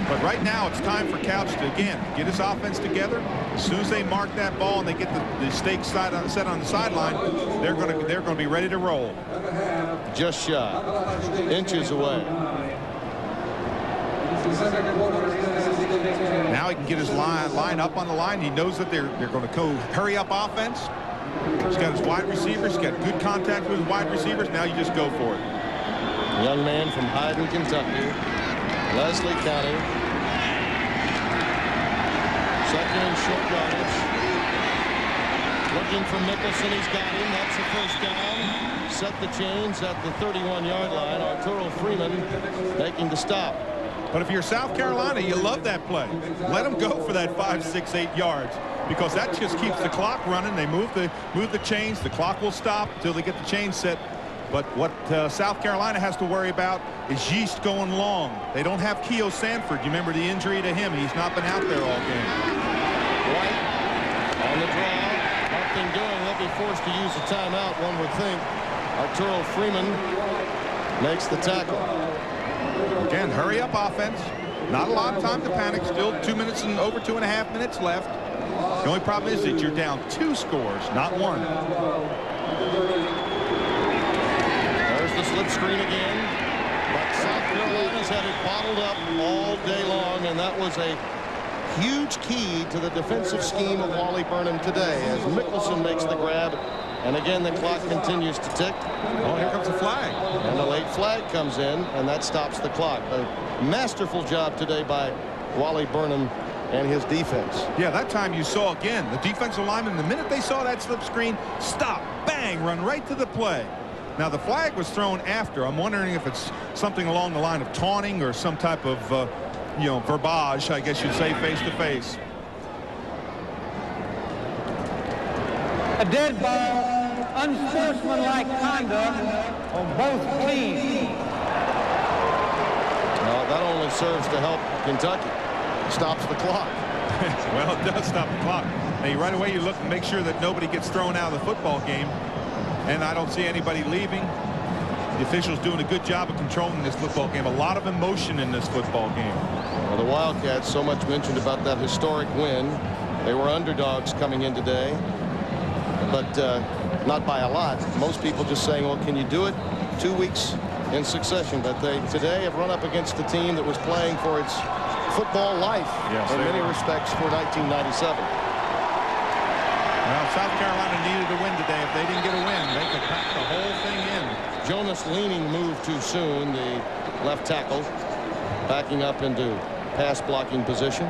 But right now it's time for Couch to again get his offense together. As soon as they mark that ball and they get the stakes set on the sideline, they're going to be ready to roll. Just shy, inches away. Now he can get his line up on the line. He knows that they're going to go hurry up offense. He's got his wide receivers. He's got good contact with his wide receivers. Now you just go for it. Young man from Hyden, Kentucky, Leslie County. Second and short yardage. Looking for Mickelson. He's got him. That's the first down. Set the chains at the 31-yard line. Arturo Freeman making the stop. But if you're South Carolina, you love that play. Let them go for that 5, 6, 8 yards because that just keeps the clock running. They move the chains. The clock will stop until they get the chain set. But what South Carolina has to worry about is Yeast going long. They don't have Keo Sanford. You remember the injury to him. He's not been out there all game. White on the draw. Nothing doing. They'll be forced to use a timeout, one would think. Arturo Freeman makes the tackle. Again, hurry up offense. Not a lot of time to panic. Still 2 minutes and over 2.5 minutes left. The only problem is that you're down 2 scores, not 1. There's the slip screen again. But South Carolina's had it bottled up all day long, and that was a huge key to the defensive scheme of Wally Burnham today as Mickelson makes the grab. And again, the clock continues to tick. Oh, here comes the flag. And a late flag comes in, and that stops the clock. A masterful job today by Wally Burnham and his defense. Yeah, that time you saw again the defensive lineman, the minute they saw that slip screen, stop, bang, run right to the play. Now the flag was thrown after. I'm wondering if it's something along the line of taunting or some type of verbiage, I guess you'd say, face to face. A dead ball, unsportsmanlike conduct on both teams. That only serves to help Kentucky. Stops the clock. Well, it does stop the clock. And right away you look and make sure that nobody gets thrown out of the football game. And I don't see anybody leaving. The officials doing a good job of controlling this football game. A lot of emotion in this football game. Well, the Wildcats, so much mentioned about that historic win. They were underdogs coming in today, but not by a lot. Most people just saying, well, can you do it 2 weeks in succession? But they today have run up against a team that was playing for its football life in many respects for 1997. Well, South Carolina needed a win today. If they didn't get a win, they could pack the whole thing in. Jonas Leaning moved too soon, the left tackle, backing up into pass blocking position.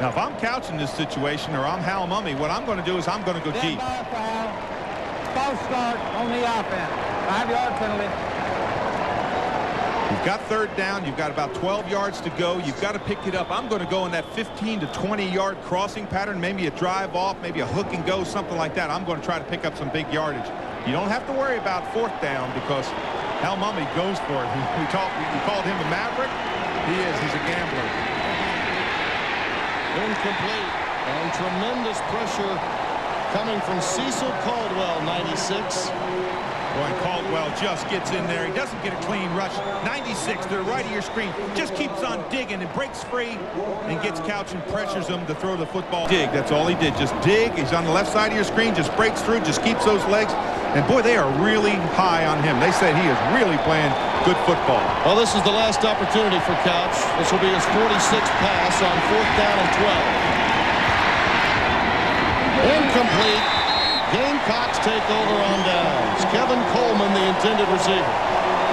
Now, if I'm Couch in this situation, or I'm Hal Mumme, what I'm going to do is I'm going to go deep. False start on the offense. 5-yard penalty. You've got third down. You've got about 12 yards to go. You've got to pick it up. I'm going to go in that 15 to 20-yard crossing pattern, maybe a drive off, maybe a hook and go, something like that. I'm going to try to pick up some big yardage. You don't have to worry about fourth down because Hal Mumme goes for it. We called him a maverick. He is. He's a gambler. Incomplete, and tremendous pressure coming from Cecil Caldwell, 96. Boy, Caldwell just gets in there. He doesn't get a clean rush. 96 to the right of your screen. Just keeps on digging and breaks free and gets Couch and pressures him to throw the football. Dig, that's all he did. Just dig. He's on the left side of your screen. Just breaks through. Just keeps those legs. And, boy, they are really high on him. They said he is really playing good football. Well, this is the last opportunity for Couch. This will be his 46th pass on 4th down and 12. incomplete. Gamecocks take over on downs. Kevin Coleman, the intended receiver.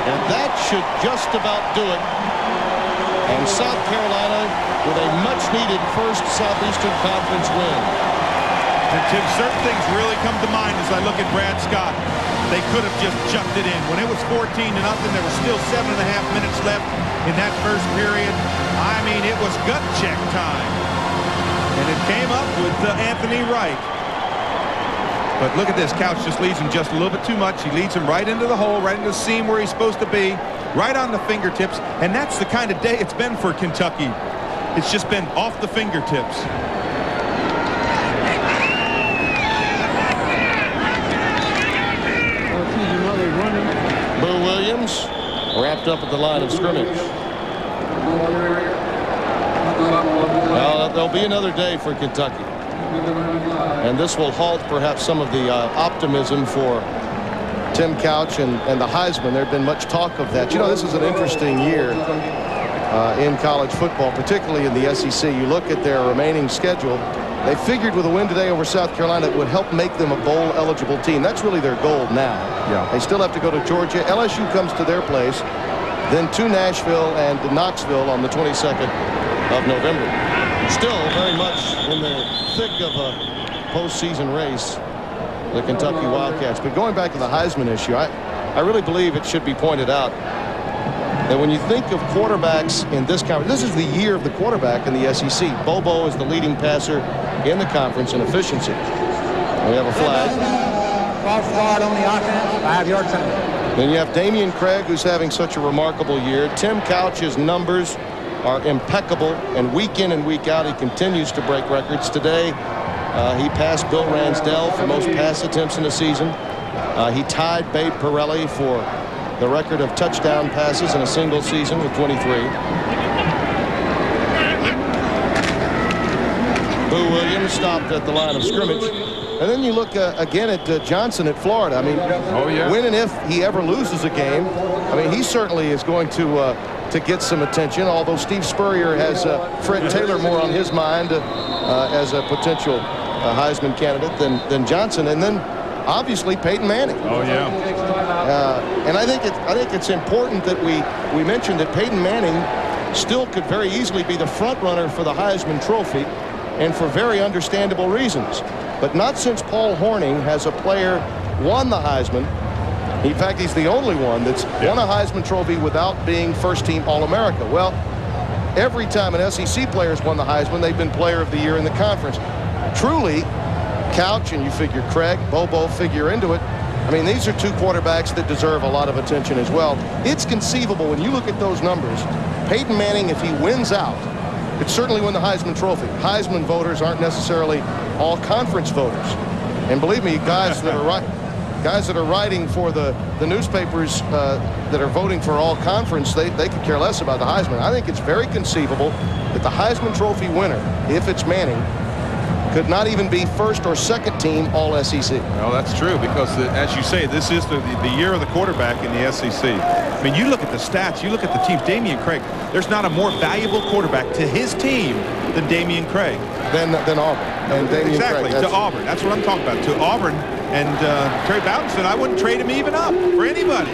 And that should just about do it. And South Carolina with a much-needed first Southeastern Conference win. And Tim, certain things really come to mind as I look at Brad Scott. They could have just chucked it in. When it was 14-0, there was still 7.5 minutes left in that first period. I mean, it was gut check time. And it came up with Anthony Wright. But look at this. Couch just leads him just a little bit too much. He leads him right into the hole, right into the seam where he's supposed to be, right on the fingertips. And that's the kind of day it's been for Kentucky. It's just been off the fingertips. Boo Williams wrapped up at the line of scrimmage. Well, there'll be another day for Kentucky. And this will halt perhaps some of the optimism for Tim Couch and the Heisman. There's been much talk of that. You know, this is an interesting year in college football, particularly in the SEC. You look at their remaining schedule. They figured with a win today over South Carolina it would help make them a bowl-eligible team. That's really their goal now. Yeah. They still have to go to Georgia. LSU comes to their place, then to Nashville and to Knoxville on the 22nd of November. Still very much in the thick of a postseason race, the Kentucky Wildcats. But going back to the Heisman issue, I really believe it should be pointed out that when you think of quarterbacks in this conference, this is the year of the quarterback in the SEC. Bobo is the leading passer in the conference in efficiency. We have a flag. False start on the offense, 5-yard penalty. Then you have Damian Craig, who's having such a remarkable year. Tim Couch's numbers are impeccable, and week in and week out he continues to break records. Today he passed Bill Ransdell for most pass attempts in the season. He tied Babe Pirelli for the record of touchdown passes in a single season with 23. Boo Williams stopped at the line of scrimmage. And then you look again at Johnson at Florida. I mean, when and if he ever loses a game, I mean, he certainly is going to get some attention, although Steve Spurrier has Fred Taylor more on his mind as a potential Heisman candidate than Johnson. And then obviously Peyton Manning. Oh, yeah. And I think it's important that we mention that Peyton Manning still could very easily be the front runner for the Heisman Trophy, and for very understandable reasons. But not since Paul Hornung has a player won the Heisman. In fact, he's the only one that's won a Heisman Trophy without being first-team All-America. Well, every time an SEC player's won the Heisman, they've been Player of the Year in the conference. Truly, Couch, and you figure Craig, Bobo figure into it. I mean, these are two quarterbacks that deserve a lot of attention as well. It's conceivable when you look at those numbers. Peyton Manning, if he wins out, could certainly win the Heisman Trophy. Heisman voters aren't necessarily all conference voters. And believe me, guys that are writing for the newspapers that are voting for all conference, they could care less about the Heisman. I think it's very conceivable that the Heisman Trophy winner, if it's Manning, could not even be first or second team All-SEC. Well, that's true, because as you say, this is the year of the quarterback in the SEC. I mean, you look at the stats, you look at the teams. Damian Craig, there's not a more valuable quarterback to his team than Damian Craig. Than Auburn. And Damian exactly, Craig, to Auburn. That's what I'm talking about. To Auburn. And Terry Bowden said, I wouldn't trade him even up for anybody.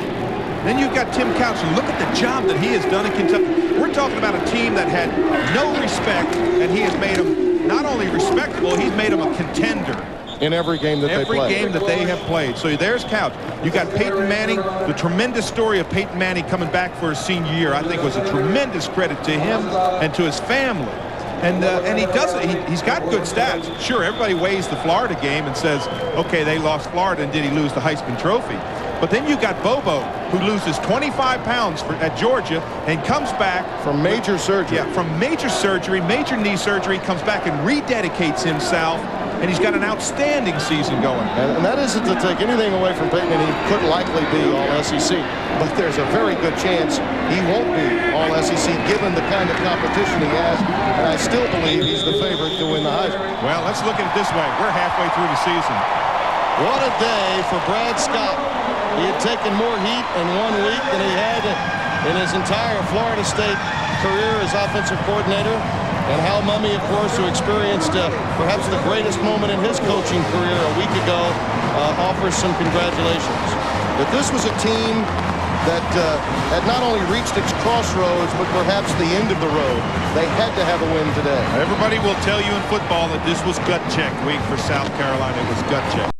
Then you've got Tim Couch. Look at the job that he has done in Kentucky. We're talking about a team that had no respect, and he has made them not only respectable, he's made them a contender. In every game that they play. Every game that they have played. So there's Couch. You got Peyton Manning. The tremendous story of Peyton Manning coming back for his senior year, I think, was a tremendous credit to him and to his family. And he does it. He's got good stats. Sure, everybody weighs the Florida game and says, okay, they lost Florida, and did he lose the Heisman Trophy? But then you got Bobo, who loses 25 pounds at Georgia and comes back from major surgery. Yeah, from major surgery, major knee surgery, comes back and rededicates himself, and he's got an outstanding season going. And that isn't to take anything away from Peyton, and he could likely be All-SEC. But there's a very good chance he won't be All-SEC given the kind of competition he has, and I still believe he's the favorite to win the Heisman. Well, let's look at it this way. We're halfway through the season. What a day for Brad Scott. He had taken more heat in 1 week than he had in his entire Florida State career as offensive coordinator. And Hal Mumme, of course, who experienced perhaps the greatest moment in his coaching career a week ago, offers some congratulations. But this was a team that had not only reached its crossroads, but perhaps the end of the road. They had to have a win today. Everybody will tell you in football that this was gut check week for South Carolina. It was gut check.